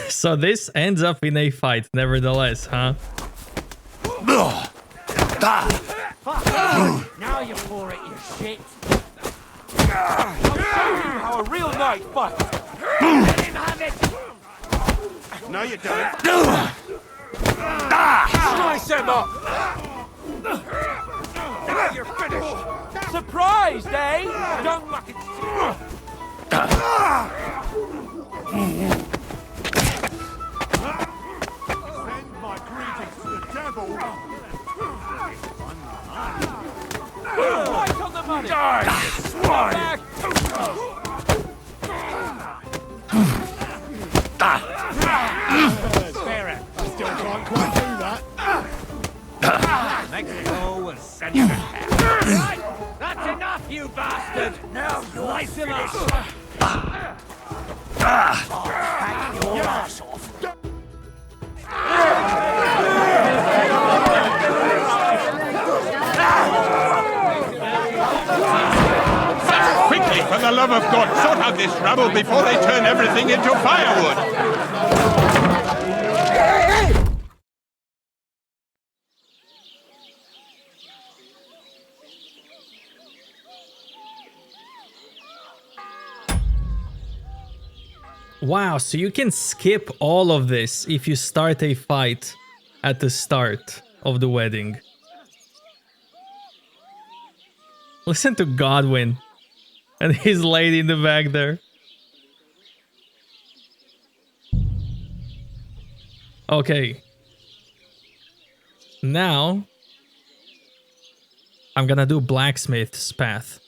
Speaker 1: So this ends up in a fight, nevertheless, huh?
Speaker 16: Now you pour it, you shit. I'll show you how a real knight fights. Let him have it.
Speaker 21: No, you don't.
Speaker 16: Slice him up. Now you're finished. Surprised, eh? Don't look at
Speaker 21: Send my greetings to the devil.
Speaker 16: right on the money.
Speaker 21: Die, swine!
Speaker 11: Spare it. I still can't quite do that.
Speaker 16: Next go and send him to hell. Right, that's enough, you bastard. Now slice him up.
Speaker 11: Hang your ass off.
Speaker 21: Quickly, for the love of God, sort out this rabble before they turn everything into firewood!
Speaker 1: Wow, so you can skip all of this if you start a fight at the start of the wedding. Listen to Godwin and his lady in the back there. Okay. Now, I'm gonna do blacksmith's path.